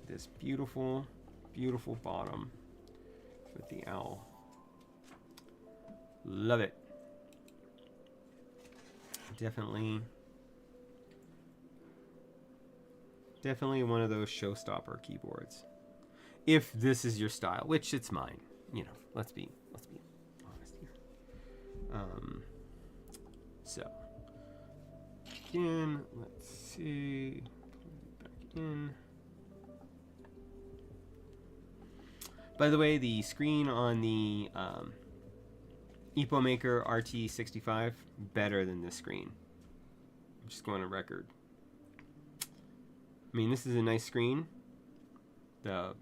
this beautiful, beautiful bottom with the L. Love it. Definitely one of those showstopper keyboards. If this is your style, which it's mine, you know, let's be honest here. So again, let's see, back in. By the way, the screen on the EpoMaker RT65 better than this screen. I'm just going on record. I mean, this is a nice screen. The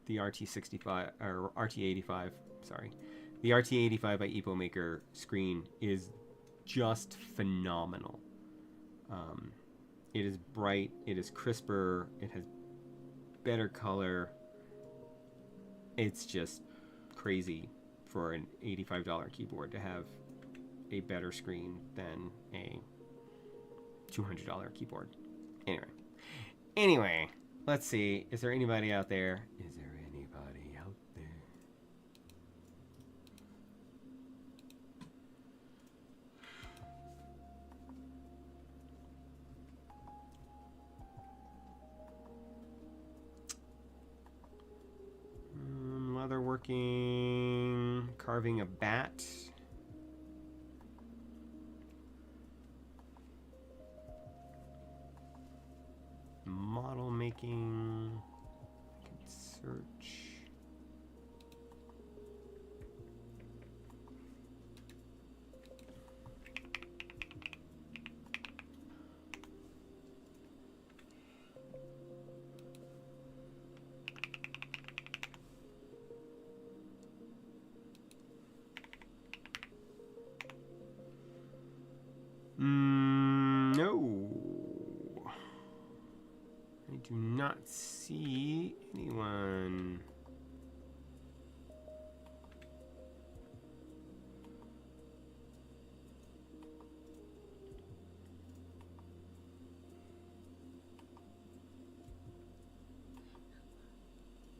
RT65 or RT85, sorry, the RT85 by EpoMaker screen is just phenomenal. It is bright, it is crisper, it has better color. It's just crazy for an $85 keyboard to have a better screen than a $200 keyboard. Anyway, let's see. Is there anybody out there? Is there anybody out there? working, carving a bat. Model making, I can search. No. I do not see anyone.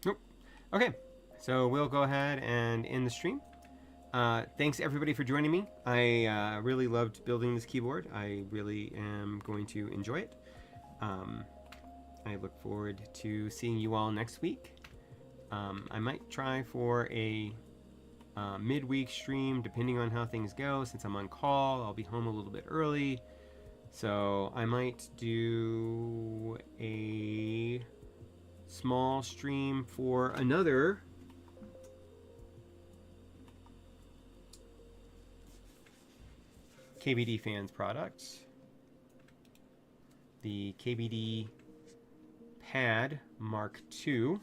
Nope. Okay, so we'll go ahead and end the stream. Thanks everybody for joining me. I really loved building this keyboard. I really am going to enjoy it. I look forward to seeing you all next week. I might try for a midweek stream depending on how things go. Since I'm on call, I'll be home a little bit early. So I might do a small stream for another KBD Fans product, the KBD Pad Mark II,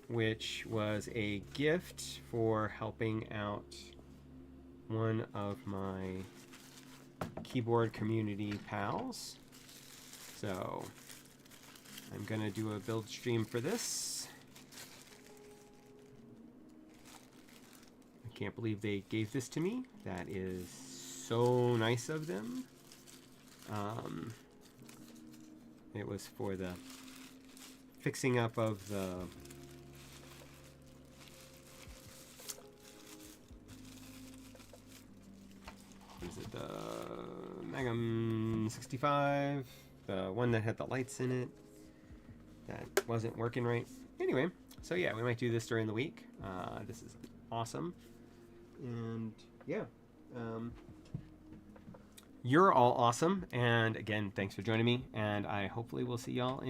which was a gift for helping out one of my keyboard community pals. So I'm gonna do a build stream for this. I can't believe they gave this to me. That is so nice of them. It was for the fixing up of the what is it, the Magnum 65, the one that had the lights in it that wasn't working right. Anyway, so yeah, we might do this during the week. This is awesome. And yeah, you're all awesome. And again, thanks for joining me. And I hopefully will see y'all in